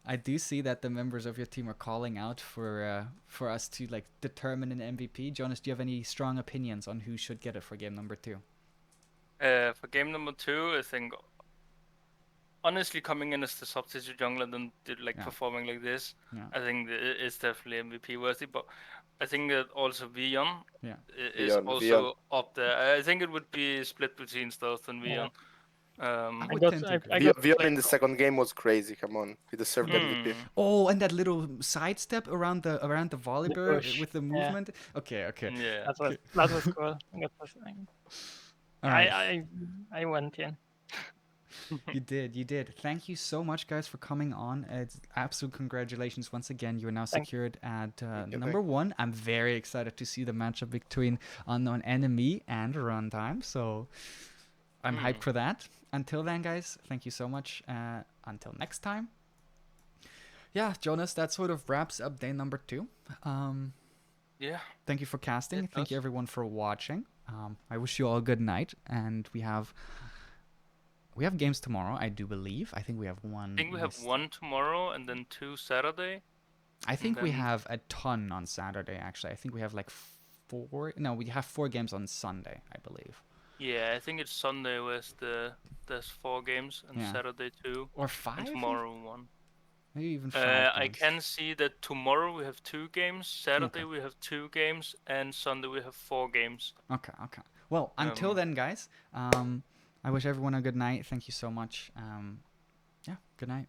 I do see that the members of your team are calling out for us to like determine an MVP. Jonas, do you have any strong opinions on who should get it for game number 2? For game number 2, I think honestly coming in as the substitute jungler and performing like this, I think it's definitely MVP worthy. But I think that also Vion is also up there. I think it would be split between Stealth and Vion. Vion in the second game was crazy. Come on, he deserved MVP. Oh, and that little sidestep around the Volibear with the movement. Yeah. Okay. Yeah, that was cool. I went in. You did. Thank you so much, guys, for coming on. It's absolute congratulations once again. You are now secured at number 1. I'm very excited to see the matchup between Unknown Enemy and Runtime. So I'm hyped for that. Until then, guys, thank you so much. Until next time. Yeah, Jonas, that sort of wraps up day number 2. Yeah. Thank you for casting. Thank you, everyone, for watching. I wish you all a good night. And we have games tomorrow, I do believe. I think we have one. I think we have one tomorrow and then 2 Saturday. I think we have a ton on Saturday, actually. I think we have like 4. No, we have 4 games on Sunday, I believe. Yeah, I think it's Sunday with there's 4 games and Saturday 2. Or 5? And tomorrow 1. Maybe even 5 I can see that tomorrow we have 2 games, Saturday we have 2 games, and Sunday we have 4 games. Okay. Well, until then, guys, I wish everyone a good night. Thank you so much. Good night.